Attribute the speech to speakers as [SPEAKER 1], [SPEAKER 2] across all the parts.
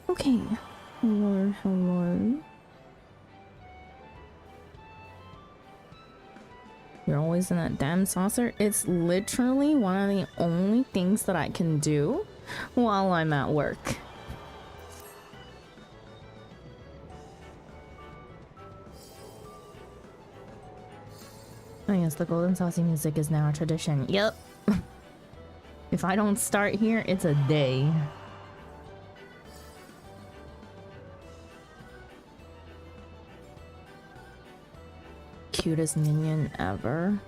[SPEAKER 1] Okay. Hello, hello. You're always in that damn saucer. It's literally one of the only things that I can do while I'm at work. Oh yes, the golden saucy music is now a tradition. Yep. If I don't start here, it's a day. Cutest minion ever.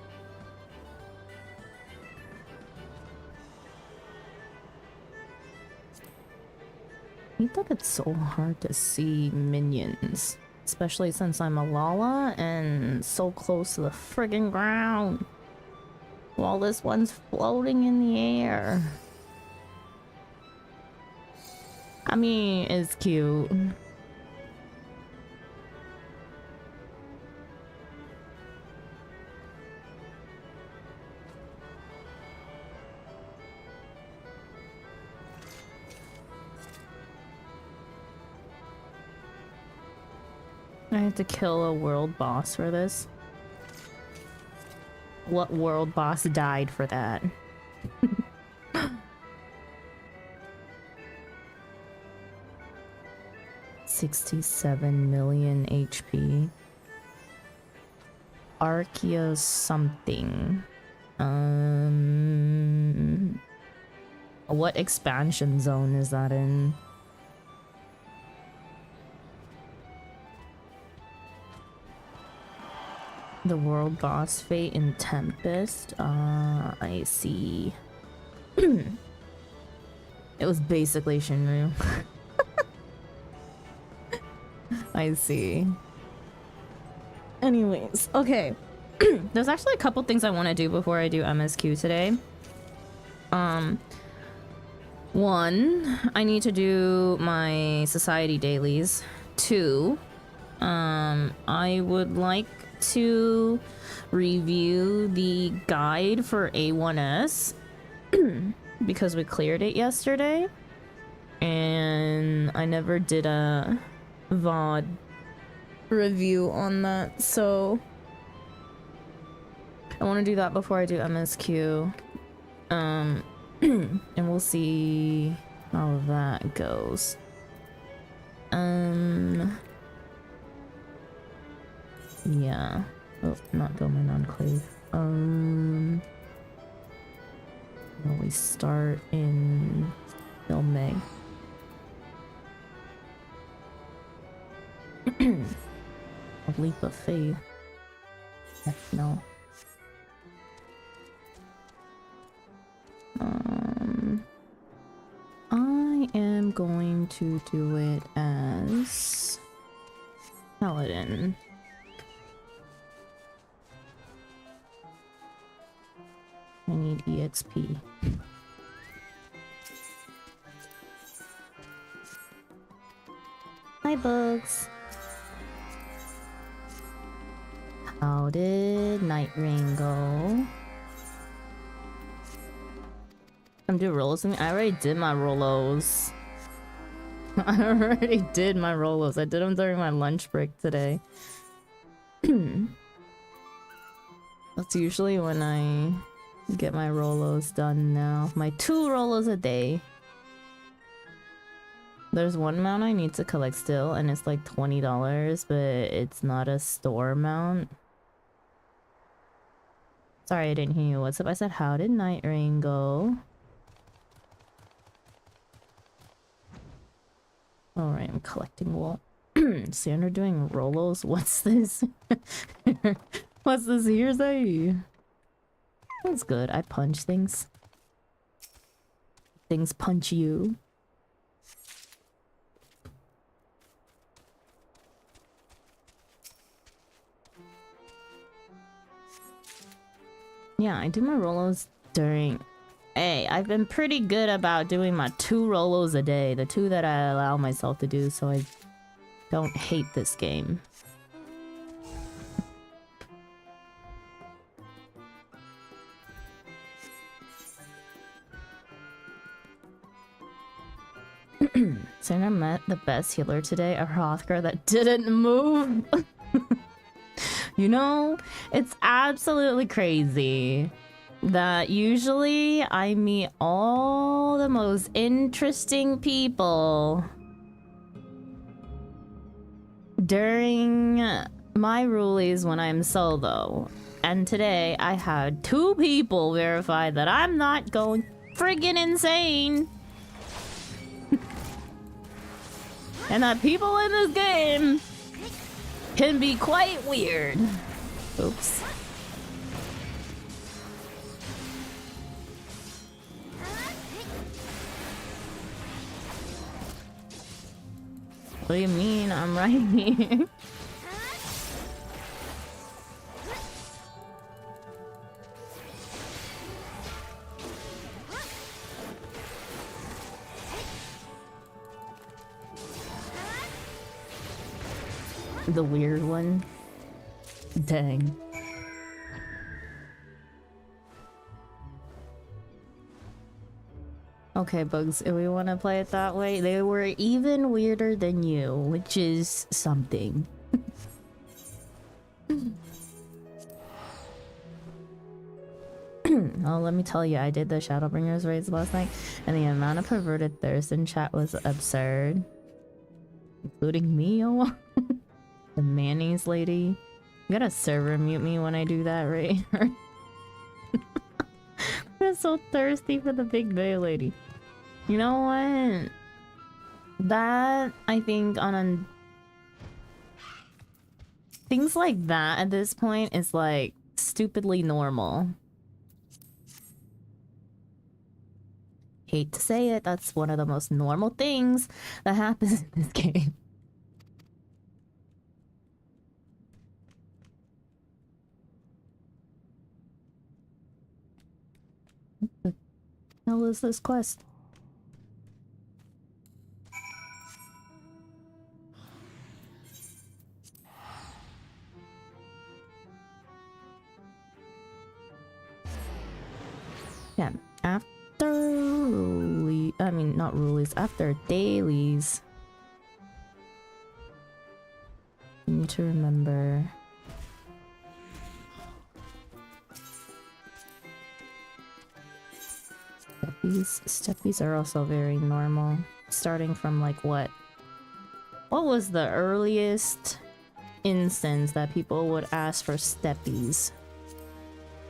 [SPEAKER 1] I hate that it's so hard to see minions. Especially since I'm a Lala and so close to the friggin' ground. While this one's floating in the air. I mean, it's cute. I have to kill a world boss for this. What world boss died for that? 67 million HP. Archaea something. What expansion zone is that in? The world boss fate in Tempest. I see. It was basically Shinryu. I see. Anyways, okay. There's actually a couple things I want to do before I do MSQ today. One, I need to do my society dailies. Two, I would like to review the guide for A1S because we cleared it yesterday and I never did a VOD review on that, so I want to do that before I do MSQ. And we'll see how that goes. Yeah. Oh, not Domain Enclave. Well, we start in Meg. A leap of faith. No. I am going to do it as Paladin. I need EXP. Hi, bugs. How did Night Rain go? I'm doing Rolos. I already did my Rolos. I already did my Rolos. I did them during my lunch break today. That's usually when I get my Rolos done now. My 2 Rolos a day. There's one mount I need to collect still, and it's like $20, but it's not a store mount. Sorry, I didn't hear you. What's up? I said, how did Night Rain go? Alright, I'm collecting wool. Sandra doing Rolos? What's this? What's this hearsay? That's good. I punch things. Things punch you. Yeah, I do my Rolos during... Hey, I've been pretty good about doing my 2 Rolos a day. The 2 that I allow myself to do, so I don't hate this game. Sinner met the best healer today, a Hrothgar that didn't move. You know, it's absolutely crazy that usually I meet all the most interesting people during my rulies when I'm solo. And today I had 2 people verify that I'm not going friggin' insane. And that people in this game can be quite weird. Oops. What do you mean? I'm right here. The weird one. Dang. Okay, Bugs, if we want to play it that way, they were even weirder than you, which is something. Oh, let me tell you, I did the Shadowbringers raids last night, and the amount of perverted thirst in chat was absurd. Including me, oh. The mayonnaise lady. You gotta server mute me when I do that, right? I'm so thirsty for the big bay lady. You know what? That, I think, things like that at this point is like stupidly normal. Hate to say it, that's one of the most normal things that happens in this game. What the hell is this quest? Yeah, after not Rulies, after Dailies, you need to remember Steppies are also very normal. Starting from like what was the earliest instance that people would ask for steppies?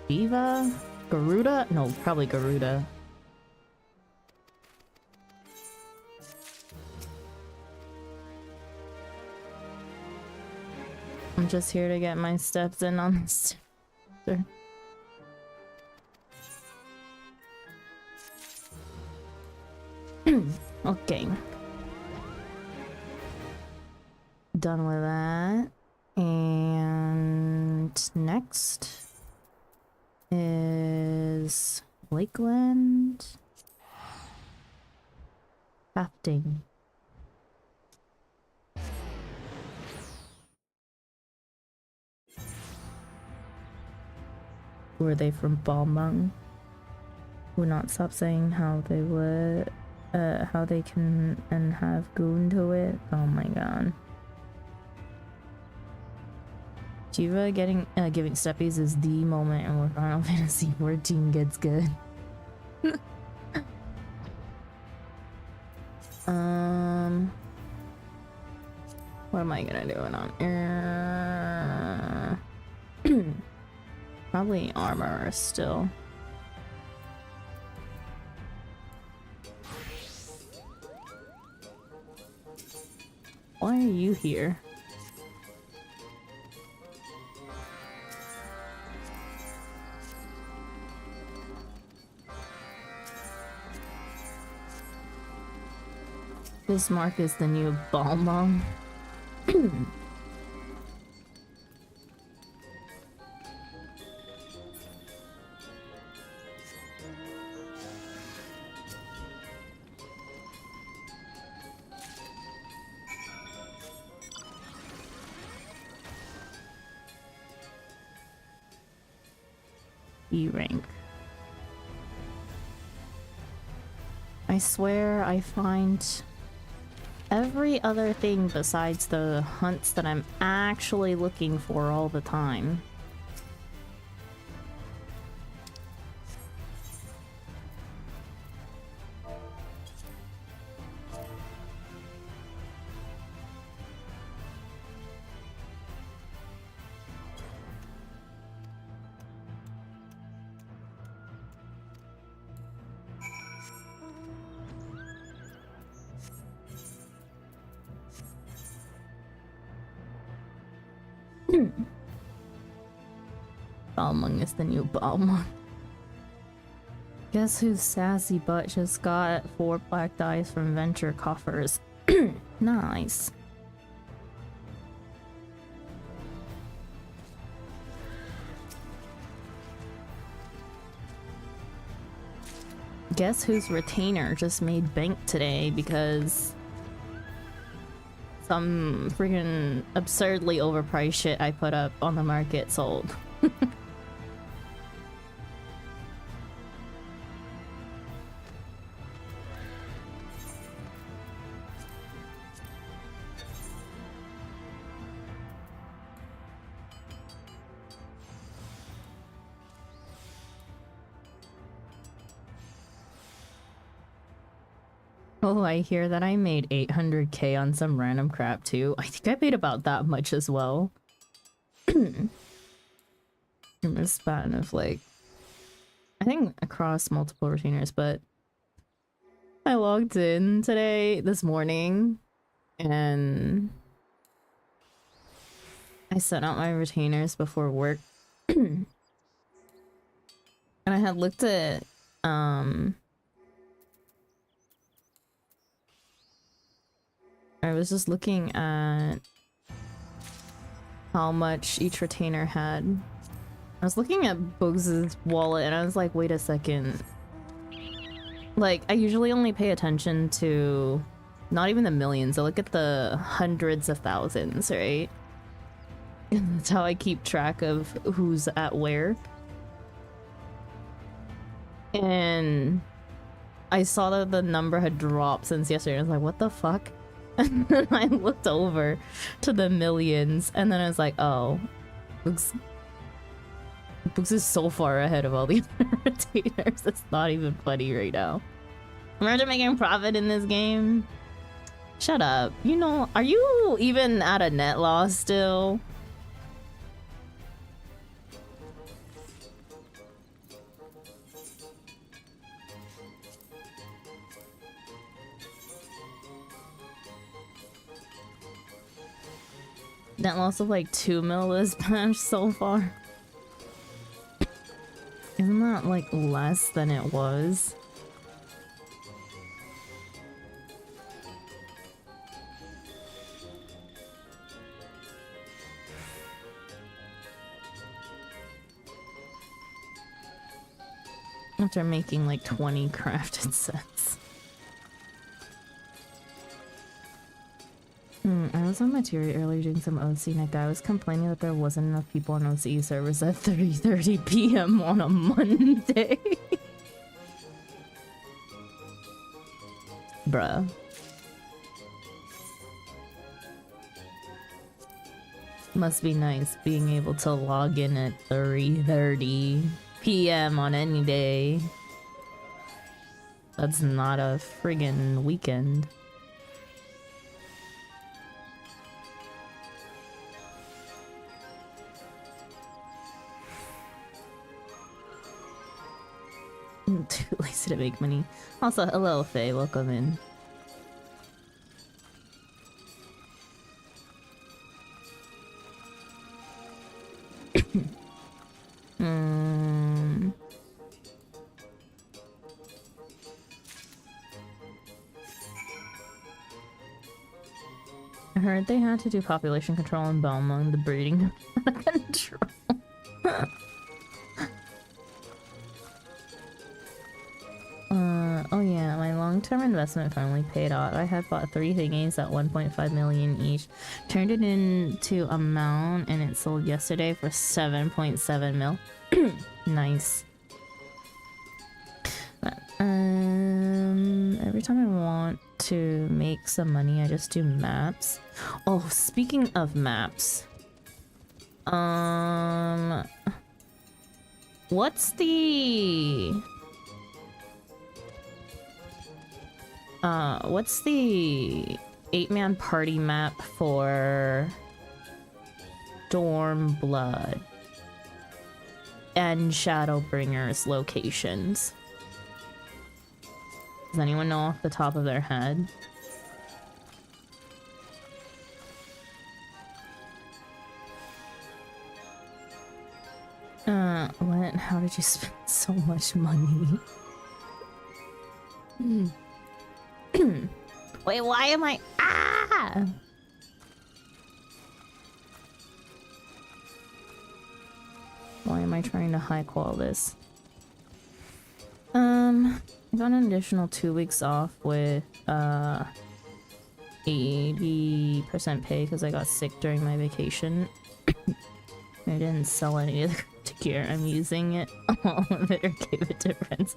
[SPEAKER 1] Diva? Garuda? No, probably Garuda. I'm just here to get my steps in on this. Okay. Done with that. And next is Lakeland. Crafting. Were they from Balmung? Would not stop saying how they would, how they can and have goon to it. Oh my god. Jiva giving steppies is the moment in where Final Fantasy 14 gets good. What am I gonna do it on? Probably armor still. Why are you here? Bismarck is the new Balmung. E rank. I swear I find every other thing besides the hunts that I'm actually looking for all the time. Balmung is the new Balmung. Guess whose sassy butt just got 4 black dice from venture coffers? Nice. Guess whose retainer just made bank today because some freaking absurdly overpriced shit I put up on the market sold. Oh, I hear that I made 800k on some random crap too. I think I made about that much as well. In a span of like, I think across multiple retainers, but I logged in this morning, and I set out my retainers before work. And I had looked at, I was just looking at how much each retainer had. I was looking at Bugs' wallet and I was like, wait a second. Like, I usually only pay attention to not even the millions, I look at the hundreds of thousands, right? And that's how I keep track of who's at where. And I saw that the number had dropped since yesterday. I was like, what the fuck? And then I looked over to the millions, and then I was like, oh, Bugs is so far ahead of all the other retainers. It's not even funny right now. Imagine making profit in this game. Shut up. You know, are you even at a net loss still? Net loss of like 2 mil this patch so far. Isn't that like less than it was? After making like 20 crafted sets. I was on Materia earlier doing some OC and a guy was complaining that there wasn't enough people on OC servers at 3:30 p.m. on a Monday. Bruh. Must be nice being able to log in at 3:30 p.m. on any day. That's not a friggin' weekend. I'm too lazy to make money. Also, hello Faye, welcome in. I heard they had to do population control in Belmont, the breeding control. Oh yeah, my long-term investment finally paid off. I had bought 3 thingies at 1.5 million each, turned it into a mount, and it sold yesterday for 7.7 mil. Nice. But, ever every time I want to make some money, I just do maps. Oh, speaking of maps. What's the... what's the 8-man party map for Stormblood and Shadowbringers locations? Does anyone know off the top of their head? What? How did you spend so much money? Wait, why am I... Ah! Why am I trying to high-qual this? I got an additional 2 weeks off with, 80% pay because I got sick during my vacation. I didn't sell any of the gear. I'm using it. All of it or gave it to friends.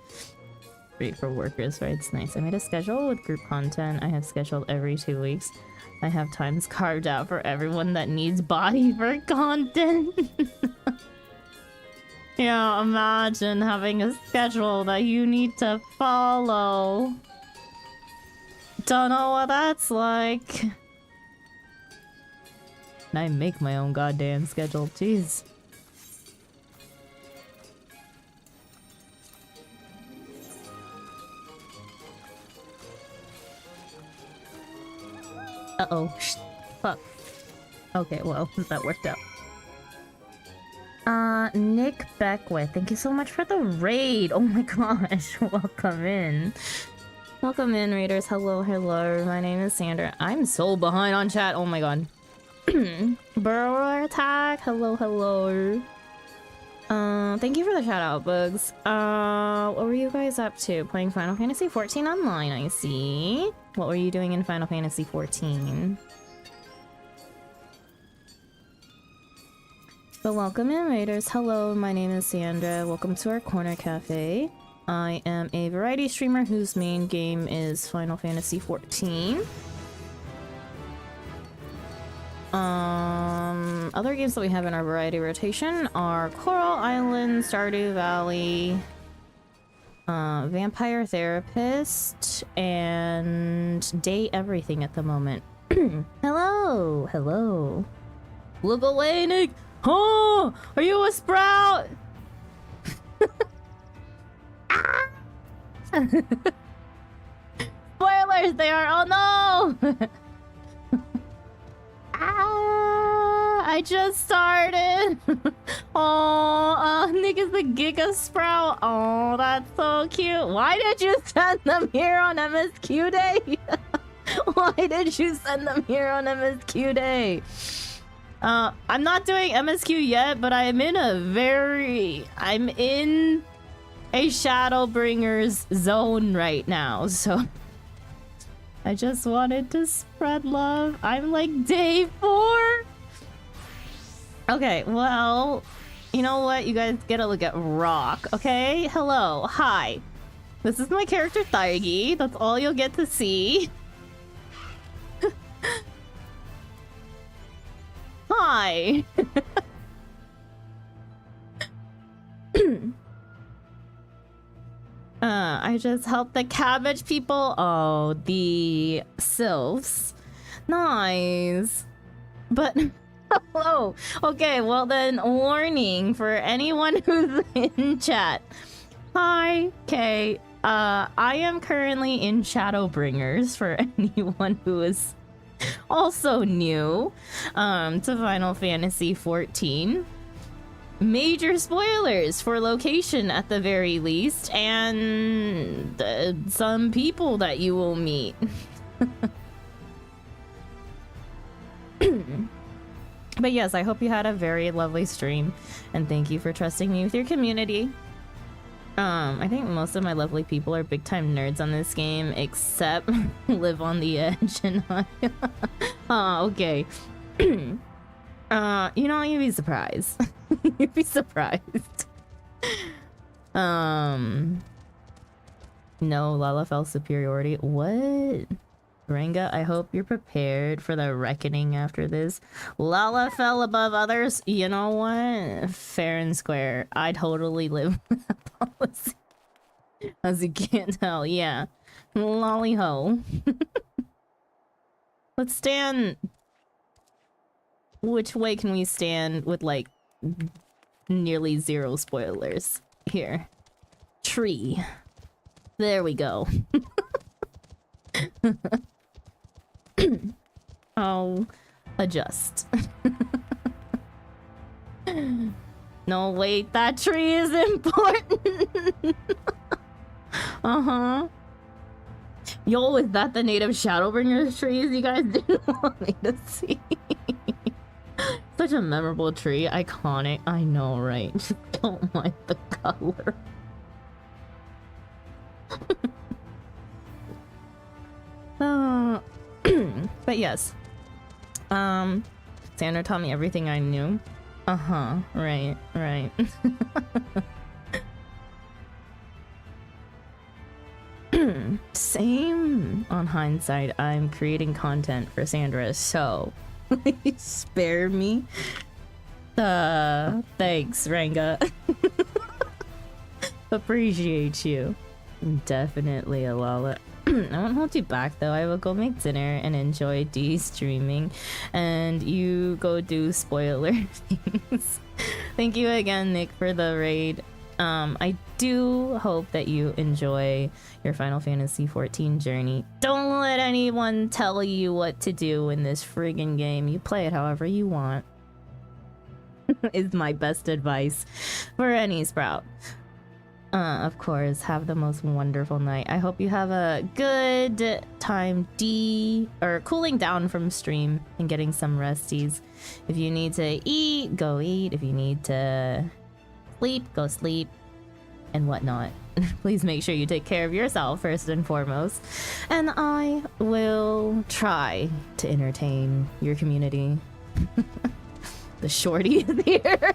[SPEAKER 1] Great for workers, right? It's nice. I made a schedule with group content. I have scheduled every 2 weeks. I have times carved out for everyone that needs body for content. Yeah, imagine having a schedule that you need to follow. Don't know what that's like. And I make my own goddamn schedule, jeez. Uh-oh. Fuck. Okay, well, that worked out. Nick Beckwith, thank you so much for the raid. Oh my gosh, welcome in. Welcome in, raiders. Hello, hello. My name is Sandra. I'm so behind on chat. Oh my god. Burrower attack. Hello, hello. Thank you for the shout out, Bugs. What were you guys up to? Playing Final Fantasy 14 online, I see. What were you doing in Final Fantasy 14? But welcome in, raiders. Hello, my name is Sandra. Welcome to our corner cafe. I am a variety streamer whose main game is Final Fantasy 14. Other games that we have in our variety rotation are Coral Island, Stardew Valley, Vampire Therapist, and Day Everything at the moment. Hello, hello. Look away, Nick. Oh, are you a sprout? Ah! Spoilers there. Oh no. Ah, I just started. Oh, Nick is the Giga Sprout. Oh, that's so cute. Why did you send them here on MSQ Day? Why did you send them here on MSQ Day? I'm not doing MSQ yet, but I'm in a Shadowbringers zone right now, so I just wanted to spread love. I'm like day 4. Okay, well, you know what? You guys get a look at Rock, okay? Hello, hi. This is my character Thaigi. That's all you'll get to see. Hi. I just helped the cabbage people. Oh, the sylphs. Nice. But hello. Okay, well then, warning for anyone who's in chat. Hi, okay. I am currently in Shadowbringers for anyone who is also new to Final Fantasy 14. Major spoilers for location at the very least, and some people that you will meet. But yes, I hope you had a very lovely stream, and thank you for trusting me with your community. I think most of my lovely people are big time nerds on this game, except Live on the Edge and I. Oh, okay. You know, you'd be surprised. You'd be surprised. No, Lalafell superiority. What? Ranga, I hope you're prepared for the reckoning after this. Lalafell above others? You know what? Fair and square. I totally live with that policy. As you can't tell, yeah. Lolly ho. Let's stand. Which way can we stand with like nearly zero spoilers? Here. Tree. There we go. I'll adjust. No, wait, that tree is important. Uh-huh. Yo, is that the native Shadowbringers trees you guys didn't want me to see? Such a memorable tree. Iconic. I know, right? Just don't mind the color. But yes. Sandra taught me everything I knew. Uh-huh. Right, right. Same. On hindsight, I'm creating content for Sandra, so please spare me. Thanks, Ranga. Appreciate you. Definitely, Alala. I won't hold you back though. I will go make dinner and enjoy de-streaming, and you go do spoiler things. Thank you again, Nick, for the raid. I do hope that you enjoy your Final Fantasy XIV journey. Don't let anyone tell you what to do in this friggin' game. You play it however you want. Is my best advice for any Sprout. Of course, have the most wonderful night. I hope you have a good time cooling down from stream and getting some resties. If you need to eat, go eat. If you need to sleep, go sleep, and whatnot. Please make sure you take care of yourself first and foremost. And I will try to entertain your community. The shorty is here.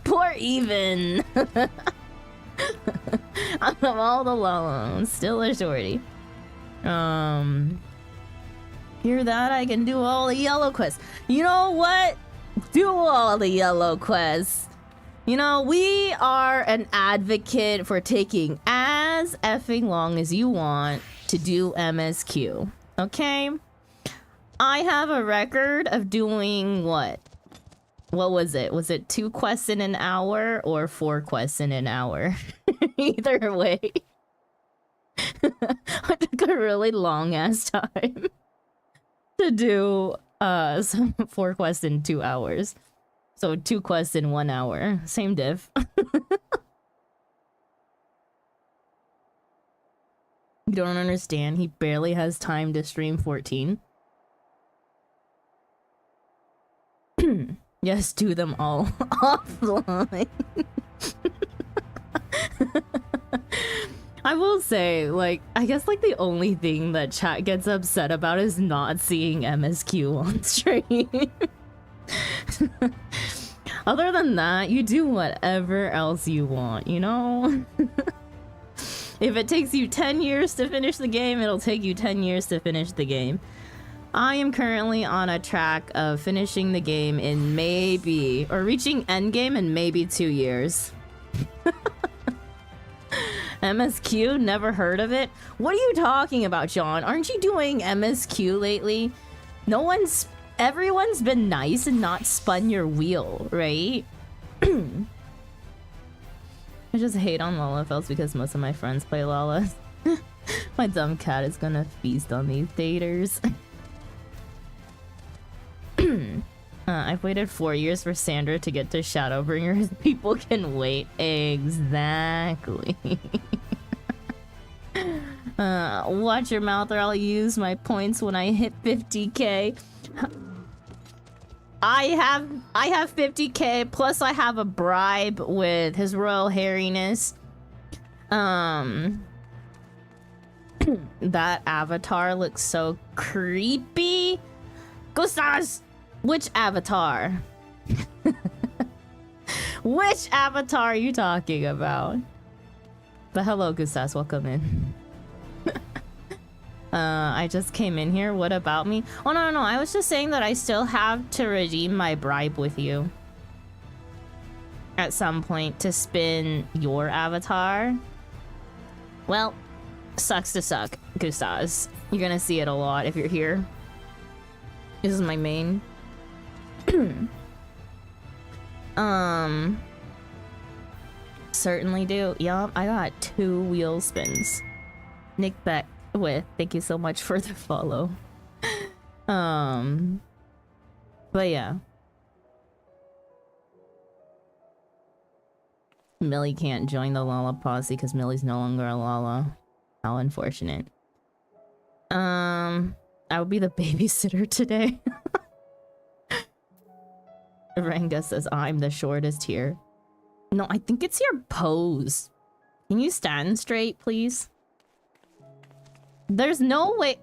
[SPEAKER 1] Poor even. Out of all the loans, still a shorty. Hear that? I can do all the yellow quests. You know what? Do all the yellow quests. You know, we are an advocate for taking as effing long as you want to do MSQ. Okay? I have a record of doing what? What was it? Was it 2 quests in an hour or 4 quests in an hour? Either way. I took a really long ass time to do some 4 quests in 2 hours. So 2 quests in 1 hour. Same diff. You don't understand. He barely has time to stream 14. Yes, do them all offline. I will say, like, I guess, like, the only thing that chat gets upset about is not seeing MSQ on stream. Other than that, you do whatever else you want, you know? If it takes you 10 years to finish the game, it'll take you 10 years to finish the game. I am currently on a track of finishing the game in reaching endgame in maybe 2 years. MSQ? Never heard of it? What are you talking about, John? Aren't you doing MSQ lately? Everyone's been nice and not spun your wheel, right? I just hate on Lalafells because most of my friends play Lalas. My dumb cat is gonna feast on these daters. I've waited 4 years for Sandra to get to Shadowbringers. People can wait. Exactly. Watch your mouth or I'll use my points when I hit 50k. I have 50k, plus I have a bribe with His Royal Hairiness. That avatar looks so creepy. Gustas! Which avatar? Which avatar are you talking about? But hello, Gustas, welcome in. I just came in here. What about me? Oh, no. I was just saying that I still have to redeem my bribe with you. At some point to spin your avatar. Well, sucks to suck, Gustas. You're gonna see it a lot if you're here. This is my main. Certainly do. Yup, I got 2 wheel spins. Nick Beck with thank you so much for the follow. But yeah. Millie can't join the Lala posse because Millie's no longer a Lala. How unfortunate. I will be the babysitter today. Ranga says I'm the shortest here. No, I think it's your pose. Can you stand straight, please? There's no way.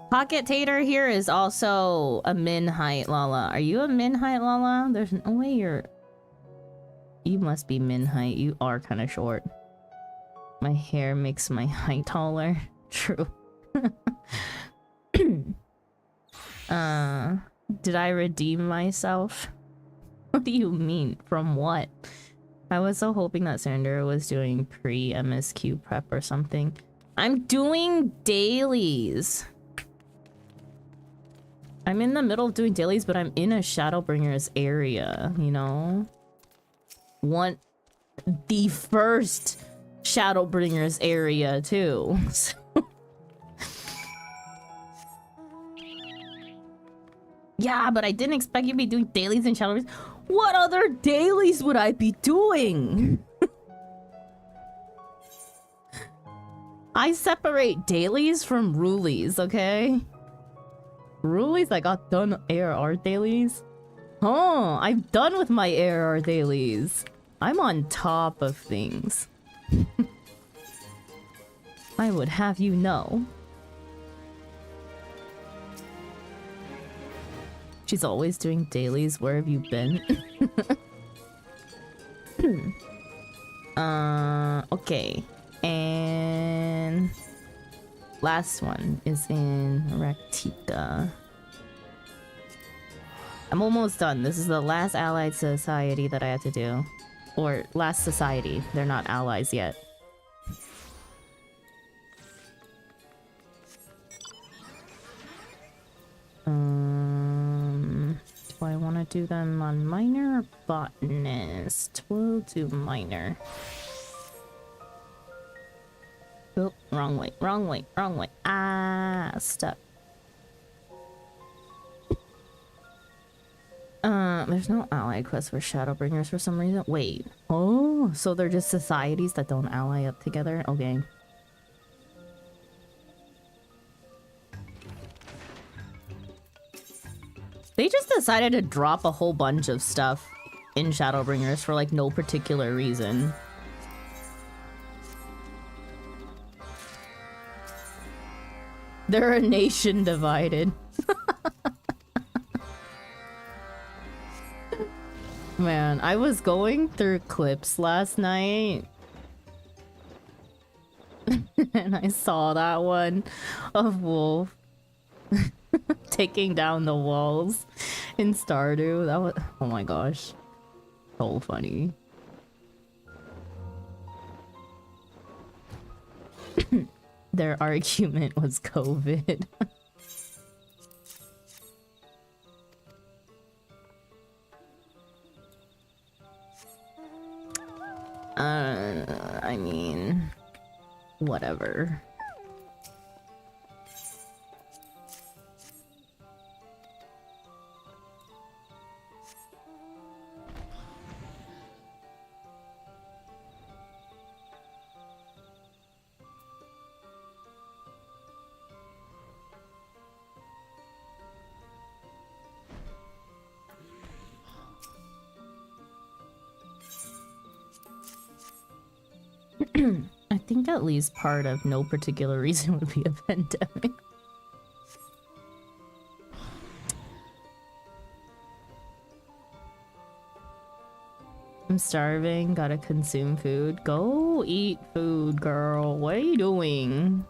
[SPEAKER 1] Pocket Tater here is also a min height Lala. Are you a min height Lala? There's no way you're... You must be min height. You are kind of short. My hair makes my height taller. True. Did I redeem myself? What do you mean? From what? I was so hoping that Sandra was doing pre-MSQ prep or something. I'm doing dailies. I'm in the middle of doing dailies, but I'm in a Shadowbringers area, you know? The first Shadowbringers area, too. Yeah, but I didn't expect you to be doing dailies in Shadowbringers. What other dailies would I be doing? I separate dailies from rulies, okay? Rulies, I got done ARR dailies. Oh, I'm done with my ARR dailies. I'm on top of things. I would have you know. She's always doing dailies. Where have you been? Okay. And last one is in Raktika. I'm almost done. This is the last allied society that I have to do. Or last society. They're not allies yet. Do I want to do them on minor or botanist? We'll do minor. Oh, wrong way, wrong way, wrong way. Ah, stuck. There's no allied quest for Shadowbringers for some reason. Wait. Oh, so they're just societies that don't ally up together? Okay. They just decided to drop a whole bunch of stuff in Shadowbringers for like no particular reason. They're a nation divided. Man, I was going through clips last night. And I saw that one of Wolf taking down the walls in Stardew. That was, oh my gosh, so funny. Their argument was COVID. I mean, whatever. I think at least part of no particular reason would be a pandemic. I'm starving, gotta consume food. Go eat food, girl. What are you doing?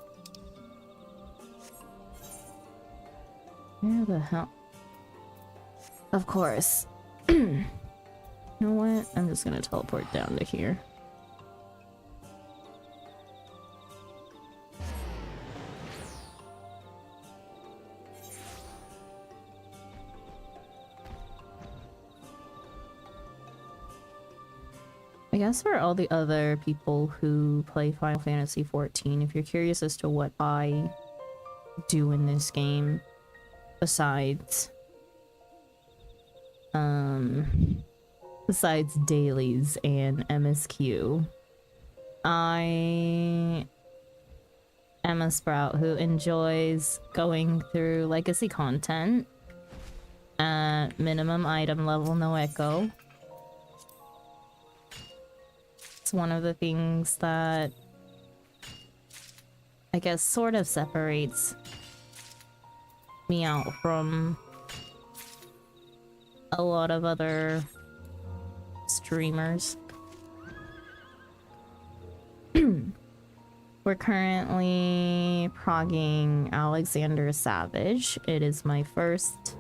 [SPEAKER 1] Where the hell? Of course. You know what? I'm just gonna teleport down to here. I guess for all the other people who play Final Fantasy XIV, if you're curious as to what I do in this game, besides dailies and MSQ, I am a sprout who enjoys going through legacy content at minimum item level, no echo. It's one of the things that I guess sort of separates me out from a lot of other streamers. We're currently progging Alexander Savage. It is my first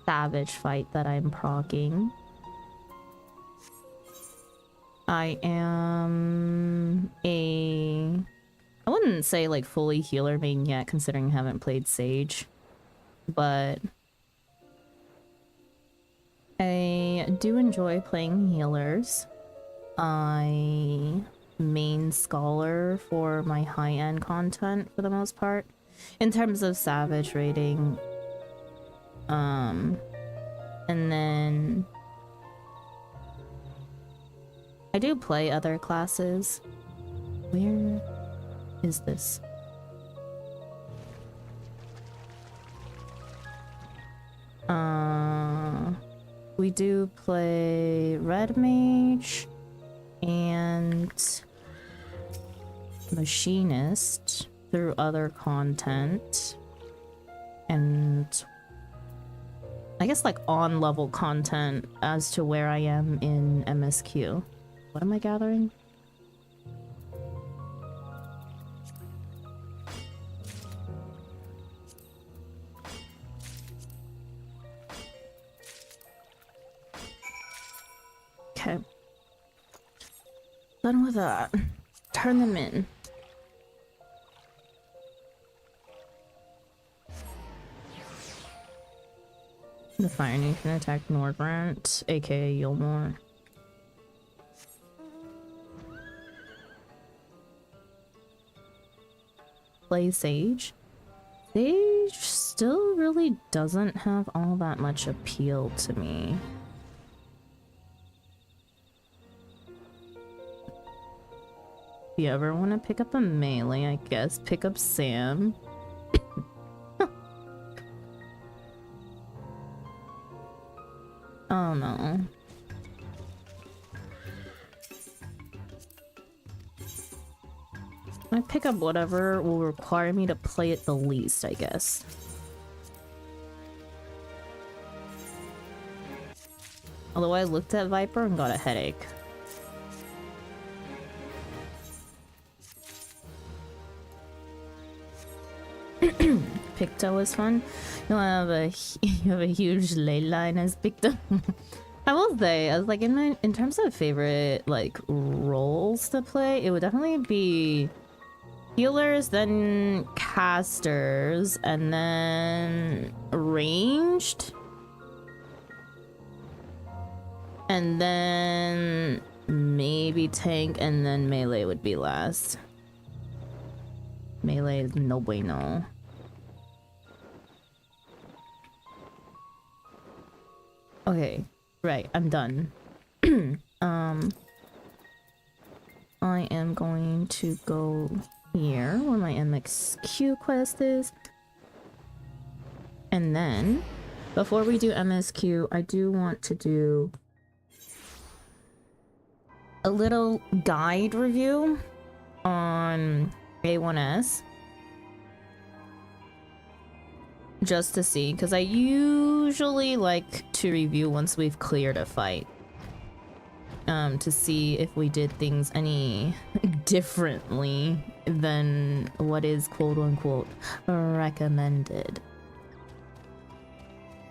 [SPEAKER 1] Savage fight that I'm progging. I am I wouldn't say like fully healer main yet, considering I haven't played Sage, but I do enjoy playing healers. I main Scholar for my high-end content for the most part. In terms of Savage rating, and then I do play other classes. Where is this? We do play Red Mage and Machinist through other content, and I guess like on level content as to where I am in MSQ. What am I gathering? Okay. Done with that. Turn them in. The Fire Nation attacked Norgrant, aka Yulmore. Play Sage. Sage still really doesn't have all that much appeal to me. If you ever want to pick up a melee, I guess pick up Sam. Oh no. I pick up whatever will require me to play it the least, I guess. Although I looked at Viper and got a headache. Picto is fun. You have a huge ley line as Picto. I will say, as like in terms of favorite like roles to play, it would definitely be healers, then casters, and then ranged, and then maybe tank, and then melee would be last. Melee is no bueno. Okay, right, I'm done. I am going to go here where my MSQ quest is. And then, before we do MSQ, I do want to do a little guide review on A1S. Just to see, because I usually like to review once we've cleared a fight. to see if we did things any differently than what is quote unquote recommended.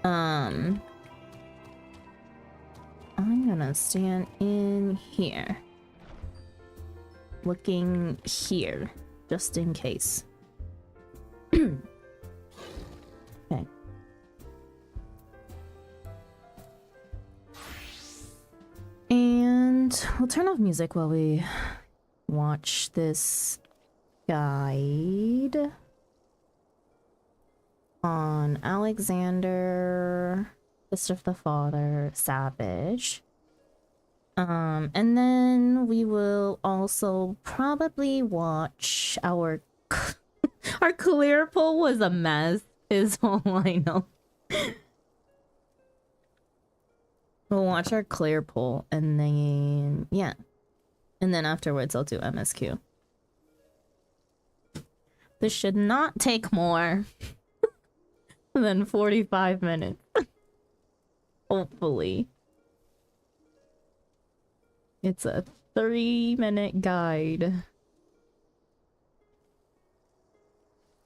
[SPEAKER 1] I'm gonna stand in here, looking here, just in case. Okay. And we'll turn off music while we watch this guide on Alexander, Fist of the Father, Savage. And then we will also probably watch our our clear pull was a mess, is all I know. We'll watch our clear pull and then, yeah. And then afterwards I'll do MSQ. This should not take more than 45 minutes. Hopefully. It's a 3-minute guide.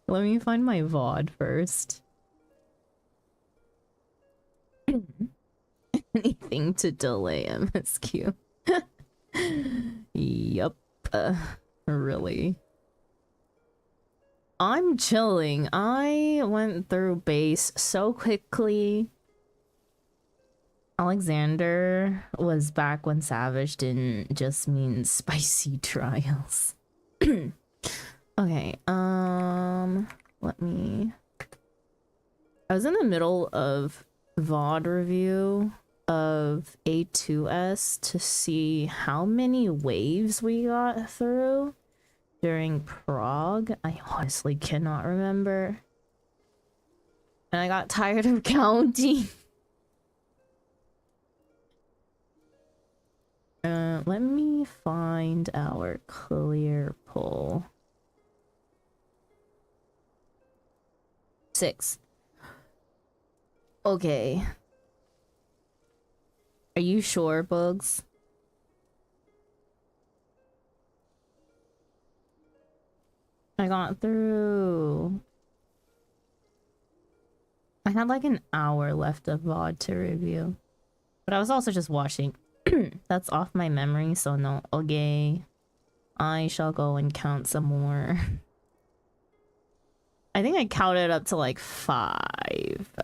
[SPEAKER 1] Let me find my VOD first. Anything to delay MSQ. Yup. Really. I'm chilling. I went through base so quickly. Alexander was back when Savage didn't just mean spicy trials. Okay, let me... I was in the middle of VOD review of A2S to see how many waves we got through during Prague. I honestly cannot remember. And I got tired of counting. Let me find our clear pull. 6. Okay. Are you sure, Bugs? I got through. I had like an hour left of VOD to review. But I was also just watching. That's off my memory, so no. Okay. I shall go and count some more. I think I counted up to like 5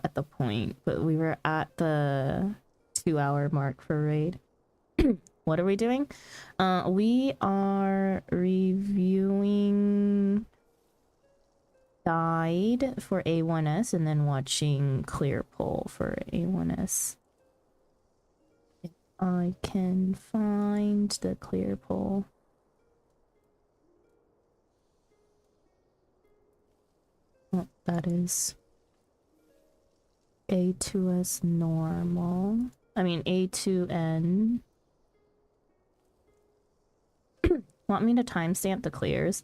[SPEAKER 1] at the point, but we were at the 2-hour mark for raid. What are we doing? We are reviewing guide for A1S and then watching clear pull for A1S. If I can find the clear pull. Oh, that is A2S normal. I mean A2N. Want me to timestamp the clears?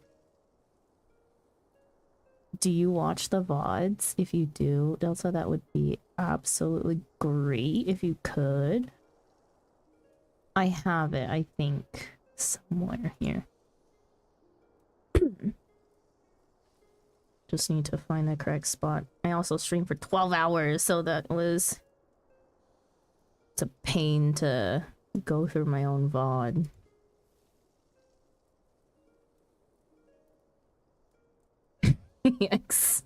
[SPEAKER 1] Do you watch the VODs? If you do, Delta, that would be absolutely great if you could. I have it, I think, somewhere here. Just need to find the correct spot. I also streamed for 12 hours, so that was... It's a pain to go through my own VOD. Yikes.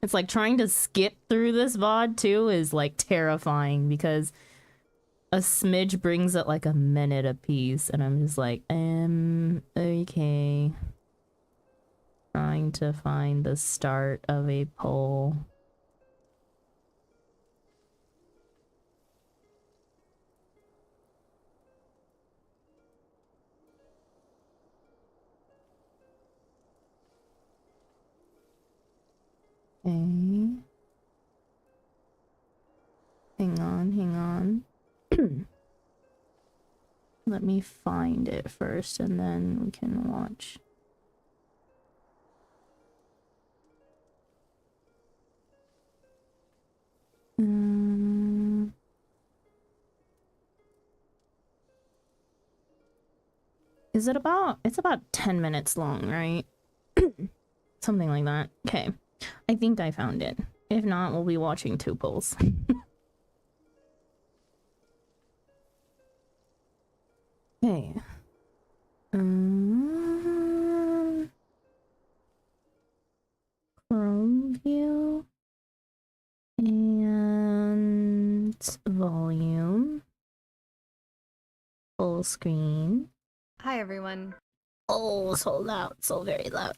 [SPEAKER 1] It's like trying to skip through this VOD too is like terrifying because a smidge brings it like a minute a piece and I'm just like, okay. Trying to find the start of a poll. Okay. Hang on. Let me find it first and then we can watch. Is it about... It's about 10 minutes long, right? Something like that. Okay. I think I found it. If not, we'll be watching tuples. Okay. Chrome view. And volume. Full screen.
[SPEAKER 2] Hi everyone.
[SPEAKER 1] Oh, so loud. So very loud.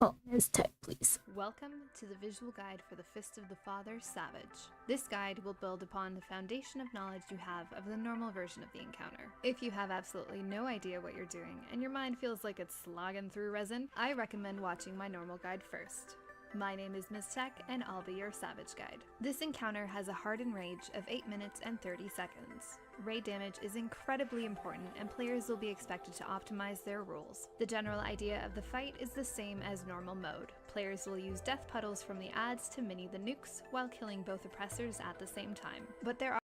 [SPEAKER 1] Oh, Ms. Tech, please.
[SPEAKER 2] Welcome to the visual guide for the Fist of the Father, Savage. This guide will build upon the foundation of knowledge you have of the normal version of the encounter. If you have absolutely no idea what you're doing and your mind feels like it's slogging through resin, I recommend watching my normal guide first. My name is Ms. Tech, and I'll be your Savage Guide. This encounter has a hardened rage of 8 minutes and 30 seconds. Raid damage is incredibly important, and players will be expected to optimize their rules. The general idea of the fight is the same as normal mode. Players will use death puddles from the adds to mini the nukes, while killing both oppressors at the same time. But there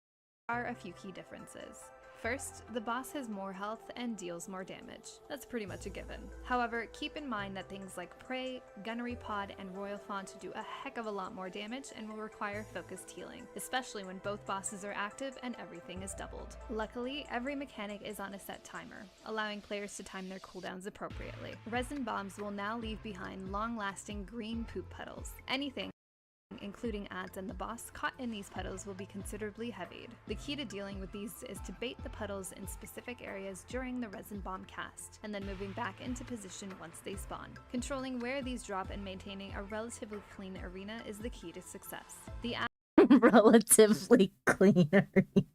[SPEAKER 2] are a few key differences. First, the boss has more health and deals more damage. That's pretty much a given. However, keep in mind that things like Prey, Gunnery Pod, and Royal Font do a heck of a lot more damage and will require focused healing, especially when both bosses are active and everything is doubled. Luckily, every mechanic is on a set timer, allowing players to time their cooldowns appropriately. Resin bombs will now leave behind long-lasting green poop puddles. Anything, including adds and the boss, caught in these puddles will be considerably heavied. The key to dealing with these is to bait the puddles in specific areas during the resin bomb cast, and then moving back into position once they spawn. Controlling where these drop and maintaining a relatively clean arena is the key to success. The
[SPEAKER 1] Relatively clean arena.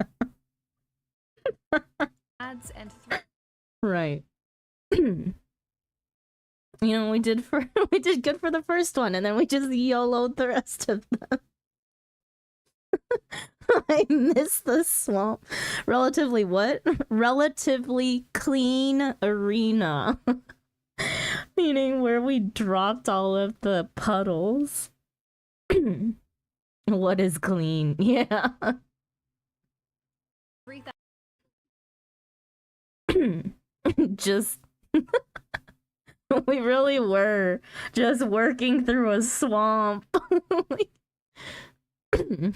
[SPEAKER 2] adds and
[SPEAKER 1] right. You know, we did good for the first one, and then we just YOLO'd the rest of them. I miss the swamp. Relatively what? Relatively clean arena. Meaning where we dropped all of the puddles. What is clean? Yeah. Just... We really were just working through a swamp.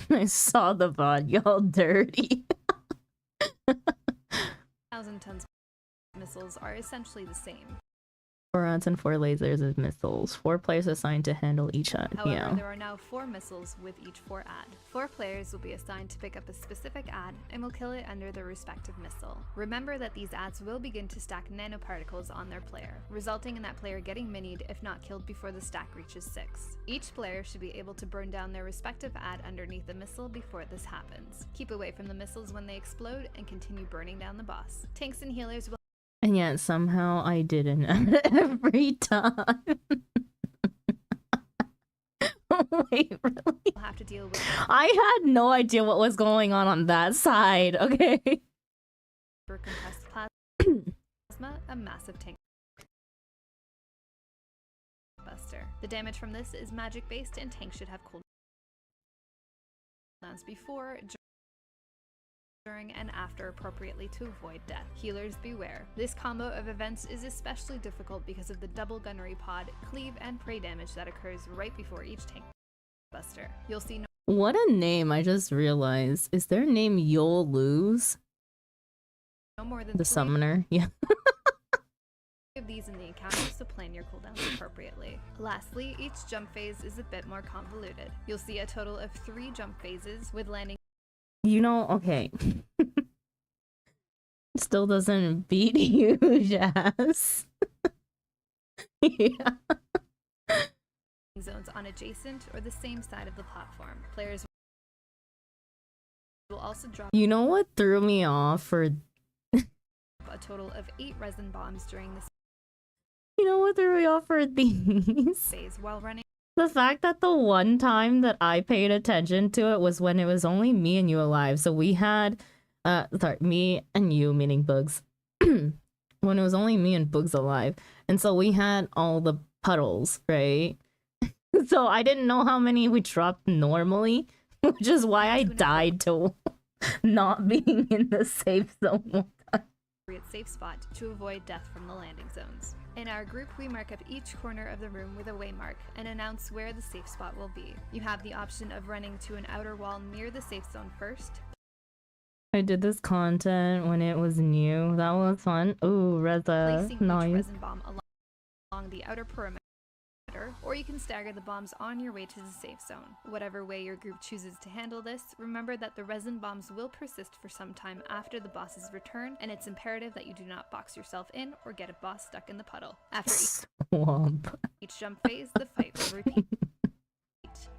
[SPEAKER 1] I saw the VOD, y'all dirty.
[SPEAKER 2] 1,000 tons missiles are essentially the same.
[SPEAKER 1] 4 rods and 4 lasers as missiles. 4 players assigned to handle each ad.
[SPEAKER 2] However, there are now 4 missiles with each 4 ad. 4 players will be assigned to pick up a specific ad and will kill it under their respective missile. Remember that these ads will begin to stack nanoparticles on their player, resulting in that player getting minied if not killed before the stack reaches 6. Each player should be able to burn down their respective ad underneath the missile before this happens. Keep away from the missiles when they explode and continue burning down the boss. Tanks and healers will...
[SPEAKER 1] And yet somehow I didn't every time. Wait, really?
[SPEAKER 2] Have to deal with
[SPEAKER 1] I had no idea what was going on that side, okay?
[SPEAKER 2] for compressed plasma, a massive tank buster. The damage from this is magic based, and tanks should have cooldowns before, during, and after appropriately to avoid death. Healers beware. This combo of events is especially difficult because of the double gunnery pod, cleave, and prey damage that occurs right before each tank buster. You'll see
[SPEAKER 1] what a name, I just realized. Is their name You'll Lose?
[SPEAKER 2] No more than
[SPEAKER 1] the summoner, yeah.
[SPEAKER 2] of these in the encounter, so plan your cooldowns appropriately. Lastly, each jump phase is a bit more convoluted. You'll see a total of 3 jump phases with landing.
[SPEAKER 1] You know, okay. Still doesn't beat huge ass. Yeah.
[SPEAKER 2] Zones on adjacent or the same side of the platform. Players will also drop.
[SPEAKER 1] You know what threw me off for
[SPEAKER 2] a total of 8 resin bombs during this.
[SPEAKER 1] You know what threw me off for these
[SPEAKER 2] phase while running.
[SPEAKER 1] The fact that the one time that I paid attention to it was when it was only me and you alive. So we had, sorry, me and you, meaning Bugs. When it was only me and Bugs alive. And so we had all the puddles, right? So I didn't know how many we dropped normally, which is why I died to not being in the safe zone one time.
[SPEAKER 2] safe spot to avoid death from the landing zones. In our group, we mark up each corner of the room with a waymark and announce where the safe spot will be. You have the option of running to an outer wall near the safe zone first.
[SPEAKER 1] I did this content when it was new. That was fun. Ooh, Reza.
[SPEAKER 2] Placing
[SPEAKER 1] Nice.
[SPEAKER 2] each resin bomb along the outer perimeter, or you can stagger the bombs on your way to the safe zone. Whatever way your group chooses to handle this, remember that the resin bombs will persist for some time after the boss's return, and it's imperative that you do not box yourself in or get a boss stuck in the puddle. After each jump phase, the fight will repeat.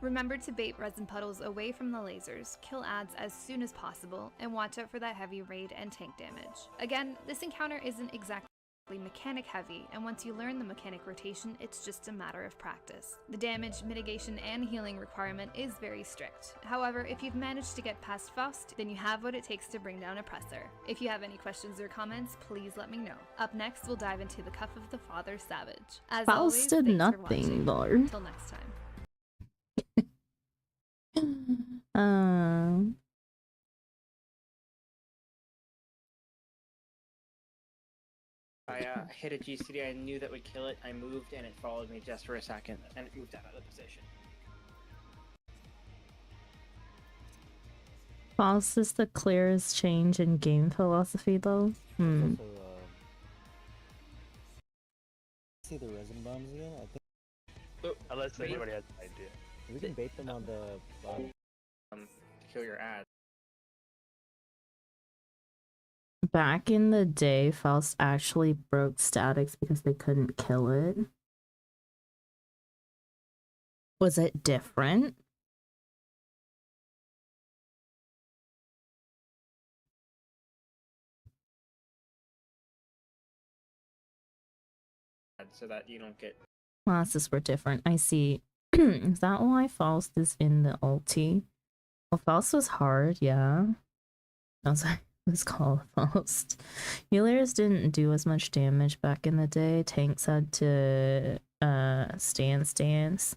[SPEAKER 2] Remember to bait resin puddles away from the lasers, kill adds as soon as possible, and watch out for that heavy raid and tank damage. Again, this encounter isn't exactly mechanic heavy, and once you learn the mechanic rotation, it's just a matter of practice. The damage, mitigation, and healing requirement is very strict. However, if you've managed to get past Faust, then you have what it takes to bring down Oppressor. If you have any questions or comments, please let me know. Up next, we'll dive into the Cuff of the Father Savage. As always,
[SPEAKER 1] Faust did
[SPEAKER 2] thanks for
[SPEAKER 1] nothing,
[SPEAKER 2] watching.
[SPEAKER 1] though.
[SPEAKER 2] Until next time.
[SPEAKER 3] I hit a GCD, I knew that would kill it, I moved and it followed me just for a second, and it moved out of the position.
[SPEAKER 1] Faust is the clearest change in game philosophy, though.
[SPEAKER 4] Also, see the resin bombs again? I think
[SPEAKER 5] Unless anybody has an idea.
[SPEAKER 4] we can bait them on the bottom.
[SPEAKER 3] To kill your ad.
[SPEAKER 1] Back in the day, Faust actually broke statics because they couldn't kill it. Was it different?
[SPEAKER 3] So that you don't get...
[SPEAKER 1] Classes were different. I see. Is that why Faust is in the ulti? Well, Faust was hard, yeah. I was like, it was called Faust. Healers didn't do as much damage back in the day. Tanks had to stance.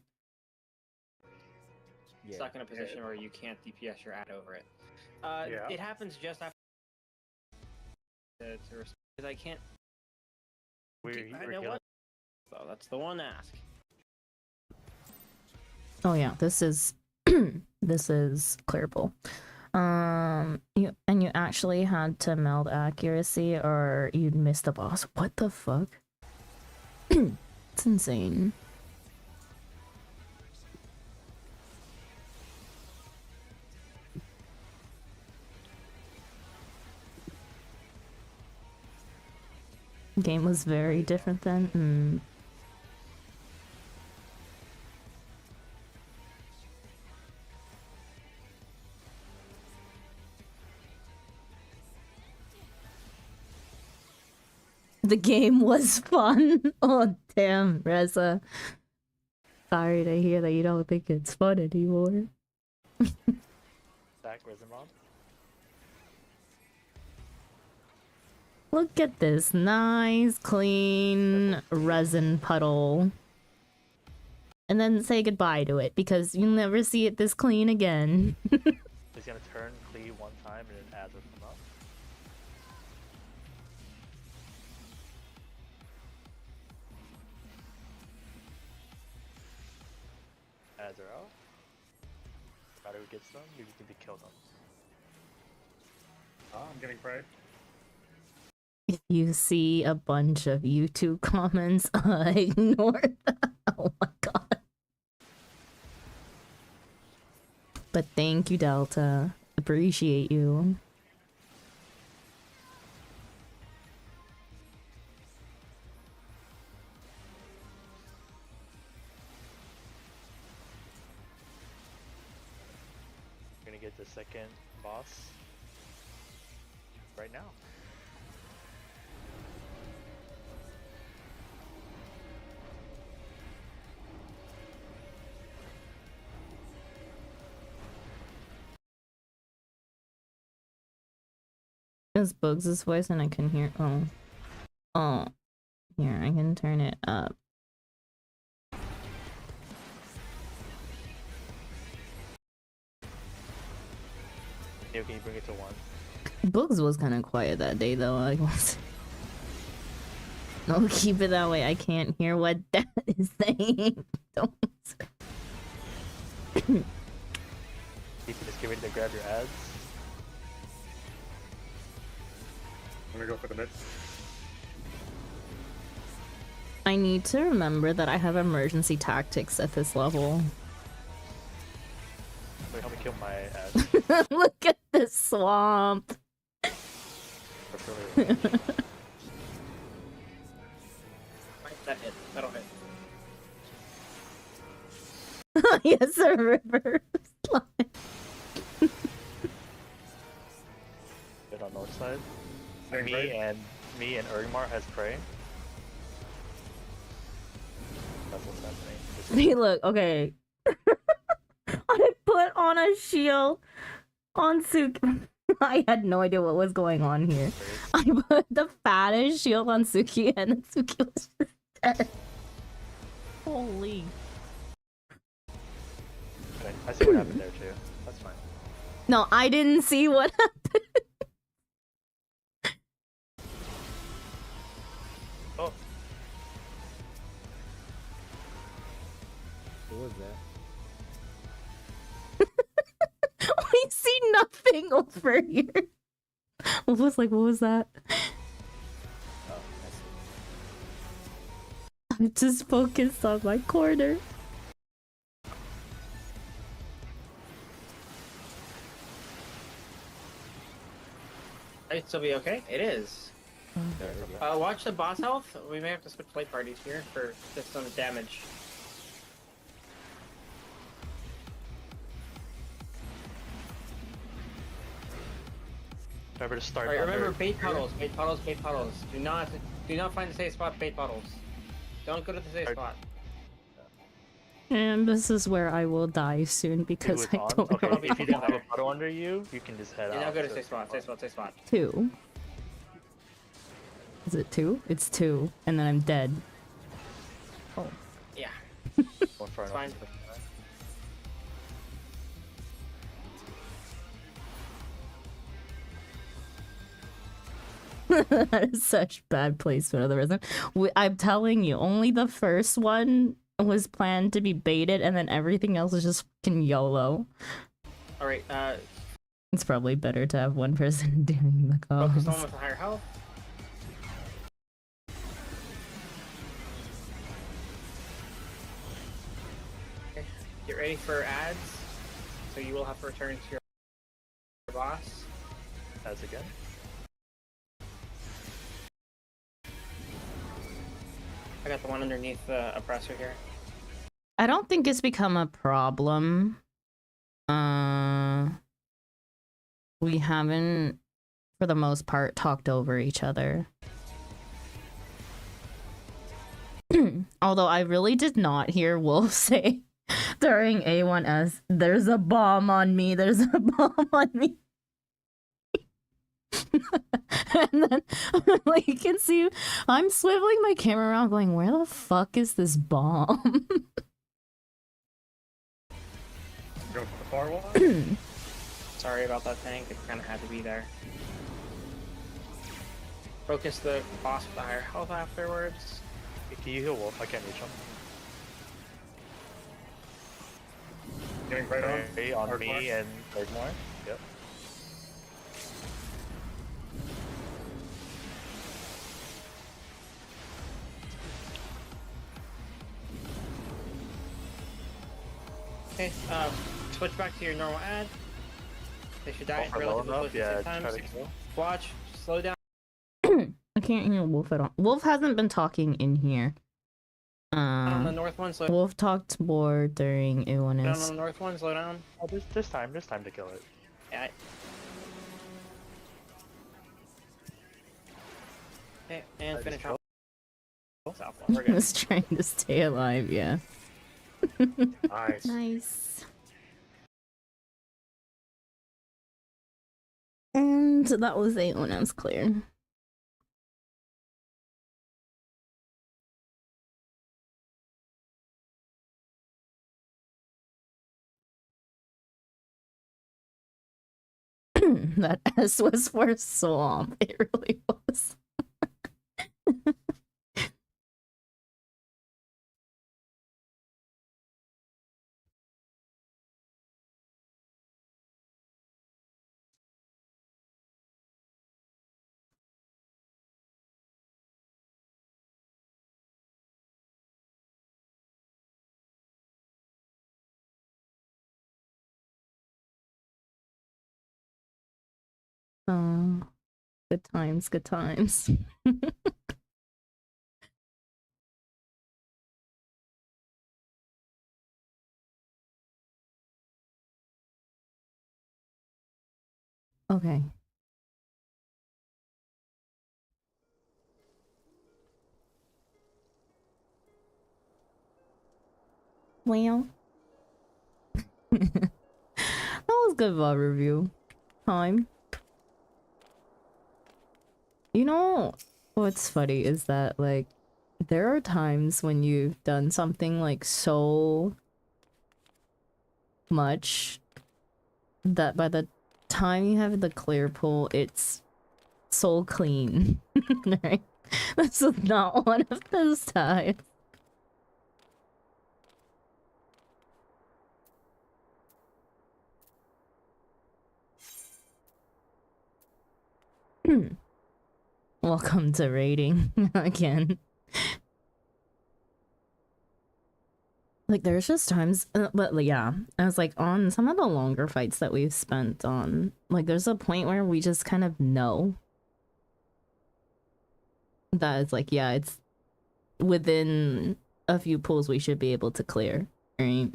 [SPEAKER 4] Yeah.
[SPEAKER 3] Stuck in a position where you can't DPS your ad over it.
[SPEAKER 5] Yeah.
[SPEAKER 3] It happens just after... Because I can't... I know what... So that's the one ask.
[SPEAKER 1] Oh yeah, this is this is clearable. You actually had to meld accuracy or you'd miss the boss. What the fuck? It's insane. Game was very different then. The game was fun. Oh damn, Reza. Sorry to hear that you don't think it's fun anymore.
[SPEAKER 5] Stack resin bomb.
[SPEAKER 1] Look at this nice, clean resin puddle. And then say goodbye to it because you'll never see it this clean again.
[SPEAKER 5] It's gonna turn clean one time and then ads will come up. Ads are out. Battery gets them, you need to kill them.
[SPEAKER 6] Oh, I'm getting prayed.
[SPEAKER 1] If you see a bunch of YouTube comments, ignore them. Oh my god. But thank you, Delta. Appreciate you.
[SPEAKER 5] We're gonna get the second boss right now.
[SPEAKER 1] It's Bugs' voice and I can hear. Oh. Here, I can turn it up.
[SPEAKER 5] Can you bring it to one?
[SPEAKER 1] Boogs was kind of quiet that day, though. I was. No, keep it that way. I can't hear what that is saying. Don't.
[SPEAKER 5] You can just get ready to grab your ads.
[SPEAKER 6] I'm gonna go for the mid.
[SPEAKER 1] I need to remember that I have emergency tactics at this level.
[SPEAKER 5] Wait, help me kill my ads.
[SPEAKER 1] Look at this swamp.
[SPEAKER 5] Really
[SPEAKER 3] That hit. That'll hit.
[SPEAKER 1] Yes, a river slide.
[SPEAKER 5] good on north side.
[SPEAKER 6] Same
[SPEAKER 5] Me
[SPEAKER 6] right?
[SPEAKER 5] and Urgmar has prey. That's what's happening.
[SPEAKER 1] Hey, look, okay. I put on a shield on Suki. I had no idea what was going on here. I put the fattest shield on Suki, and then Suki was just dead. Holy.
[SPEAKER 5] Okay, I see what happened there too. That's fine.
[SPEAKER 1] No, I didn't see what happened.
[SPEAKER 5] Oh,
[SPEAKER 4] What was that?
[SPEAKER 1] We see nothing over here. What was like, what was that?
[SPEAKER 4] Oh, I see.
[SPEAKER 1] I just focused on my corner.
[SPEAKER 3] Might still be okay. It is.
[SPEAKER 4] There we go.
[SPEAKER 3] Watch the boss health. We may have to switch play parties here for system damage.
[SPEAKER 5] remember to start.
[SPEAKER 3] Alright, remember
[SPEAKER 5] under
[SPEAKER 3] bait
[SPEAKER 5] here.
[SPEAKER 3] puddles, bait puddles, bait puddles. Do not find the safe spot, bait puddles. Don't go to the safe
[SPEAKER 5] Alright.
[SPEAKER 3] spot.
[SPEAKER 1] And this is where I will die soon because
[SPEAKER 5] Who is
[SPEAKER 1] I
[SPEAKER 5] on?
[SPEAKER 1] don't
[SPEAKER 5] Okay,
[SPEAKER 1] know.
[SPEAKER 5] if you don't have a puddle under you, you can just head
[SPEAKER 3] Do
[SPEAKER 5] out.
[SPEAKER 3] not go to
[SPEAKER 5] so
[SPEAKER 3] safe spot, safe spot, safe spot.
[SPEAKER 1] 2. Is it 2? It's 2, and then I'm dead. Oh.
[SPEAKER 3] Yeah.
[SPEAKER 5] One for
[SPEAKER 3] It's fine.
[SPEAKER 1] That is such bad placement of the resin. I'm telling you, only the first one was planned to be baited, and then everything else is just fucking YOLO.
[SPEAKER 3] Alright,
[SPEAKER 1] It's probably better to have one person doing the
[SPEAKER 3] focus
[SPEAKER 1] calls.
[SPEAKER 3] on with the higher health. Okay, get ready for ads. So you will have to return to your boss.
[SPEAKER 5] Ads again.
[SPEAKER 3] I got the one underneath the oppressor here.
[SPEAKER 1] I don't think it's become a problem. We haven't, for the most part, talked over each other. Although I really did not hear Wolf say during A1S, "There's a bomb on me, there's a bomb on me." And then, like, you can see, I'm swiveling my camera around going, where the fuck is this bomb?
[SPEAKER 6] Go for the far wall.
[SPEAKER 3] Sorry about that tank, it kind of had to be there. Focus the boss with the higher health afterwards.
[SPEAKER 5] Can you heal Wolf? I can't reach him.
[SPEAKER 6] Getting right on.
[SPEAKER 5] Prey on
[SPEAKER 6] Hard
[SPEAKER 5] me
[SPEAKER 6] mark.
[SPEAKER 5] and Urgmar. Yep.
[SPEAKER 3] Okay, switch back to your normal ad. They should die
[SPEAKER 5] Oh, for low
[SPEAKER 3] relatively
[SPEAKER 5] enough?
[SPEAKER 3] close at the
[SPEAKER 5] Yeah,
[SPEAKER 3] same time.
[SPEAKER 5] try to
[SPEAKER 3] so
[SPEAKER 5] kill.
[SPEAKER 3] watch, slow down.
[SPEAKER 1] I can't hear Wolf at all. Wolf hasn't been talking in here.
[SPEAKER 3] On the north one, slow
[SPEAKER 1] Wolf talked more during
[SPEAKER 3] down on
[SPEAKER 1] A1S.
[SPEAKER 3] the north one, slow down.
[SPEAKER 5] Oh, there's time to kill it.
[SPEAKER 3] Yeah. Okay, and
[SPEAKER 5] I
[SPEAKER 3] finish
[SPEAKER 5] just
[SPEAKER 3] off. South one, we're
[SPEAKER 1] I
[SPEAKER 3] good.
[SPEAKER 1] was trying to stay alive, yeah.
[SPEAKER 6] Nice.
[SPEAKER 1] Nice. And that was A1S clear. That S was for swamp. It really was. Oh, good times, good times. Okay. Well, that was good VOD review time. You know what's funny is that like there are times when you've done something like so much that by the time you have the clear pull, it's so clean. Right? This is not one of those times. Welcome to raiding again. Like there's just times, but like, yeah, I was like on some of the longer fights that we've spent on, like there's a point where we just kind of know that it's like, yeah, it's within a few pulls we should be able to clear, right?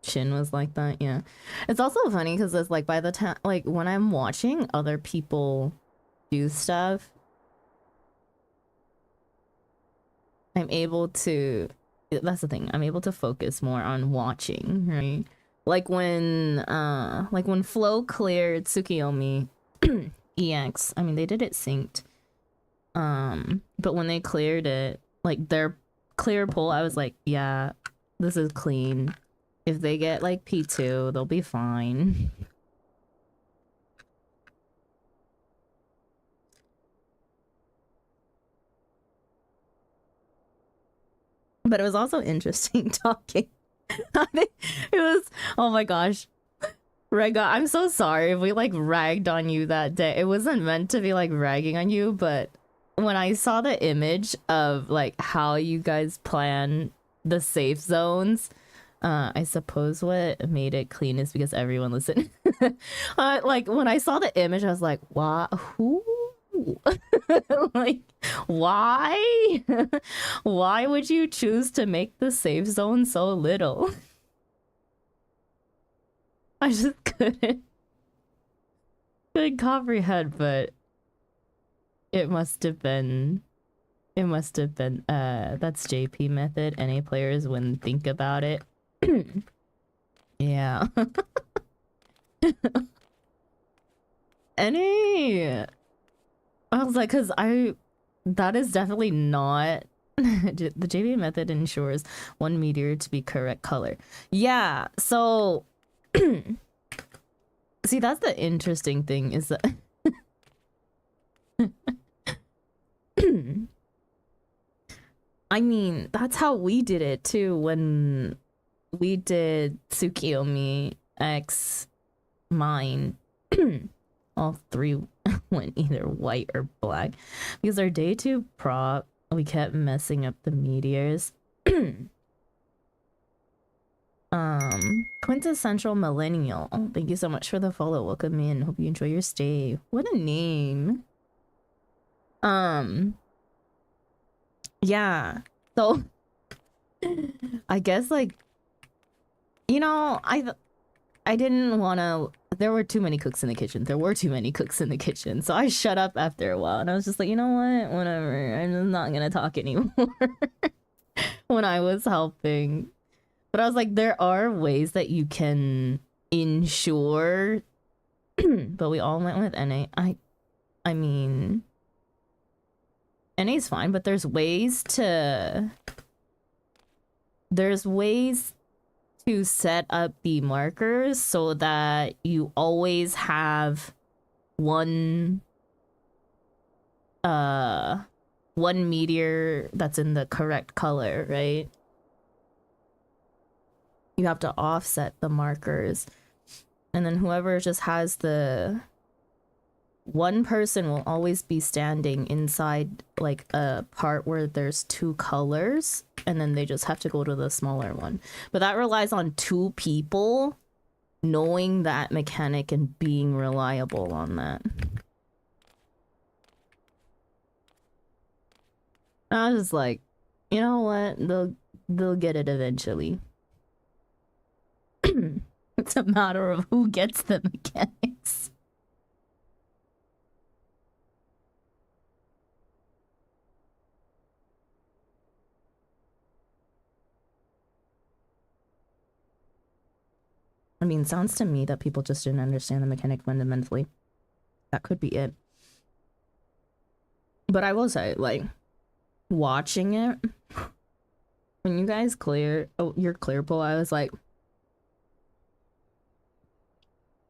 [SPEAKER 1] Shin was like that, yeah. It's also funny because it's like by the time, like when I'm watching other people do stuff, I'm able to, that's the thing, I'm able to focus more on watching, right? Like when Flo cleared Tsukiyomi EX, I mean they did it synced. But when they cleared it, like their clear pull, I was like, yeah, this is clean. If they get like P2, they'll be fine. But it was also interesting talking. It was, oh my gosh. Rega, I'm so sorry if we like ragged on you that day. It wasn't meant to be like ragging on you, but when I saw the image of like how you guys plan the safe zones, I suppose what made it clean is because everyone listened. Like when I saw the image, I was like, "Wow, who? Like, why? Why would you choose to make the safe zone so little?" I just couldn't comprehend, but it must have been. It must have been. That's JP method. NA players wouldn't think about it. Yeah. NA. I was like, that is definitely not. The JP method ensures one meteor to be correct color. Yeah. So. See, that's the interesting thing is that. I mean, that's how we did it too when we did Tsukiyomi X mine. All three went either white or black because our day 2 prop, we kept messing up the meteors. Quintessential millennial, thank you so much for the follow. Welcome in, hope you enjoy your stay. What a name. Yeah, so I guess like, you know, I didn't want to, there were too many cooks in the kitchen. There were too many cooks in the kitchen. So I shut up after a while and I was just like, you know what? Whatever. I'm just not going to talk anymore when I was helping. But I was like, there are ways that you can ensure, but we all went with NA. I mean, NA's fine, but there's ways to set up the markers so that you always have one one meteor that's in the correct color, right? You have to offset the markers, and then whoever just has the one person will always be standing inside like a part where there's two colors, and then they just have to go to the smaller one. But that relies on two people knowing that mechanic and being reliable on that. I was just like, you know what? They'll get it eventually. It's a matter of who gets the mechanics. I mean, sounds to me that people just didn't understand the mechanic fundamentally. That could be it. But I will say, like, watching it, when you guys clear your clear pull, I was like,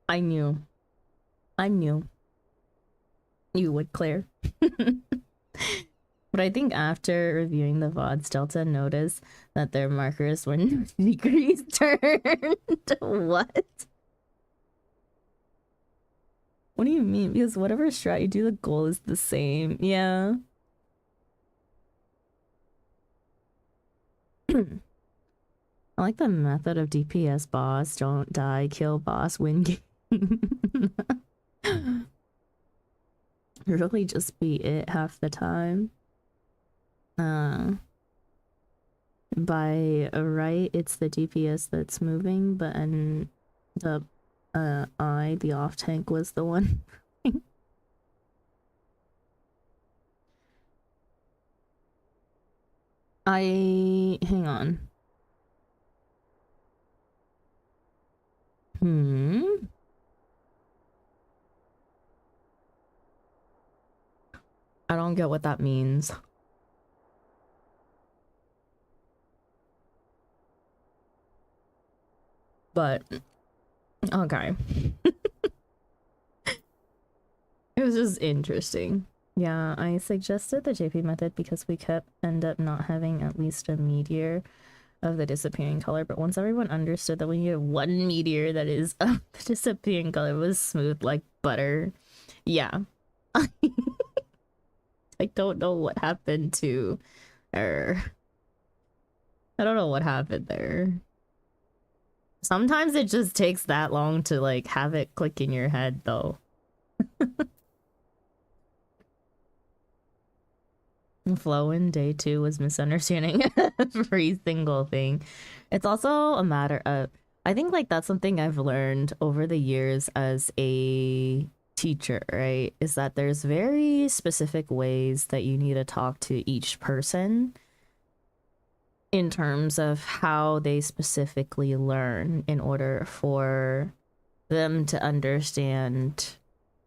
[SPEAKER 1] I knew you would clear. But I think after reviewing the VODs, Delta noticed that their markers were 90 degrees turned. What? What do you mean? Because whatever strat you do, the goal is the same. Yeah. I like the method of DPS boss. Don't die, kill boss, win game. Really just be it half the time. By right, it's the DPS that's moving, but and the the off tank was the one. Hang on. I don't get what that means. But okay. It was just interesting. Yeah, I suggested the JP method because we kept end up not having at least a meteor of the disappearing color, but once everyone understood that we needed one meteor that is of the disappearing color, it was smooth like butter. Yeah. I don't know what happened to her. I don't know what happened there. Sometimes it just takes that long to like have it click in your head though. Flow in day 2 was misunderstanding every single thing. It's also a matter of, I think like that's something I've learned over the years as a teacher, right? Is that there's very specific ways that you need to talk to each person in terms of how they specifically learn in order for them to understand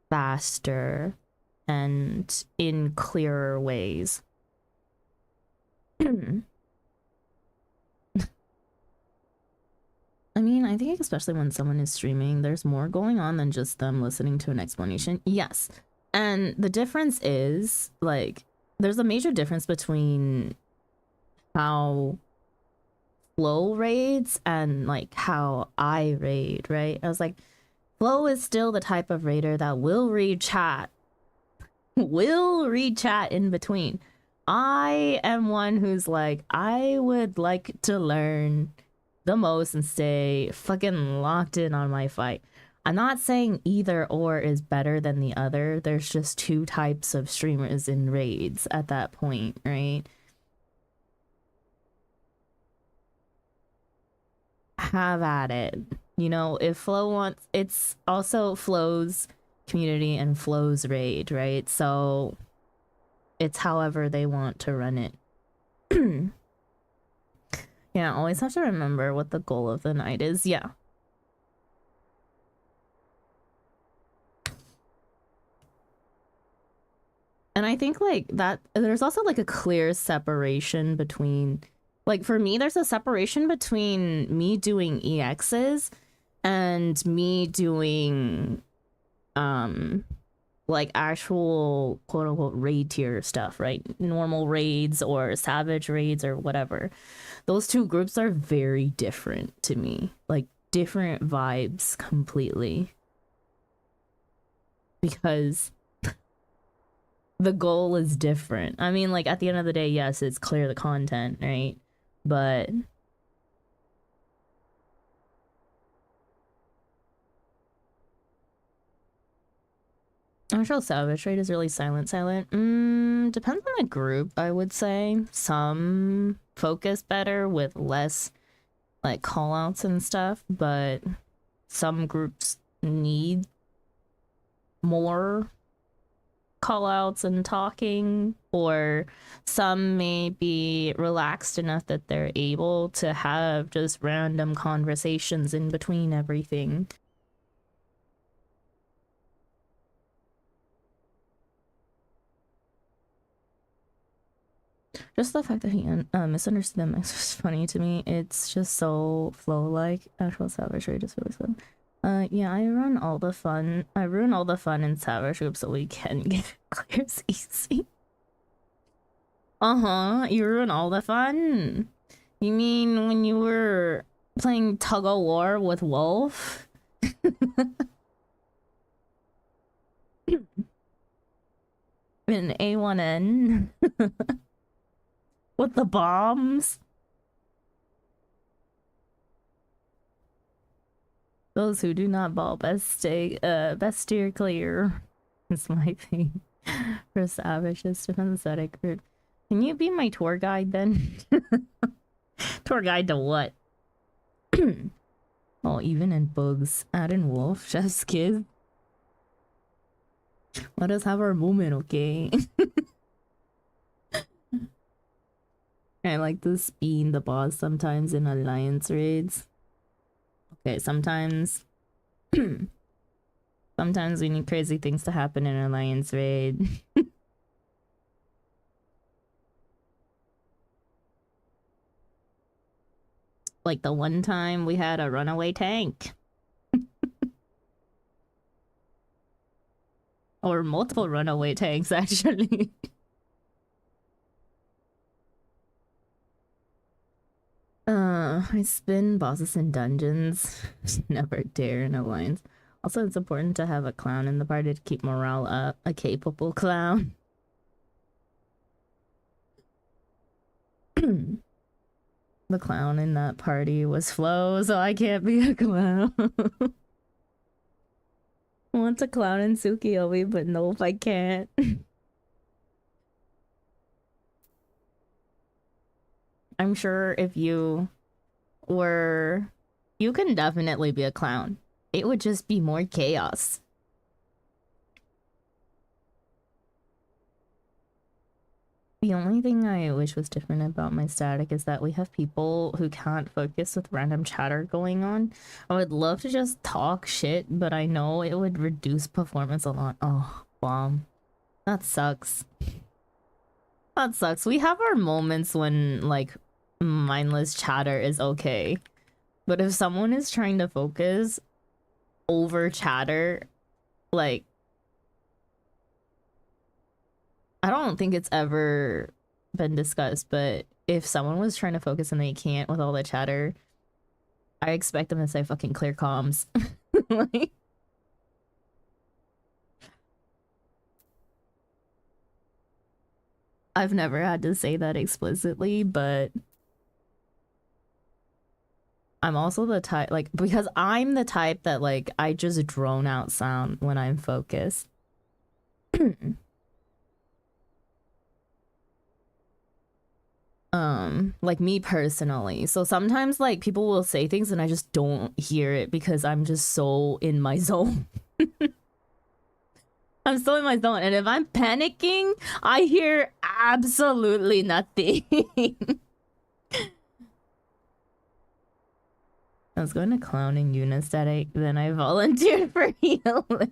[SPEAKER 1] faster and in clearer ways. I mean, I think especially when someone is streaming, there's more going on than just them listening to an explanation. Yes. And the difference is, like, there's a major difference between how Flo raids and, like, how I raid, right? I was like, Flo is still the type of raider that will read chat. Will read chat in between. I am one who's like, I would like to learn the most and stay fucking locked in on my fight. I'm not saying either or is better than the other. There's just two types of streamers in raids at that point, right? Have at it. You know, if Flo wants, it's also Flo's community and Flo's raid, right? So it's however they want to run it. Yeah, always have to remember what the goal of the night is. Yeah. And I think like that there's also like a clear separation between, like for me there's a separation between me doing EXs and me doing like actual quote unquote raid tier stuff, right? Normal raids or savage raids or whatever. Those two groups are very different to me. Like different vibes completely. Because the goal is different. I mean, like at the end of the day, yes, it's clear the content, right? But actual savage rate is really silent. Depends on the group, I would say. Some focus better with less like callouts and stuff, but some groups need more callouts and talking, or some may be relaxed enough that they're able to have just random conversations in between everything. Just the fact that he misunderstood them is just funny to me. It's just so flow-like. Actual savage rate is really fun. Yeah, I ruin all the fun in savage groups so we can get clears easy. You ruin all the fun. You mean when you were playing tug of war with Wolf? In A1N? With the bombs? Those who do not ball best steer clear. It's my thing. For savage, it's pathetic group. Can you be my tour guide then? Tour guide to what? Oh, even in bugs. Add in wolf, chef's kiss. Let us have our moment, okay? I like to spin the boss sometimes in alliance raids. Okay, sometimes sometimes we need crazy things to happen in an alliance raid. Like the one time we had a runaway tank. Or multiple runaway tanks, actually. I spin bosses in dungeons. Never dare in alliance. Also, it's important to have a clown in the party to keep morale up. A capable clown. The clown in that party was Flo, so I can't be a clown. I want to clown in Tsukiyomi, but nope, I can't. I'm sure if you were... You can definitely be a clown. It would just be more chaos. The only thing I wish was different about my static is that we have people who can't focus with random chatter going on. I would love to just talk shit, but I know it would reduce performance a lot. Oh, bomb. That sucks. That sucks. We have our moments when, like, mindless chatter is okay. But if someone is trying to focus over chatter, like, I don't think it's ever been discussed, but if someone was trying to focus and they can't with all the chatter, I expect them to say fucking clear comms. Like, I've never had to say that explicitly, but I'm also the type, like, because I'm the type that, like, I just drone out sound when I'm focused. Like me personally. So sometimes, like, people will say things and I just don't hear it because I'm just so in my zone. I'm so in my zone, and if I'm panicking, I hear absolutely nothing. I was going to clowning Unistatic, then I volunteered for healer.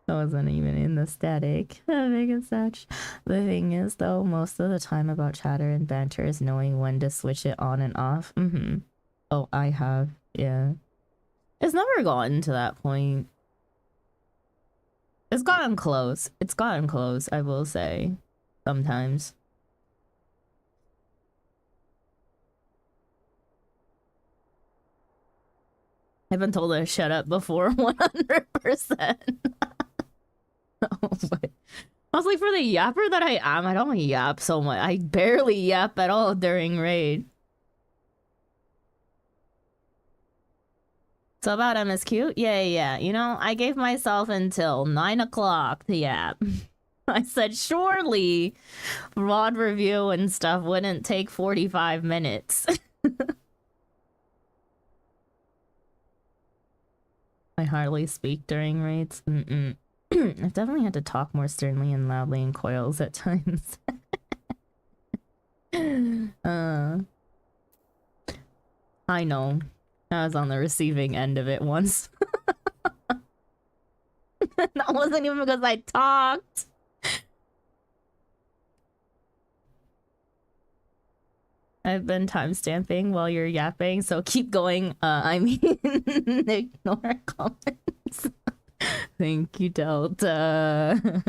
[SPEAKER 1] I wasn't even in the static. Big and such. The thing is, though, most of the time about chatter and banter is knowing when to switch it on and off. Oh, I have. Yeah. It's never gotten to that point. It's gotten close. It's gotten close, I will say. Sometimes. I've been told to shut up before 100%. Oh, but mostly for the yapper that I am, I don't yap so much. I barely yap at all during raid. So about MSQ? Yeah. You know, I gave myself until 9 o'clock to yap. I said surely VOD review and stuff wouldn't take 45 minutes. I hardly speak during raids. I've definitely had to talk more sternly and loudly in coils at times. I know. I was on the receiving end of it once. That wasn't even because I talked. I've been timestamping while you're yapping, so keep going. I mean, ignore comments. Thank you, Delta.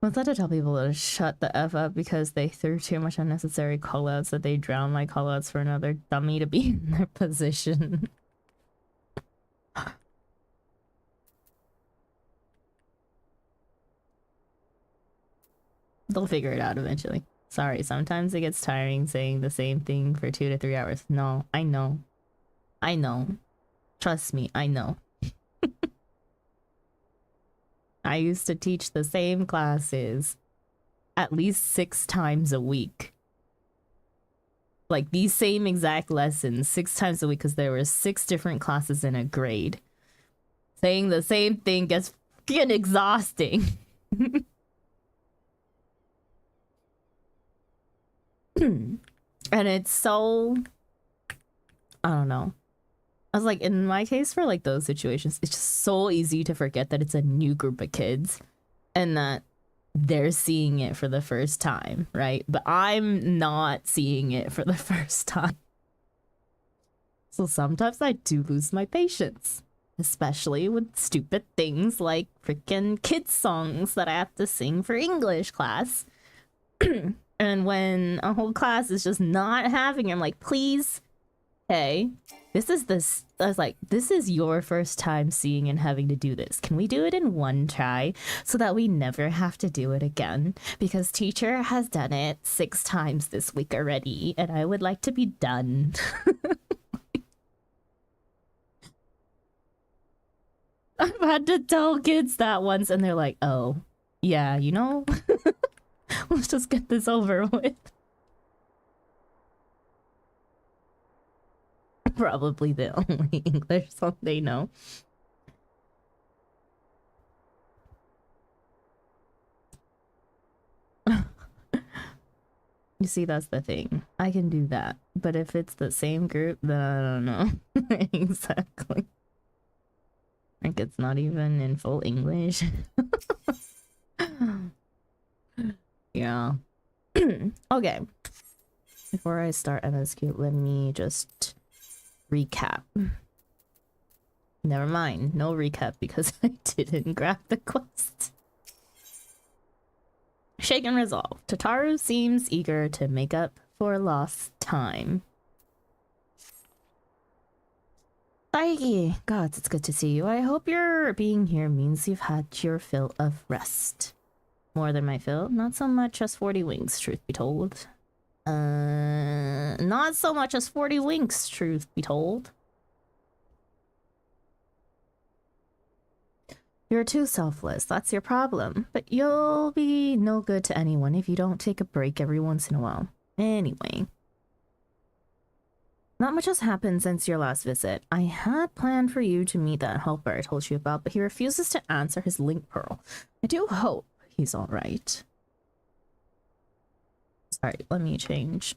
[SPEAKER 1] What's that to tell people to shut the F up because they threw too much unnecessary callouts that they drown my callouts for another dummy to be in their position? They'll figure it out eventually. Sorry, sometimes it gets tiring saying the same thing for 2 to 3 hours. No, I know. I know. Trust me, I know. I used to teach the same classes at least 6 times a week. Like these same exact lessons 6 times a week because there were 6 different classes in a grade. Saying the same thing gets fucking exhausting. And it's so, I don't know. I was like, in my case, for like those situations, it's just so easy to forget that it's a new group of kids and that they're seeing it for the first time, right? But I'm not seeing it for the first time. So sometimes I do lose my patience, especially with stupid things like freaking kids songs that I have to sing for English class. And when a whole class is just not having it, I'm like, please, hey, this is this. I was like, this is your first time seeing and having to do this. Can we do it in one try so that we never have to do it again? Because teacher has done it 6 times this week already, and I would like to be done. I've had to tell kids that once, and they're like, oh, yeah, you know, let's just get this over with. Probably the only English song they know. You see, that's the thing. I can do that. But if it's the same group, then I don't know. Exactly. Like it's not even in full English. Yeah. Okay. Before I start MSQ, let me just recap. Never mind. No recap because I didn't grab the quest. Shake and resolve. Tataru seems eager to make up for lost time. Saiki, gods, it's good to see you. I hope your being here means you've had your fill of rest. More than my fill? Not so much as 40 winks, truth be told. Not so much as 40 winks, truth be told. You're too selfless, that's your problem. But you'll be no good to anyone if you don't take a break every once in a while. Anyway. Not much has happened since your last visit. I had planned for you to meet that helper I told you about, but he refuses to answer his link pearl. I do hope he's alright. Sorry, let me change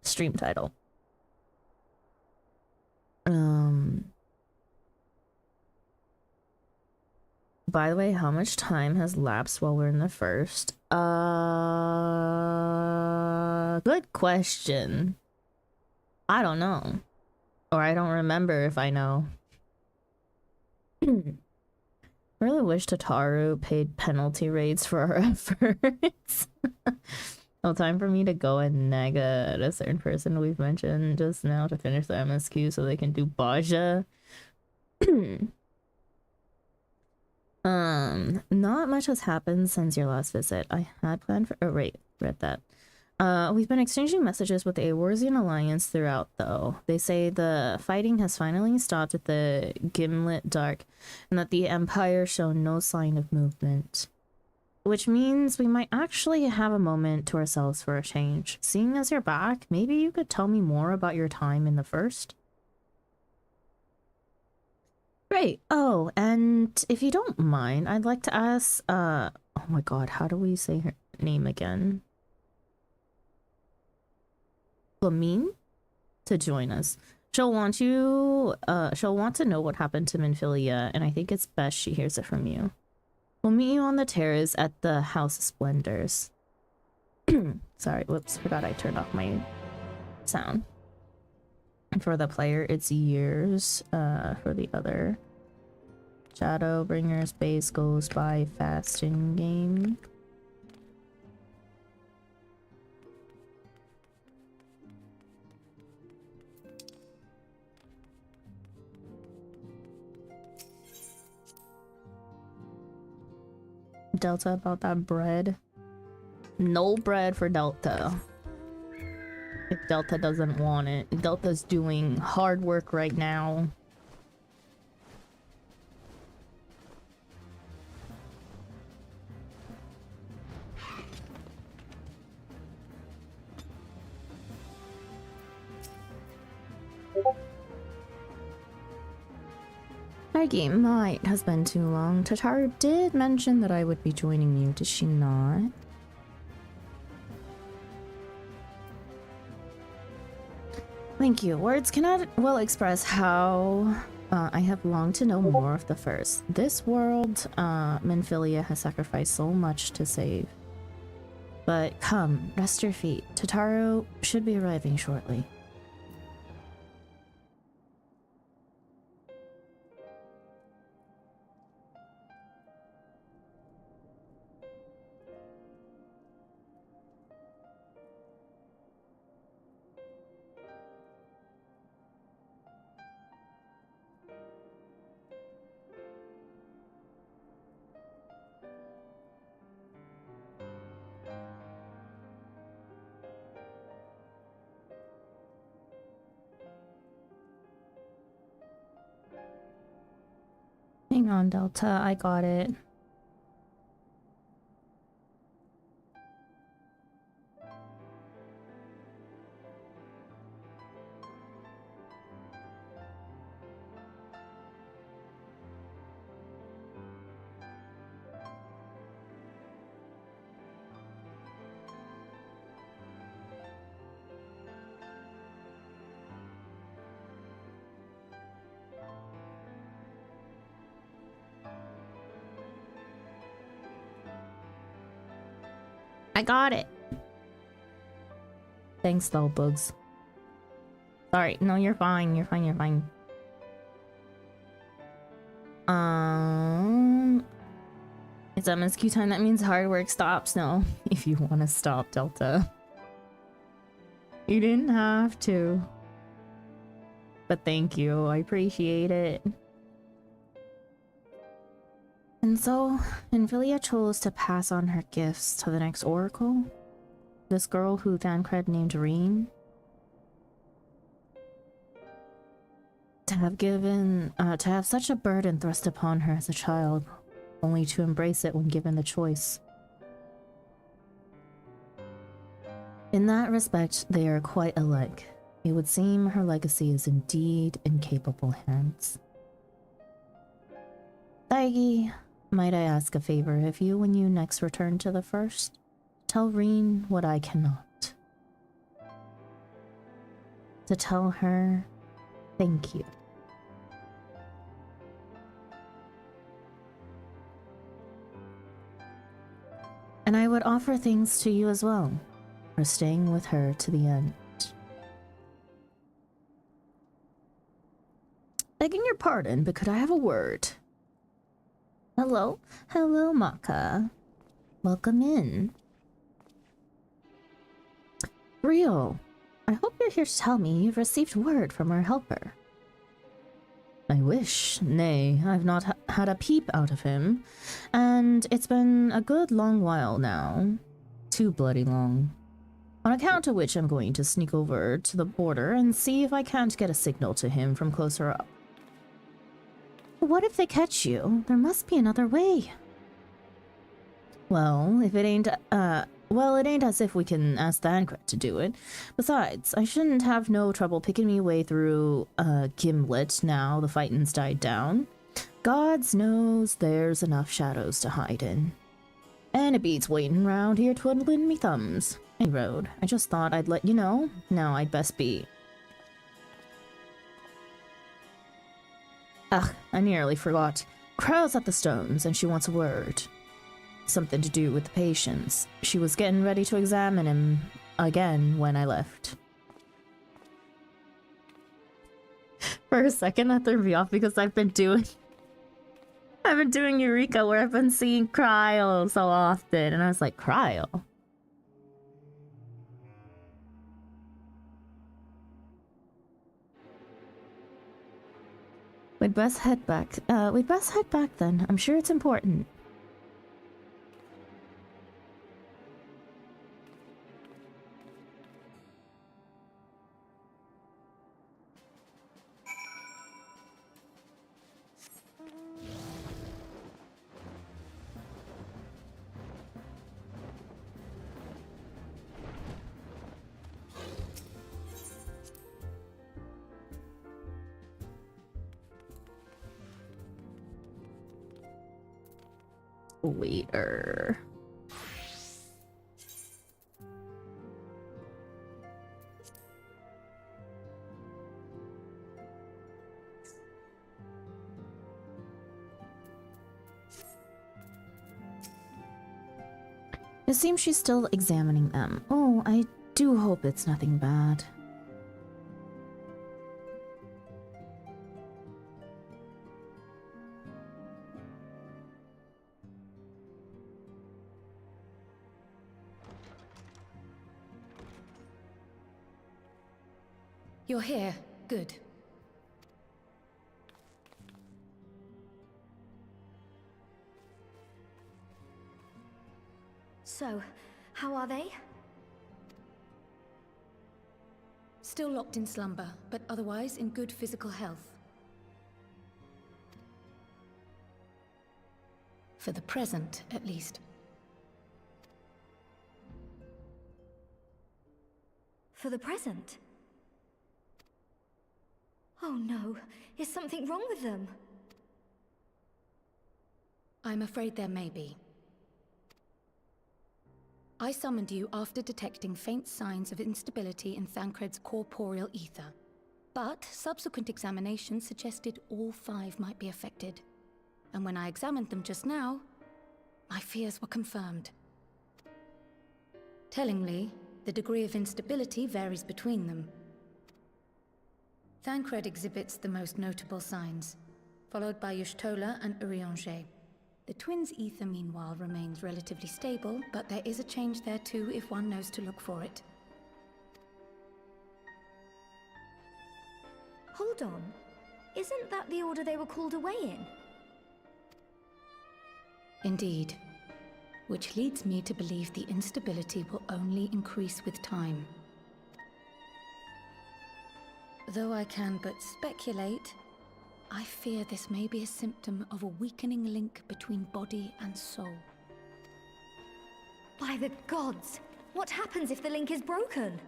[SPEAKER 1] stream title. By the way, how much time has lapsed while we're in the first? Good question. I don't know. Or I don't remember if I know. I really wish Tataru paid penalty rates for our efforts. Oh, time for me to go and nag at a certain person we've mentioned just now to finish the MSQ so they can do Baja. Not much has happened since your last visit. I had planned for— oh, right, read that. We've been exchanging messages with the Eorzean Alliance throughout, though. They say the fighting has finally stopped at the Gimlet Dark, and that the Empire show no sign of movement. Which means we might actually have a moment to ourselves for a change. Seeing as you're back, maybe you could tell me more about your time in the first? Great. Oh, and if you don't mind, I'd like to ask, oh my god, how do we say her name again? Flamine? To join us. She'll want to know what happened to Minfilia, and I think it's best she hears it from you. We'll meet you on the terrace at the House of Splendors. Sorry, whoops, forgot I turned off my sound. For the player, it's years. For the other, Shadowbringers base goes by fast in game. Delta about that bread. No bread for Delta. If Delta doesn't want it. Delta's doing hard work right now. Our game might has been too long. Tataru did mention that I would be joining you, did she not? Thank you. Words cannot well express how I have longed to know more of the first. This world, Minfilia has sacrificed so much to save. But come, rest your feet. Tataru should be arriving shortly. Hang on, Delta, I got it. I got it. Thanks though, Bugs. Sorry, no, you're fine, you're fine, you're fine. It's MSQ time, that means hard work stops. No, if you want to stop, Delta. You didn't have to. But thank you, I appreciate it. And so, Minfilia chose to pass on her gifts to the next oracle? This girl who Thancred named Reen? To have such a burden thrust upon her as a child, only to embrace it when given the choice. In that respect, they are quite alike. It would seem her legacy is indeed in capable hands. Daigi, might I ask a favor of you when you next return to the first? Tell Reen what I cannot. To tell her, thank you. And I would offer things to you as well for staying with her to the end. Begging your pardon, but could I have a word? Hello? Hello, Maka. Welcome in. Rio, I hope you're here to tell me you've received word from our helper. I wish. Nay, I've not had a peep out of him, and it's been a good long while now. Too bloody long. On account of which I'm going to sneak over to the border and see if I can't get a signal to him from closer up. What if they catch you? There must be another way. Well, if it ain't, it ain't as if we can ask Thancred to do it. Besides, I shouldn't have no trouble picking me way through, Gimlet now the fighting's died down. Gods knows there's enough shadows to hide in. And it beats waiting round here twiddling me thumbs. Any road, I just thought I'd let you know. Now I'd best be. Ugh, I nearly forgot. Crow's at the stones, and she wants a word. Something to do with the patients. She was getting ready to examine him again when I left. For a second, that threw me off because I've been doing Eureka where I've been seeing Cryo so often, and I was like, Cryo? We'd best head back. We'd best head back then. I'm sure it's important. Later. It seems she's still examining them. Oh, I do hope it's nothing bad.
[SPEAKER 7] You're here. Good.
[SPEAKER 8] So, how are they?
[SPEAKER 7] Still locked in slumber, but otherwise in good physical health. For the present, at least.
[SPEAKER 8] For the present? Oh no, is something wrong with them?
[SPEAKER 7] I'm afraid there may be. I summoned you after detecting faint signs of instability in Thancred's corporeal ether. But subsequent examination suggested all 5 might be affected. And when I examined them just now, my fears were confirmed. Tellingly, the degree of instability varies between them. Thancred exhibits the most notable signs, followed by Y'shtola and Urianger. The twins' ether, meanwhile, remains relatively stable, but there is a change there too if one knows to look for it.
[SPEAKER 8] Hold on. Isn't that the order they were called away in?
[SPEAKER 7] Indeed. Which leads me to believe the instability will only increase with time. Though I can but speculate, I fear this may be a symptom of a weakening link between body and soul.
[SPEAKER 8] By the gods! What happens if the link is broken?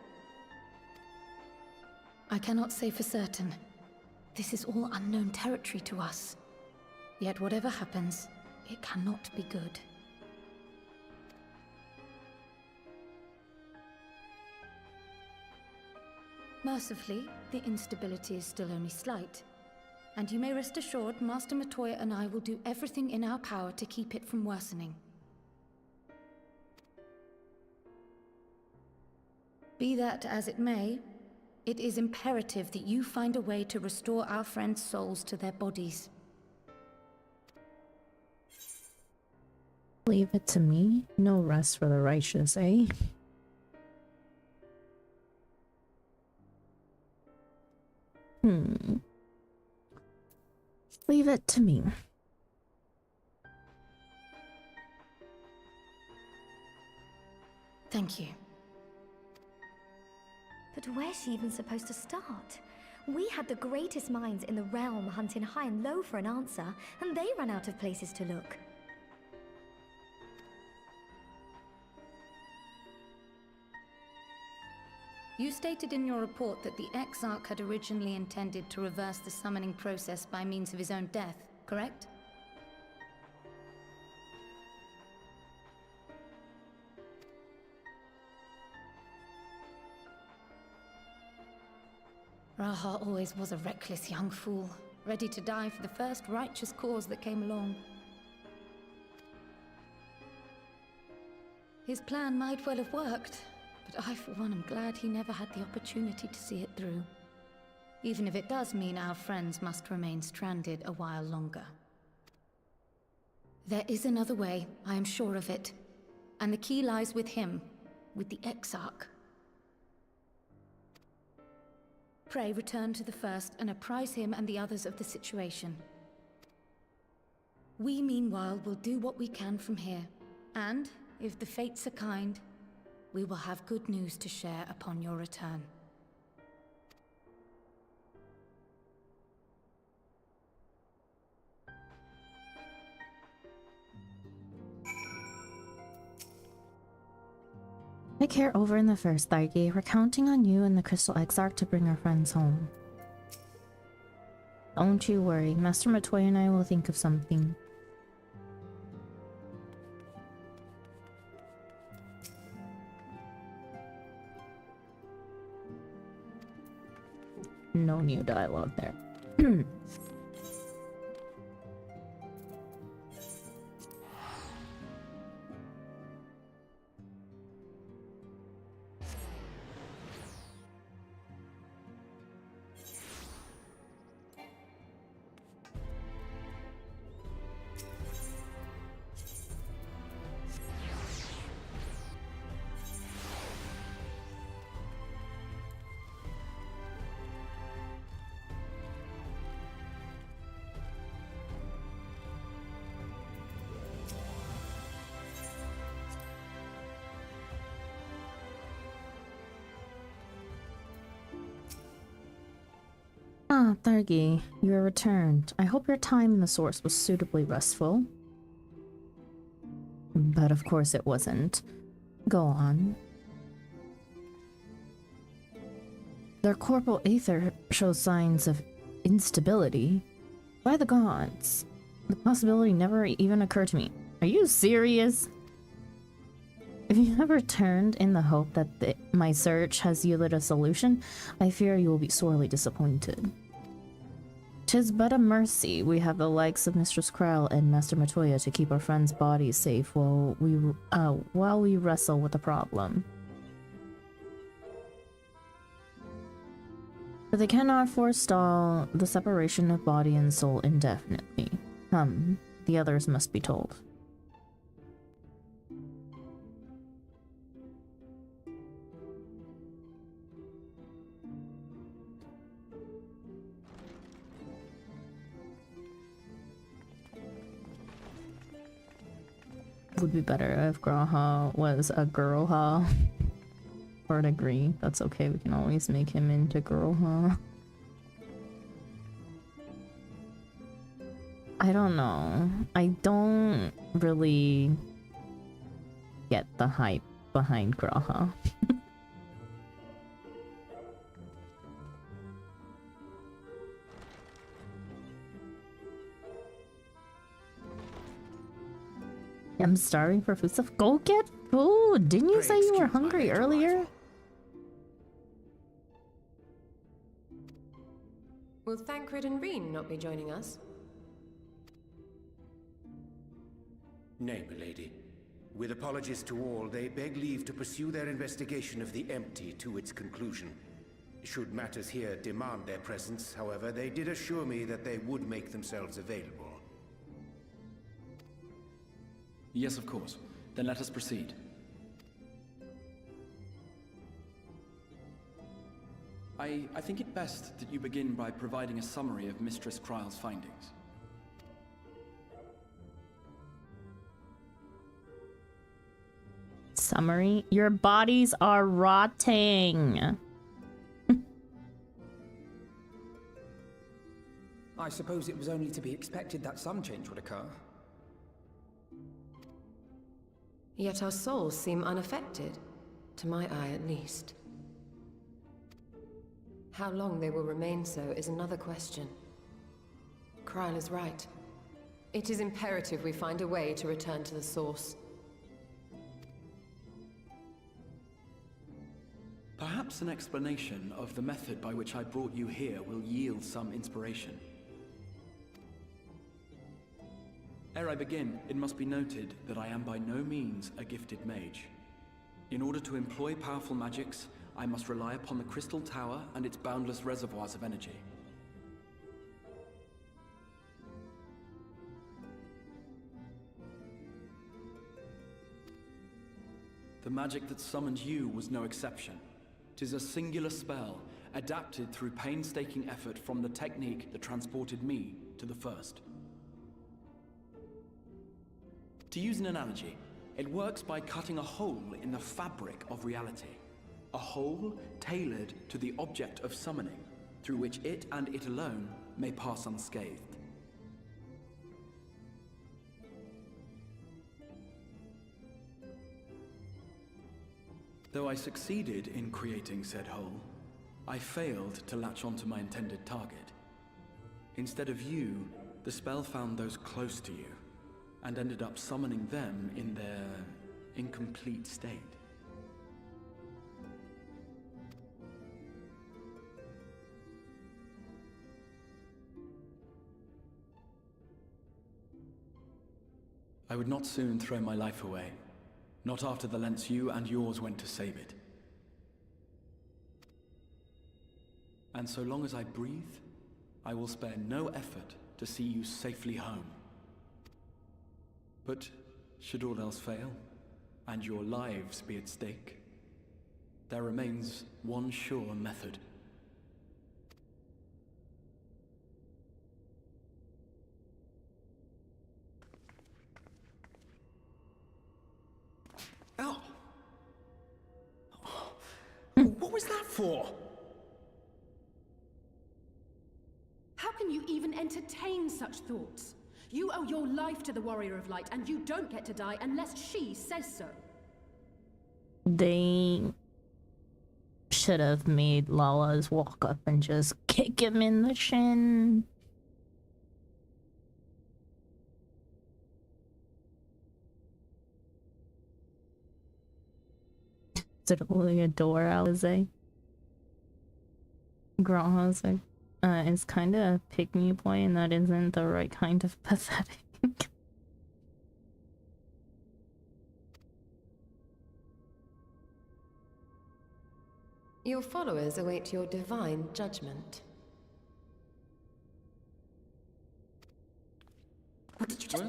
[SPEAKER 7] I cannot say for certain. This is all unknown territory to us. Yet whatever happens, it cannot be good. Mercifully, the instability is still only slight. And you may rest assured Master Matoya and I will do everything in our power to keep it from worsening. Be that as it may, it is imperative that you find a way to restore our friends' souls to their bodies.
[SPEAKER 1] Leave it to me. No rest for the righteous, eh? Leave it to me.
[SPEAKER 7] Thank you.
[SPEAKER 8] But where's she even supposed to start? We had the greatest minds in the realm hunting high and low for an answer, and they ran out of places to look.
[SPEAKER 7] You stated in your report that the Exarch had originally intended to reverse the summoning process by means of his own death, correct? Raha always was a reckless young fool, ready to die for the first righteous cause that came along. His plan might well have worked, but I for one am glad he never had the opportunity to see it through. Even if it does mean our friends must remain stranded a while longer. There is another way, I am sure of it. And the key lies with him, with the Exarch. Pray return to the First and apprise him and the others of the situation. We, meanwhile, will do what we can from here. And, if the fates are kind, we will have good news to share upon your return.
[SPEAKER 1] Take care over in the First, Thargi. We're counting on you and the Crystal Exarch to bring our friends home. Don't you worry. Master Matoy and I will think of something. No new dialogue there. Ah, Thargi, you are returned. I hope your time in the Source was suitably restful. But of course it wasn't. Go on. Their corporal aether shows signs of instability. By the gods, the possibility never even occurred to me. Are you serious? If you have returned in the hope that my search has yielded a solution, I fear you will be sorely disappointed. 'Tis but a mercy we have the likes of Mistress Krell and Master Matoya to keep our friends' bodies safe while we wrestle with the problem. But they cannot forestall the separation of body and soul indefinitely. The others must be told. Would be better if Graha was a girl, huh? Or an agree. That's okay, we can always make him into girl, huh? I don't know. I don't really get the hype behind Graha. I'm starving for food stuff. Go get food! Didn't you say you were hungry earlier?
[SPEAKER 9] Will Thancred and Reen not be joining us?
[SPEAKER 10] Nay, milady. With apologies to all, they beg leave to pursue their investigation of the empty to its conclusion. Should matters here demand their presence, however, they did assure me that they would make themselves available.
[SPEAKER 11] Yes, of course. Then let us proceed. I think it best that you begin by providing a summary of Mistress Kryle's findings.
[SPEAKER 1] Summary: your bodies are rotting.
[SPEAKER 12] I suppose it was only to be expected that some change would occur.
[SPEAKER 9] Yet our souls seem unaffected, to my eye at least. How long they will remain so is another question. Kryle is right. It is imperative we find a way to return to the source.
[SPEAKER 11] Perhaps an explanation of the method by which I brought you here will yield some inspiration. Ere I begin, it must be noted that I am by no means a gifted mage. In order to employ powerful magics, I must rely upon the Crystal Tower and its boundless reservoirs of energy. The magic that summoned you was no exception. 'Tis a singular spell, adapted through painstaking effort from the technique that transported me to the First. To use an analogy, it works by cutting a hole in the fabric of reality. A hole tailored to the object of summoning, through which it and it alone may pass unscathed. Though I succeeded in creating said hole, I failed to latch onto my intended target. Instead of you, the spell found those close to you, and ended up summoning them in their incomplete state. I would not soon throw my life away, not after the lengths you and yours went to save it. And so long as I breathe, I will spare no effort to see you safely home. But should all else fail, and your lives be at stake, there remains one sure method.
[SPEAKER 12] Oh! What was that for?
[SPEAKER 13] How can you even entertain such thoughts? You owe your life to the Warrior of Light, and you don't get to die unless she says so.
[SPEAKER 1] They should have made Lala's walk up and just kick him in the shin. Is it holding a door, Alize? Grandma's like, it's kind of pick me boy, and that isn't the right kind of pathetic.
[SPEAKER 9] Your followers await your divine judgment.
[SPEAKER 12] What did you just...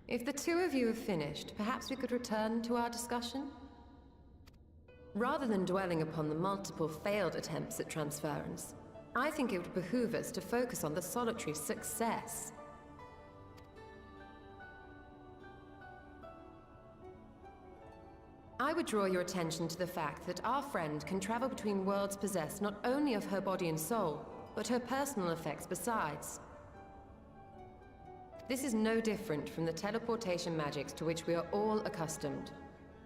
[SPEAKER 9] If the two of you have finished, perhaps we could return to our discussion? Rather than dwelling upon the multiple failed attempts at transference, I think it would behoove us to focus on the solitary success. I would draw your attention to the fact that our friend can travel between worlds possessed not only of her body and soul, but her personal effects besides. This is no different from the teleportation magics to which we are all accustomed.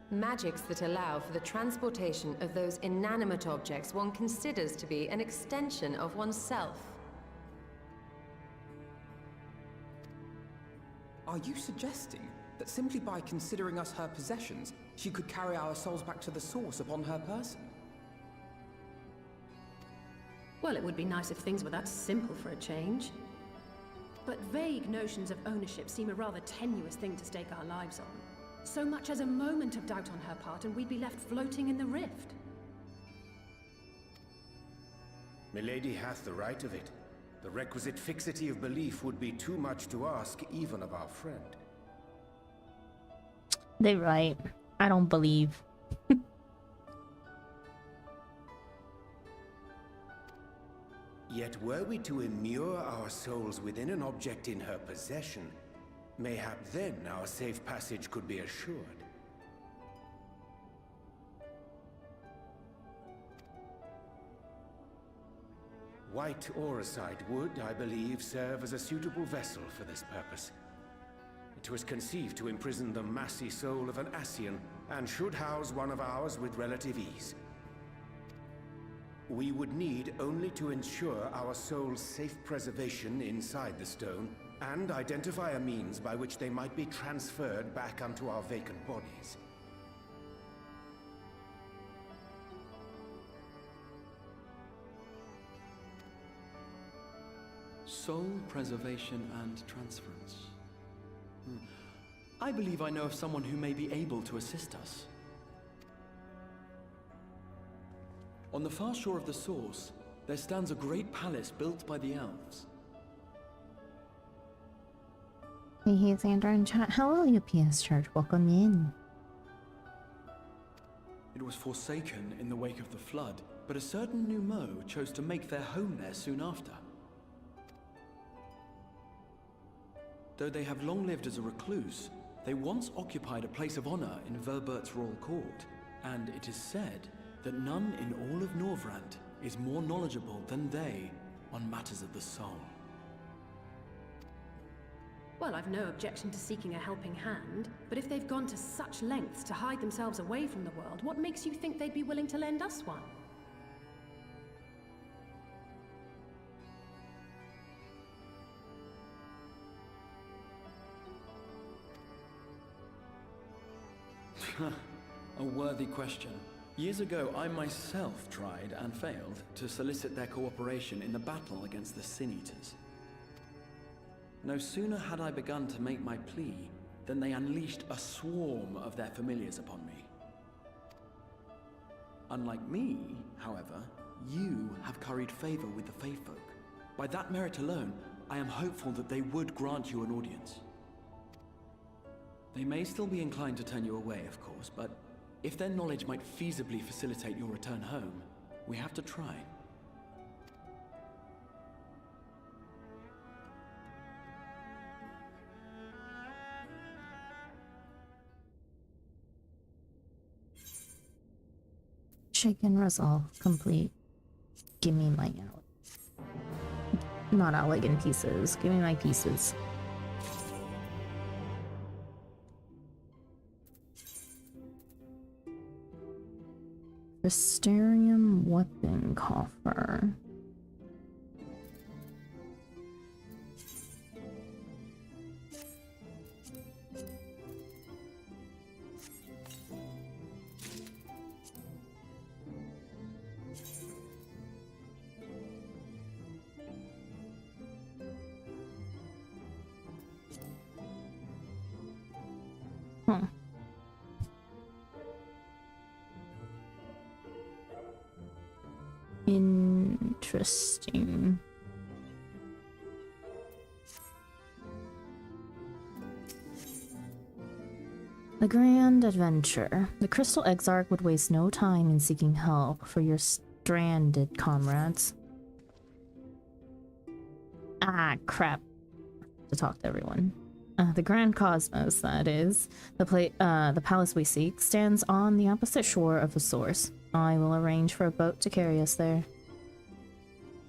[SPEAKER 9] Magics that allow for the transportation of those inanimate objects one considers to be an extension of oneself.
[SPEAKER 12] Are you suggesting that simply by considering us her possessions, she could carry our souls back to the source upon her person?
[SPEAKER 13] Well, it would be nice if things were that simple for a change. But vague notions of ownership seem a rather tenuous thing to stake our lives on. So much as a moment of doubt on her part and we'd be left floating in the rift.
[SPEAKER 10] Milady hath the right of it. The requisite fixity of belief would be too much to ask even of our friend.
[SPEAKER 1] They right. I don't believe.
[SPEAKER 10] Yet were we to immure our souls within an object in her possession, mayhap then our safe passage could be assured. White Auracite would, I believe, serve as a suitable vessel for this purpose. It was conceived to imprison the massy soul of an Ascian, and should house one of ours with relative ease. We would need only to ensure our soul's safe preservation inside the stone, and identify a means by which they might be transferred back unto our vacant bodies.
[SPEAKER 11] Soul preservation and transference. I believe I know of someone who may be able to assist us. On the far shore of the source, there stands a great palace built by the elves.
[SPEAKER 1] Hey, Xander in chat. Hello, UPS Church. Welcome in.
[SPEAKER 11] It was forsaken in the wake of the flood, but a certain Numo chose to make their home there soon after. Though they have long lived as a recluse, they once occupied a place of honor in Verbert's royal court, and it is said that none in all of Norvrant is more knowledgeable than they on matters of the soul.
[SPEAKER 13] Well, I've no objection to seeking a helping hand, but if they've gone to such lengths to hide themselves away from the world, what makes you think they'd be willing to lend us one?
[SPEAKER 11] A worthy question. Years ago, I myself tried and failed to solicit their cooperation in the battle against the Sin Eaters. No sooner had I begun to make my plea than they unleashed a swarm of their familiars upon me. Unlike me, however, you have curried favor with the Fae folk. By that merit alone, I am hopeful that they would grant you an audience. They may still be inclined to turn you away, of course, but if their knowledge might feasibly facilitate your return home, we have to try.
[SPEAKER 1] Shaken resolve complete. Give me my not elegant pieces. Give me my pieces. Mysterium weapon coffer. Huh. Interesting. The Grand Adventure. The Crystal Exarch would waste no time in seeking help for your stranded comrades. Ah, crap. To talk to everyone. The Grand Cosmos, that is. The palace we seek stands on the opposite shore of the source. I will arrange for a boat to carry us there.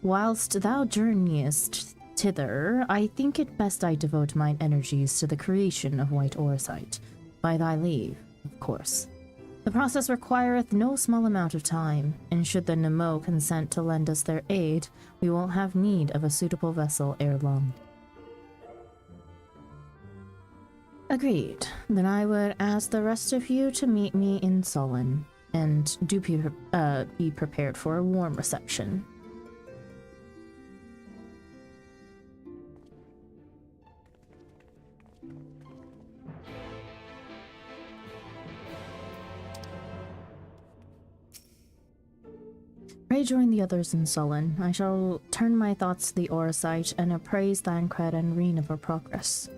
[SPEAKER 1] Whilst thou journeyest thither, I think it best I devote mine energies to the creation of White Auracite. By thy leave, of course. The process requireth no small amount of time, and should the Nemo consent to lend us their aid, we will have need of a suitable vessel ere long. Agreed. Then I would ask the rest of you to meet me in Sullen, and do be prepared for a warm reception. Pray join the others in Sullen. I shall turn my thoughts to the Aura site and appraise Thancred and Reen of our progress.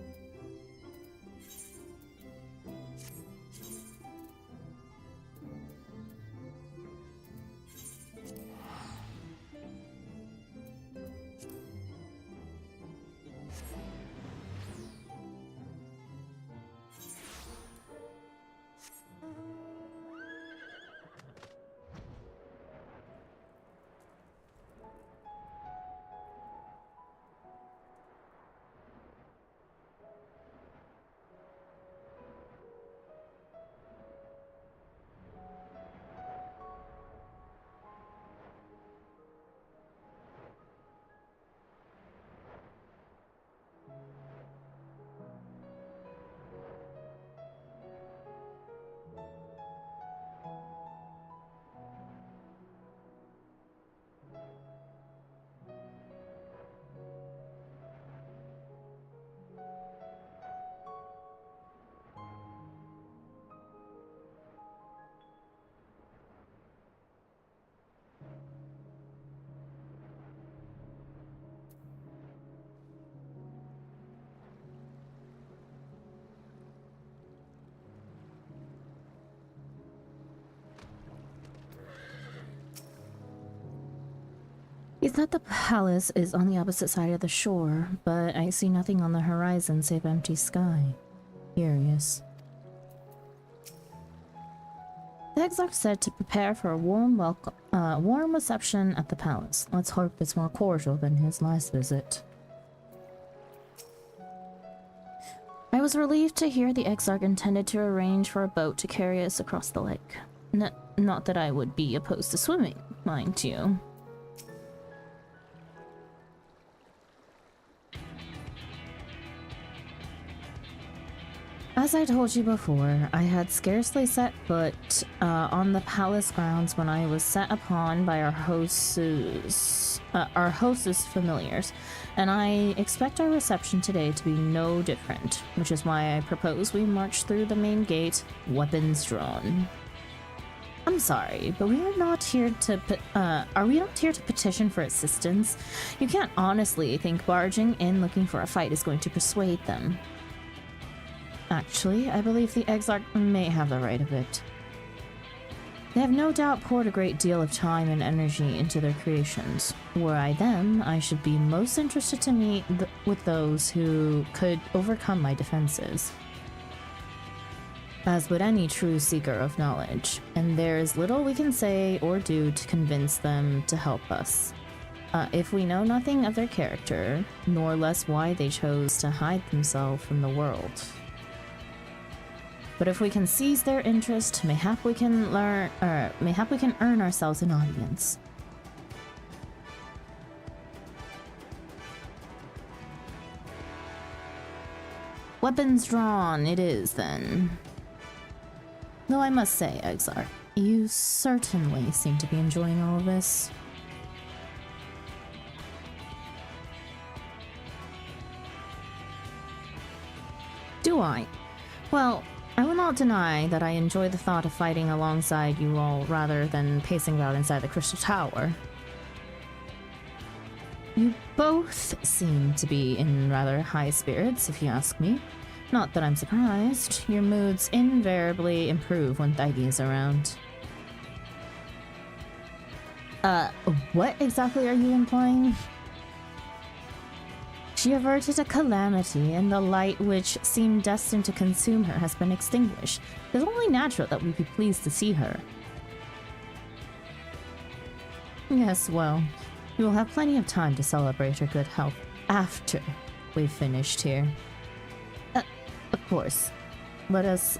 [SPEAKER 1] He thought the palace is on the opposite side of the shore, but I see nothing on the horizon save empty sky. Curious. The Exarch said to prepare for a warm reception at the palace. Let's hope it's more cordial than his last visit. I was relieved to hear the Exarch intended to arrange for a boat to carry us across the lake. Not that I would be opposed to swimming, mind you. As I told you before, I had scarcely set foot on the palace grounds when I was set upon by our host's familiars, and I expect our reception today to be no different, which is why I propose we march through the main gate, weapons drawn. I'm sorry, but we are not here to petition for assistance? You can't honestly think barging in looking for a fight is going to persuade them. Actually, I believe the Exarch may have the right of it. They have no doubt poured a great deal of time and energy into their creations. Were I them, I should be most interested to meet with those who could overcome my defenses. As would any true seeker of knowledge, and there is little we can say or do to convince them to help us. If we know nothing of their character, nor less why they chose to hide themselves from the world. But if we can seize their interest, mayhap we can earn ourselves an audience. Weapons drawn, it is then. Though I must say, Exarch, you certainly seem to be enjoying all of this. Do I? Well, I will not deny that I enjoy the thought of fighting alongside you all rather than pacing about inside the Crystal Tower. You both seem to be in rather high spirits, if you ask me. Not that I'm surprised. Your moods invariably improve when Dailies is around. What exactly are you implying? She averted a calamity, and the light which seemed destined to consume her has been extinguished. It is only natural that we be pleased to see her. Yes, well, we will have plenty of time to celebrate her good health after we've finished here. Of course. Let us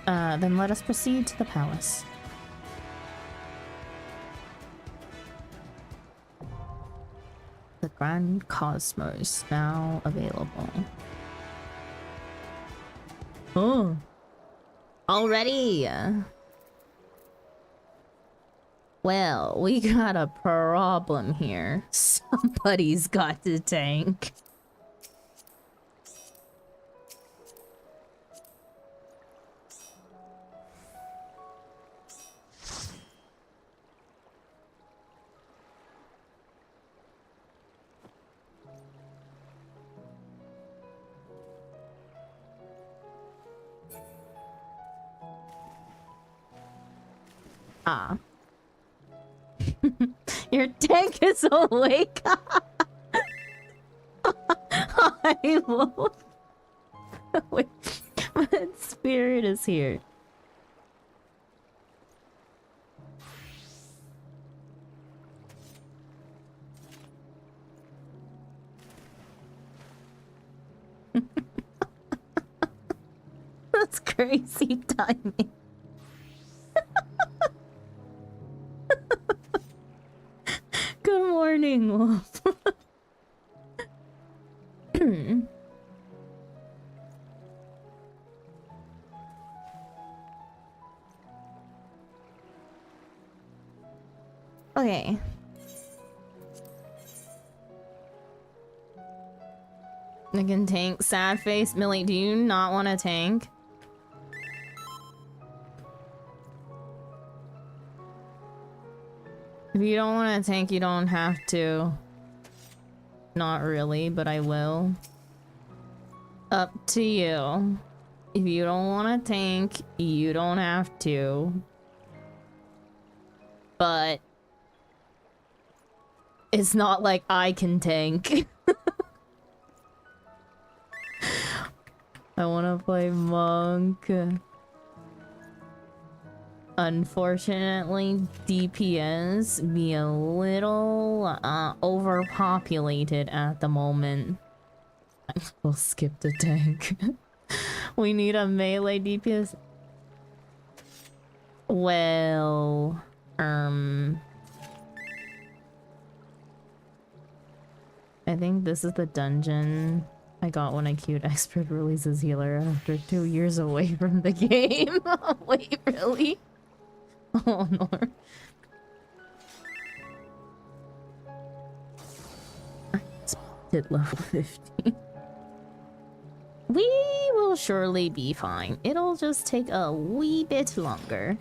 [SPEAKER 1] proceed to the palace. The Grand Cosmos now available. Oh. Already? Well, we got a problem here. Somebody's got to tank. Ah. Your tank is awake. I won't. Wait, but Spirit is here. That's crazy timing. Good morning, Wolf. Okay. I can tank. Sad face. Millie, do you not want to tank? If you don't want to tank, you don't have to. Not really, but I will. Up to you. If you don't want to tank, you don't have to. But it's not like I can tank. I want to play monk. Unfortunately, DPS be a little overpopulated at the moment. We'll skip the tank. We need a melee DPS. Well, I think this is the dungeon I got when I queued Expert Releases Healer after 2 years away from the game. Wait, really? Oh no. I spotted level 50. We will surely be fine. It'll just take a wee bit longer.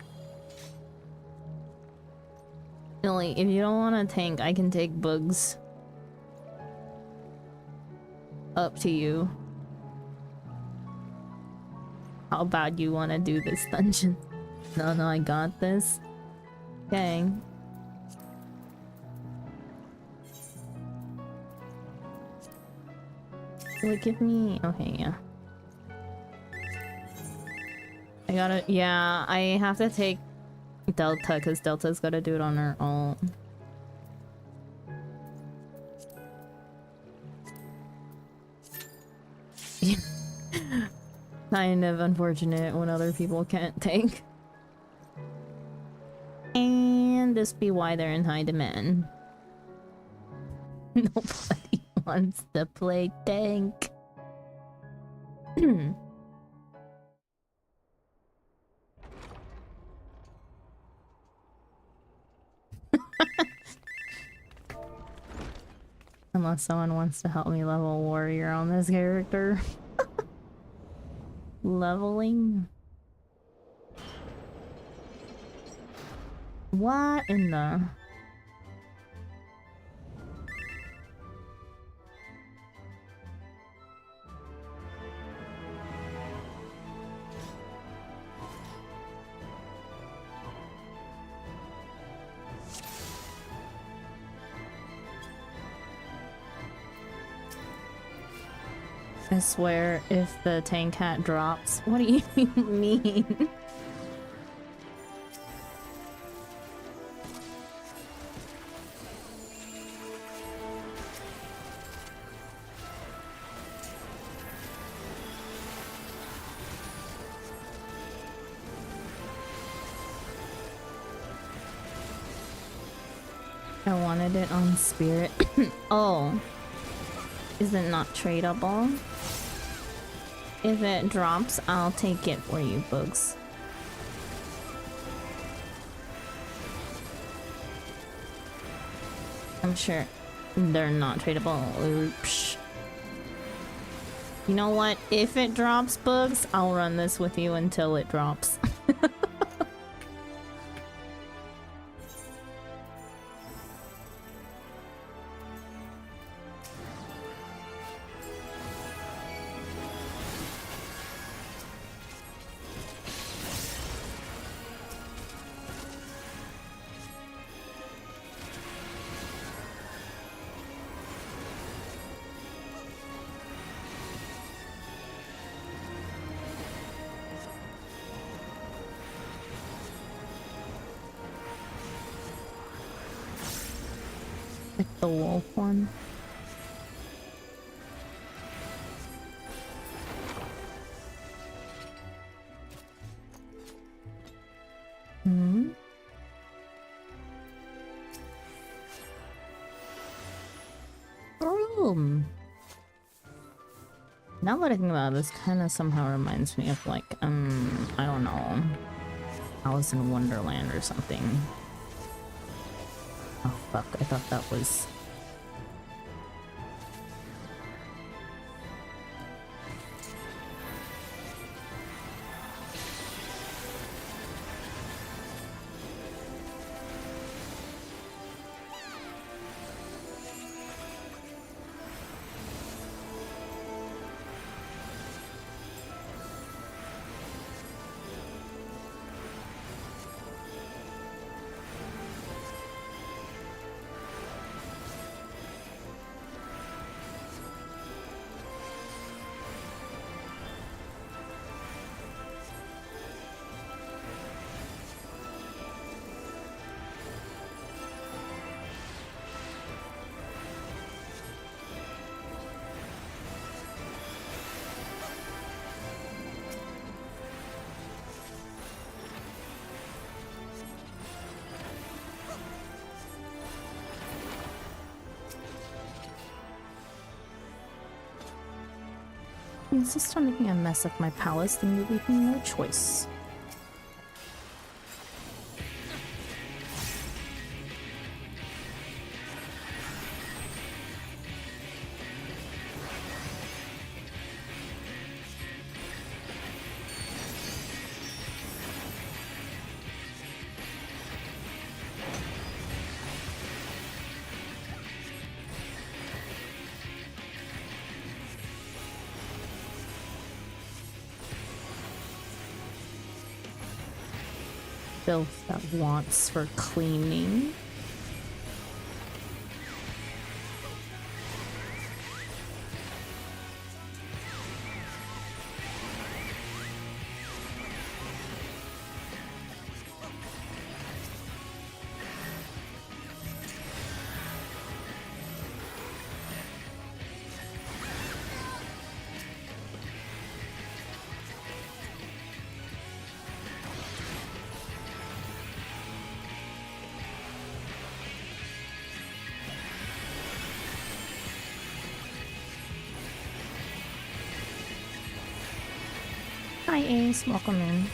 [SPEAKER 1] Millie, if you don't want to tank, I can take bugs. Up to you. How bad you want to do this dungeon? No, I got this. Okay. Will it give me... Okay, yeah. I gotta... Yeah, I have to take Delta, because Delta's gotta do it on her own. Kind of unfortunate when other people can't tank. And this be why they're in high demand. Nobody wants to play tank. Unless someone wants to help me level warrior on this character. Leveling? What in the... I swear, if the tank hat drops, what do you mean? I wanted it on Spirit. Oh. Is it not tradable? If it drops, I'll take it for you, Bugs. I'm sure they're not tradable. Oops. You know what? If it drops, Bugs, I'll run this with you until it drops. Like the wolf one. Hmm. Room. Now that I think about it, this kind of somehow reminds me of like, I don't know, Alice in Wonderland or something. Oh fuck, I thought that was... insist on making a mess of my palace, then you leave me no choice. Filth that wants for cleaning. Hi Ace, welcome in.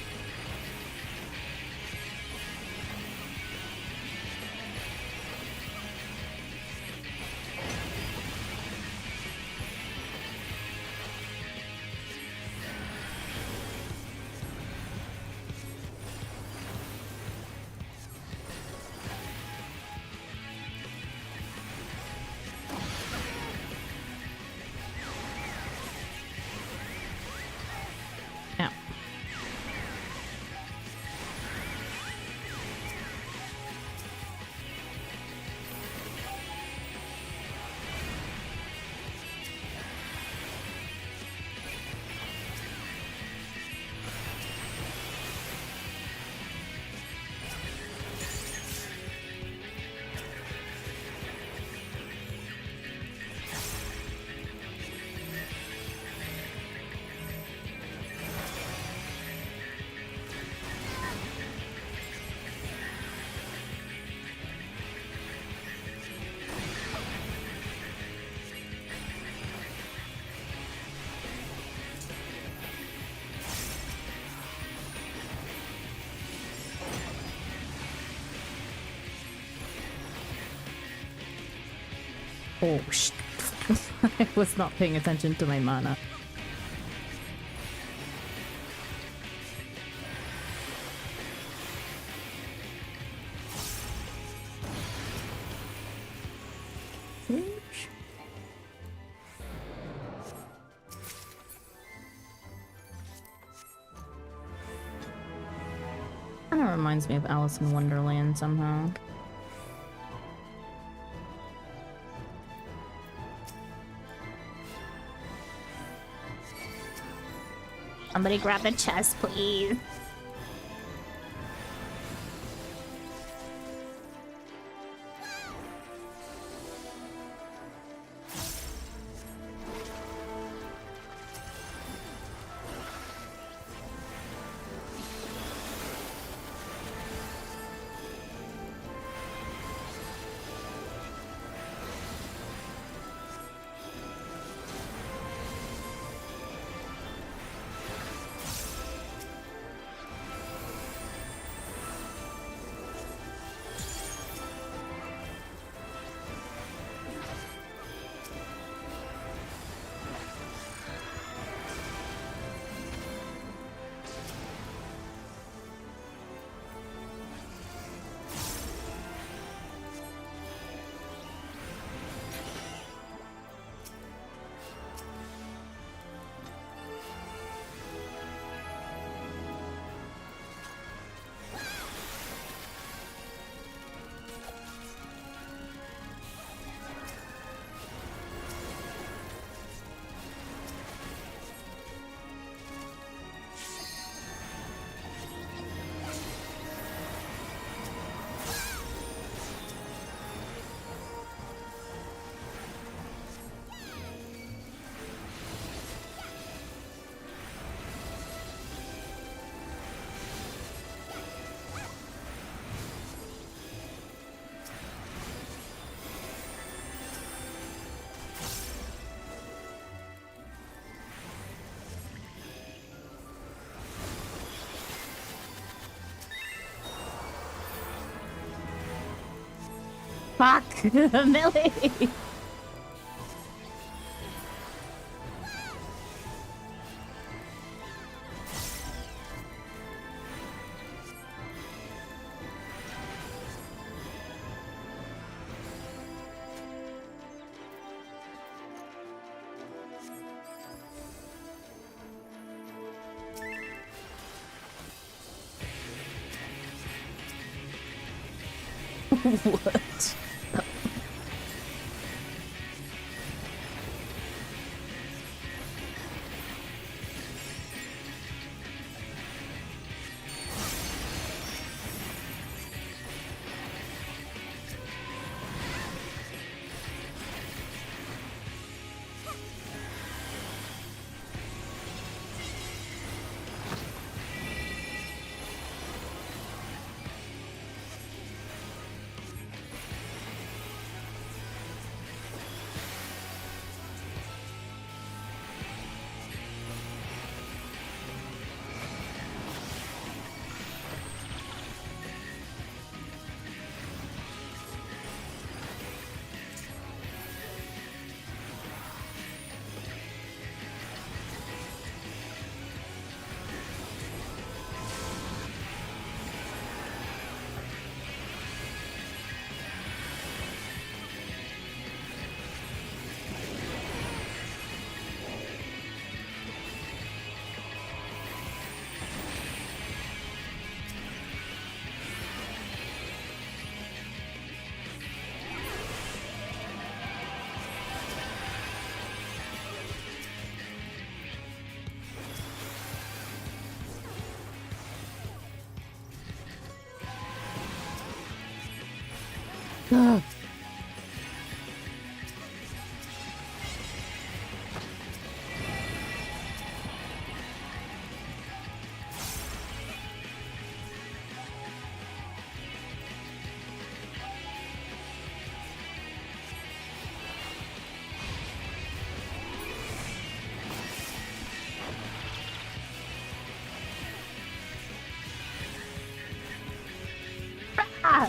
[SPEAKER 1] Oh, shit. I was not paying attention to my mana. Kinda reminds me of Alice in Wonderland somehow. Somebody grab the chest, please. Fuck! Millie! What? Ugh. Ah!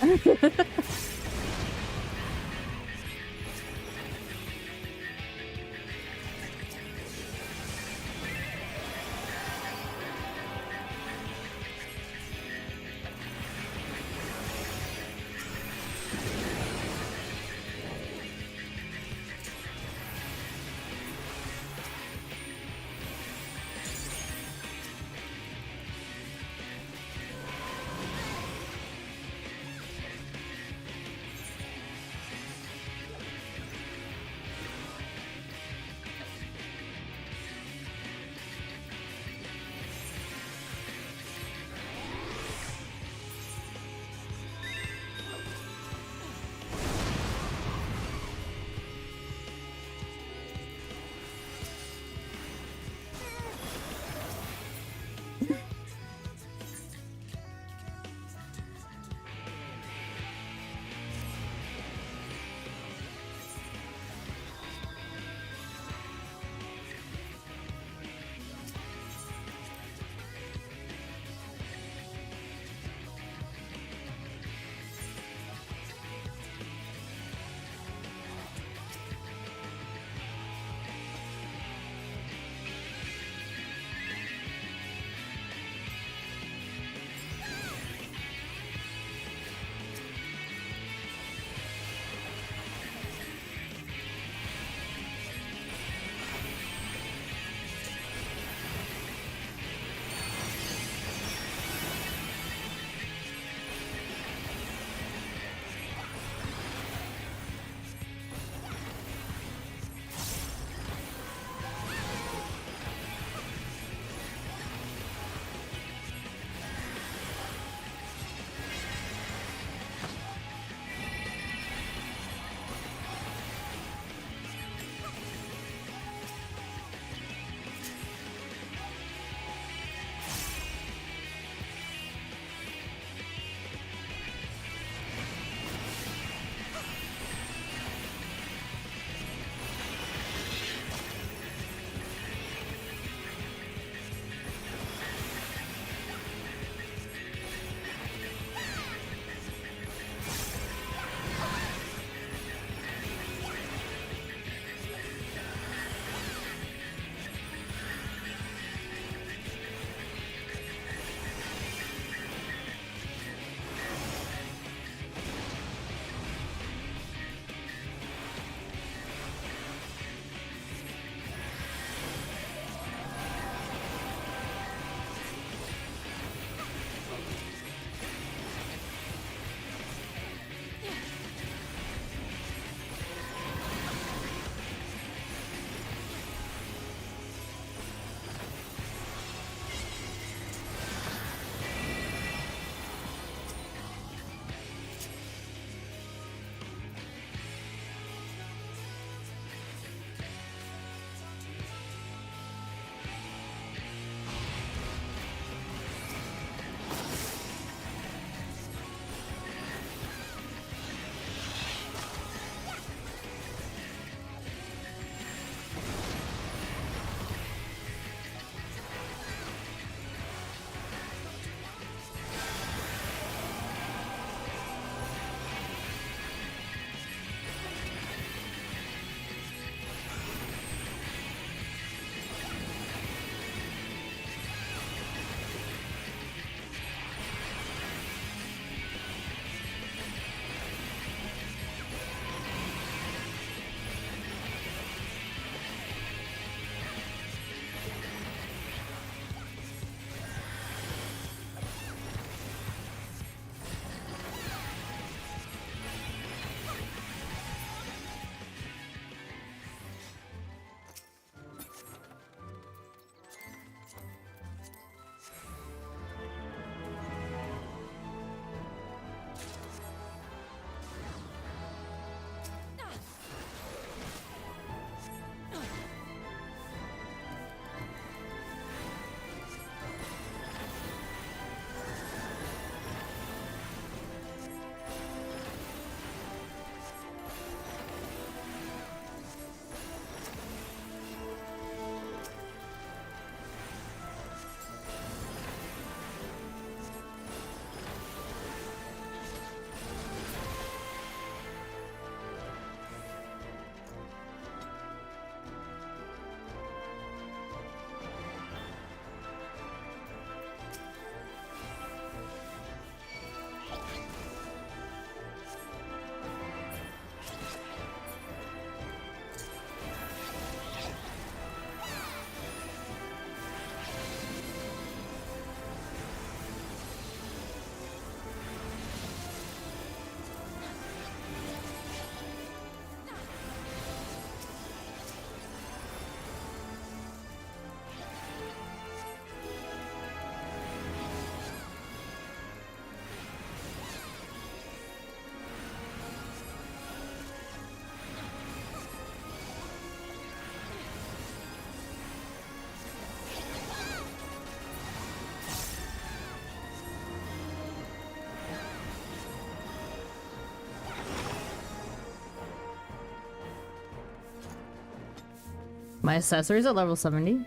[SPEAKER 1] My accessories at level 70.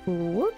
[SPEAKER 1] Whoops.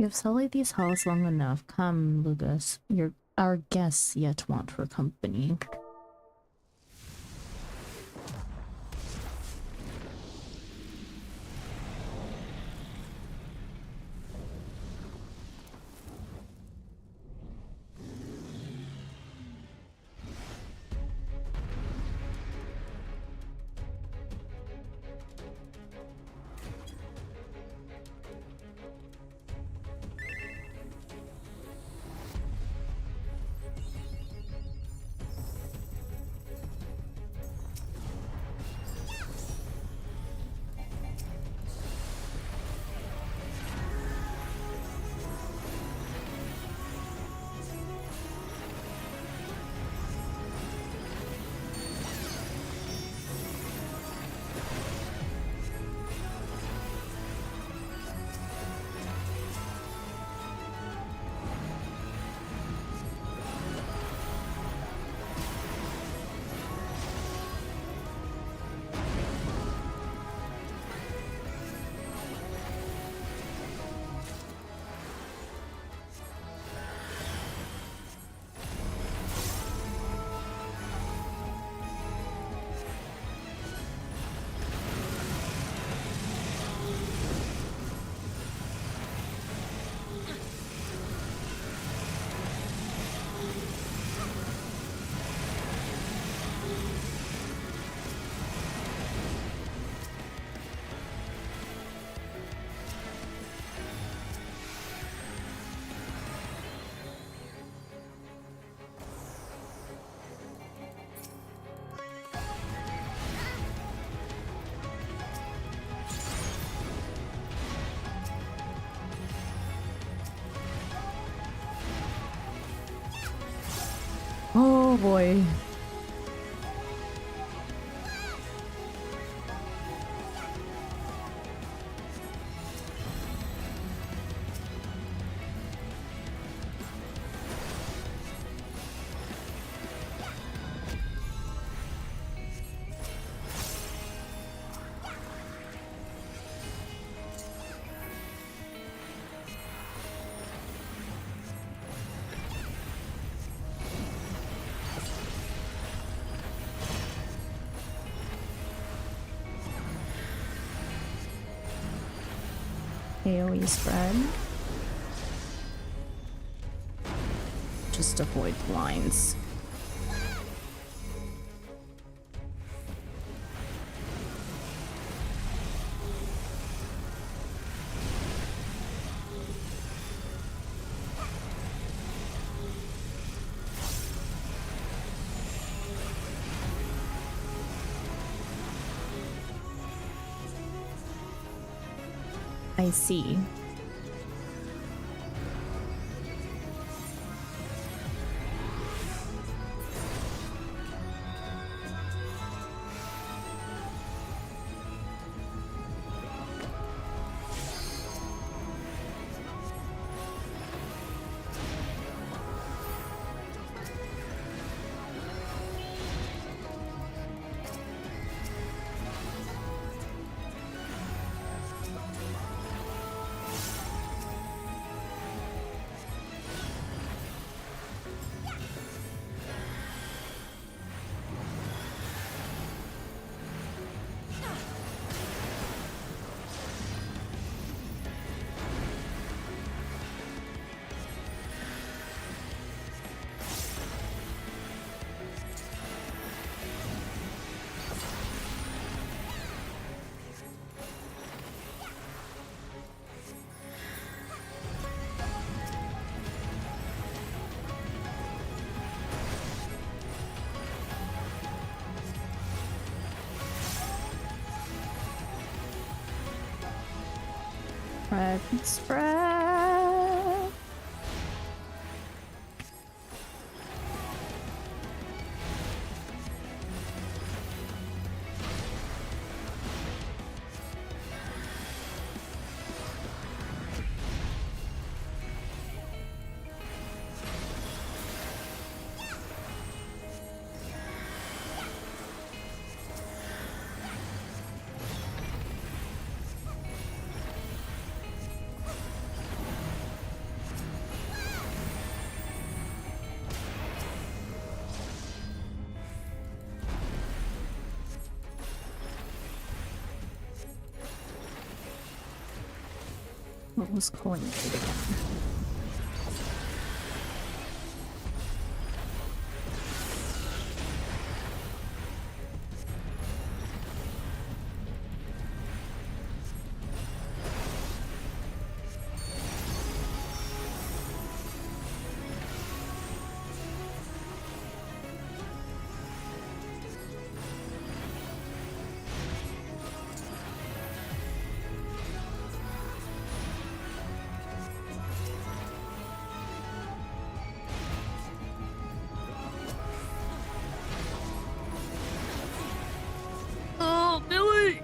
[SPEAKER 1] You've sullied these halls long enough. Come, Lucas. Our guests yet want for company. boy. AoE spread. Just avoid blinds. I see. Spread, spread. What was calling it again? Oh, Billy!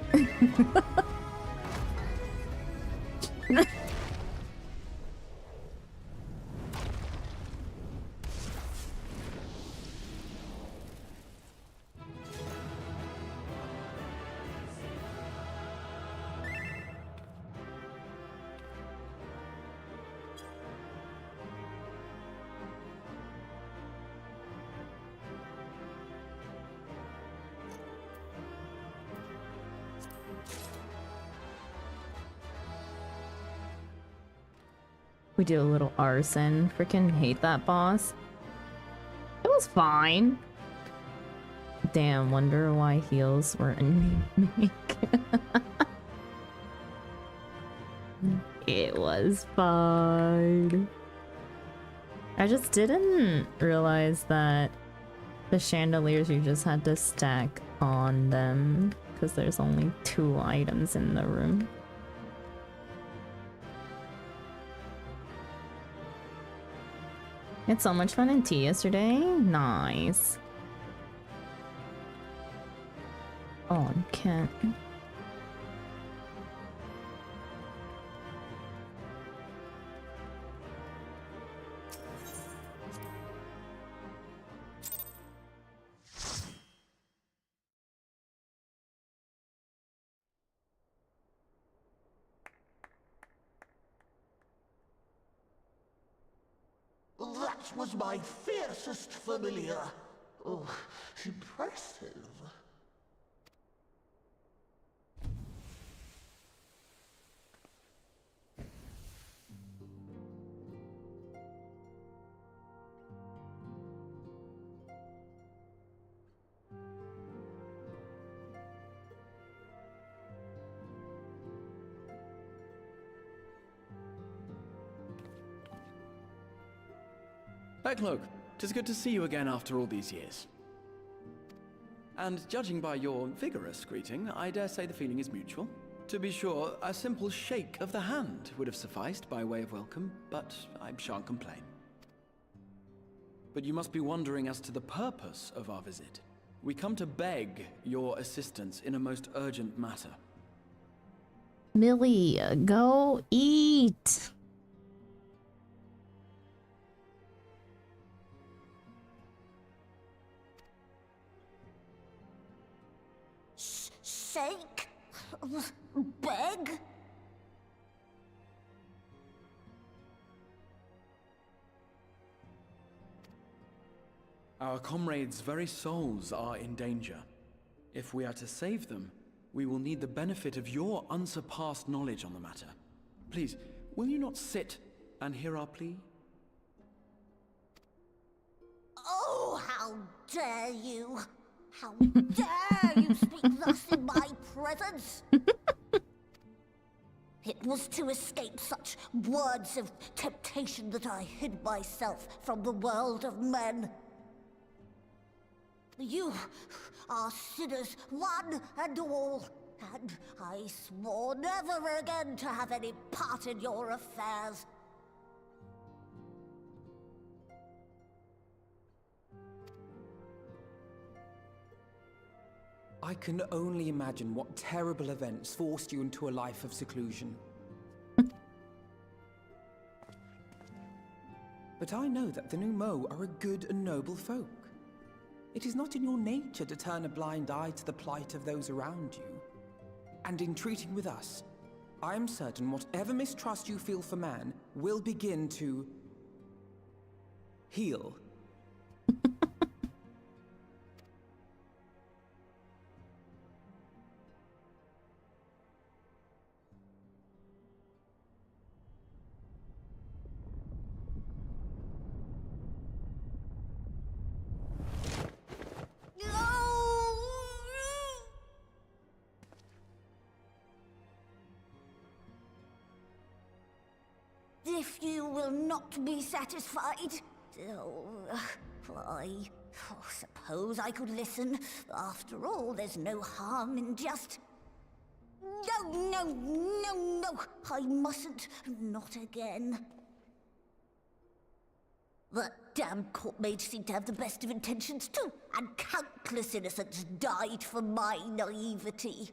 [SPEAKER 1] We do a little arson. Freaking hate that boss. It was fine. Damn, wonder why heals were anemic. It was fine. I just didn't realize that the chandeliers you just had to stack on them because there's only 2 items in the room. Had so much fun in tea yesterday. Nice. Oh, you can't.
[SPEAKER 14] That was my fiercest familiar. Oh, impressive.
[SPEAKER 11] Backlook, 'tis good to see you again after all these years. And judging by your vigorous greeting, I dare say the feeling is mutual. To be sure, a simple shake of the hand would have sufficed by way of welcome, but I shan't complain. But you must be wondering as to the purpose of our visit. We come to beg your assistance in a most urgent matter.
[SPEAKER 1] Millie, go eat.
[SPEAKER 14] Shake? Beg?
[SPEAKER 11] Our comrades' very souls are in danger. If we are to save them, we will need the benefit of your unsurpassed knowledge on the matter. Please, will you not sit and hear our plea?
[SPEAKER 14] Oh, how dare you! How dare you speak thus in my presence! It was to escape such words of temptation that I hid myself from the world of men. You are sinners, one and all, and I swore never again to have any part in your affairs.
[SPEAKER 12] I can only imagine what terrible events forced you into a life of seclusion. But I know that the Numo are a good and noble folk. It is not in your nature to turn a blind eye to the plight of those around you. And in treating with us, I am certain whatever mistrust you feel for man will begin to heal.
[SPEAKER 14] If you will not be satisfied, I suppose I could listen. After all, there's no harm in just... No, I mustn't. Not again. That damn court mage seemed to have the best of intentions too, and countless innocents died for my naivety.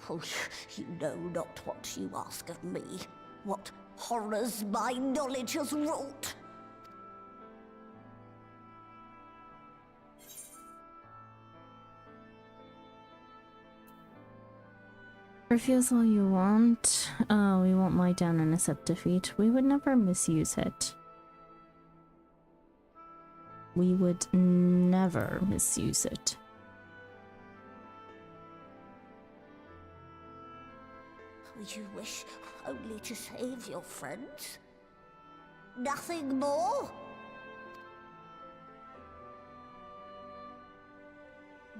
[SPEAKER 14] Oh, you know not what you ask of me. What horrors my knowledge has wrought.
[SPEAKER 1] Refuse all you want. We won't lie down and accept defeat. We would never misuse it. We would never misuse it.
[SPEAKER 14] You wish only to save your friends? Nothing more?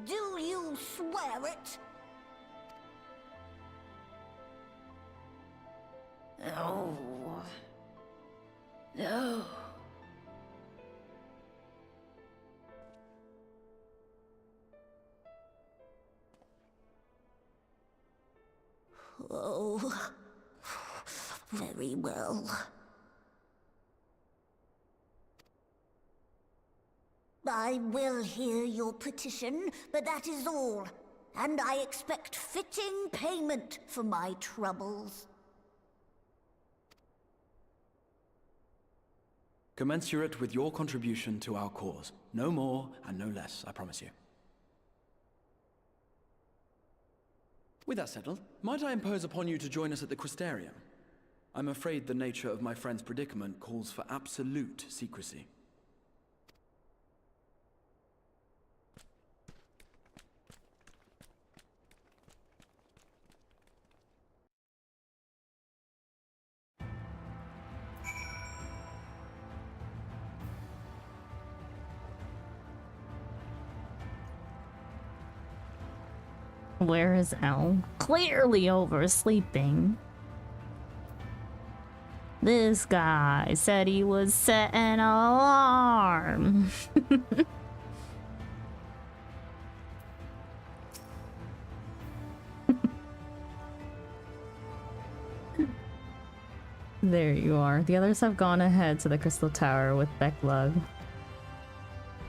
[SPEAKER 14] Do you swear it?
[SPEAKER 7] No. No.
[SPEAKER 14] Oh, Very well. I will hear your petition, but that is all. And I expect fitting payment for my troubles.
[SPEAKER 11] Commensurate with your contribution to our cause. No more and no less, I promise you. With that settled, might I impose upon you to join us at the Crystarium? I'm afraid the nature of my friend's predicament calls for absolute secrecy.
[SPEAKER 1] Where is Elle? Clearly oversleeping. This guy said he would set an alarm. There you are. The others have gone ahead to the Crystal Tower with Becklug.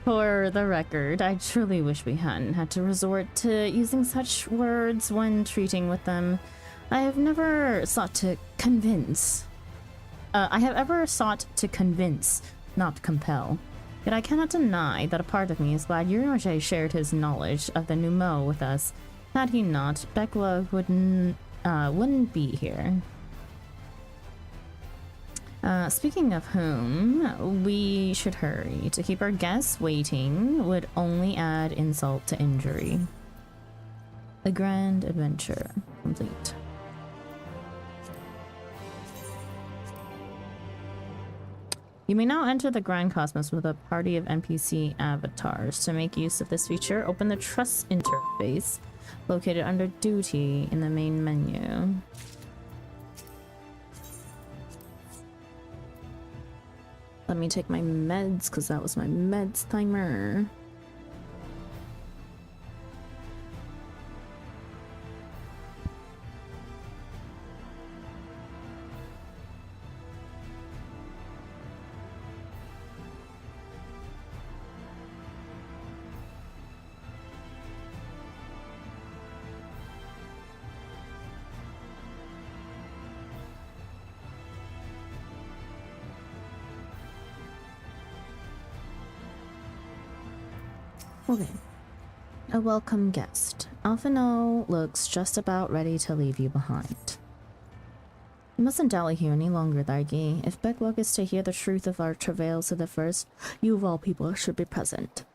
[SPEAKER 1] For the record, I truly wish we hadn't had to resort to using such words when treating with them. I have never sought to convince. I have ever sought to convince, not compel. Yet I cannot deny that a part of me is glad Yurinoche shared his knowledge of the Numo with us. Had he not, Becklug wouldn't be here. Speaking of whom, we should hurry. To keep our guests waiting would only add insult to injury. The grand adventure complete. You may now enter the Grand Cosmos with a party of NPC avatars. To make use of this feature, open the Trust interface located under Duty in the main menu. Let me take my meds, because that was my meds timer. Okay. A welcome guest. Alphino looks just about ready to leave you behind. You mustn't dally here any longer, Thargi. If Becklug is to hear the truth of our travails of the first, you of all people should be present.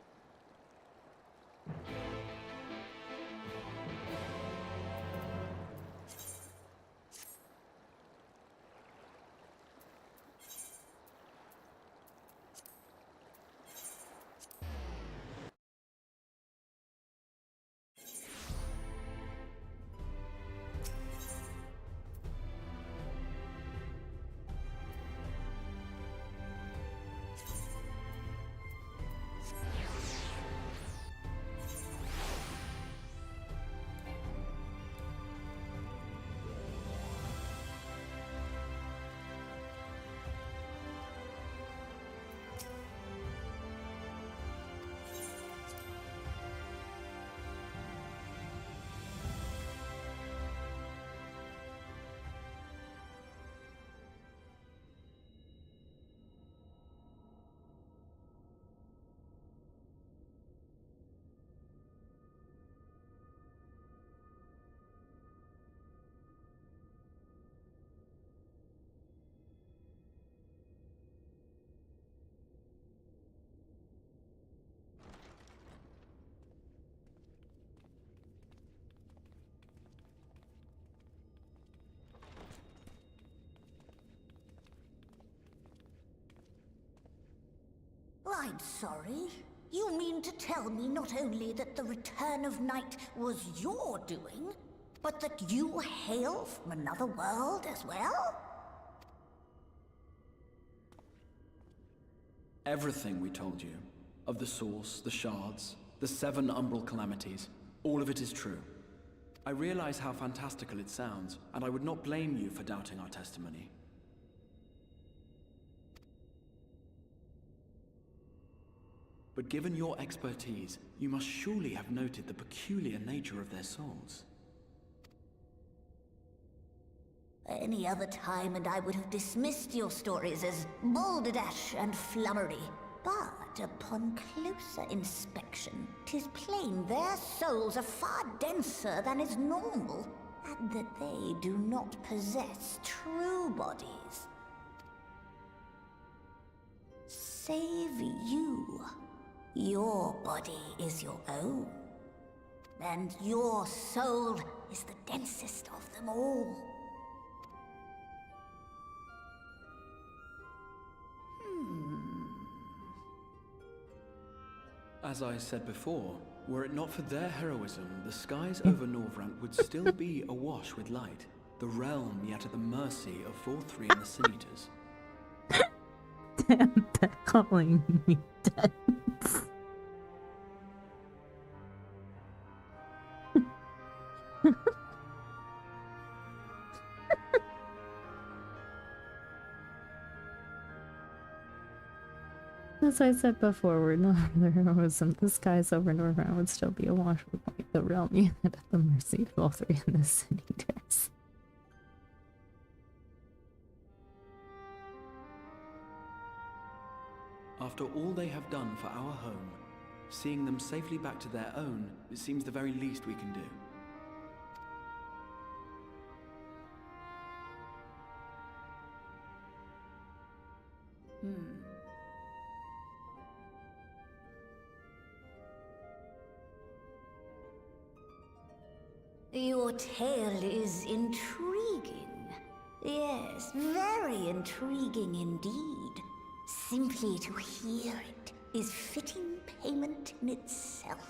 [SPEAKER 14] I'm sorry. You mean to tell me not only that the return of night was your doing, but that you hail from another world as well?
[SPEAKER 11] Everything we told you, of the source, the shards, the 7 umbral calamities, all of it is true. I realize how fantastical it sounds, and I would not blame you for doubting our testimony. But given your expertise, you must surely have noted the peculiar nature of their souls.
[SPEAKER 14] Any other time and I would have dismissed your stories as balderdash and flummery. But upon closer inspection, 'tis plain their souls are far denser than is normal, and that they do not possess true bodies. Save you. Your body is your own, and your soul is the densest of them all.
[SPEAKER 11] As I said before, were it not for their heroism, the skies over Norvrant would still be awash with light, the realm yet at the mercy of Vorthri and the Sin Eaters.
[SPEAKER 1] Damn, they're calling me dense. As I said before, we're not the heroism. The skies over Norvrant would still be awash with light, the realm yet at the mercy of all three and the Sin Eaters.
[SPEAKER 11] After all they have done for our home, seeing them safely back to their own, it seems the very least we can do.
[SPEAKER 14] Your tale is intriguing. Yes, very intriguing indeed. Simply to hear it is fitting payment in itself.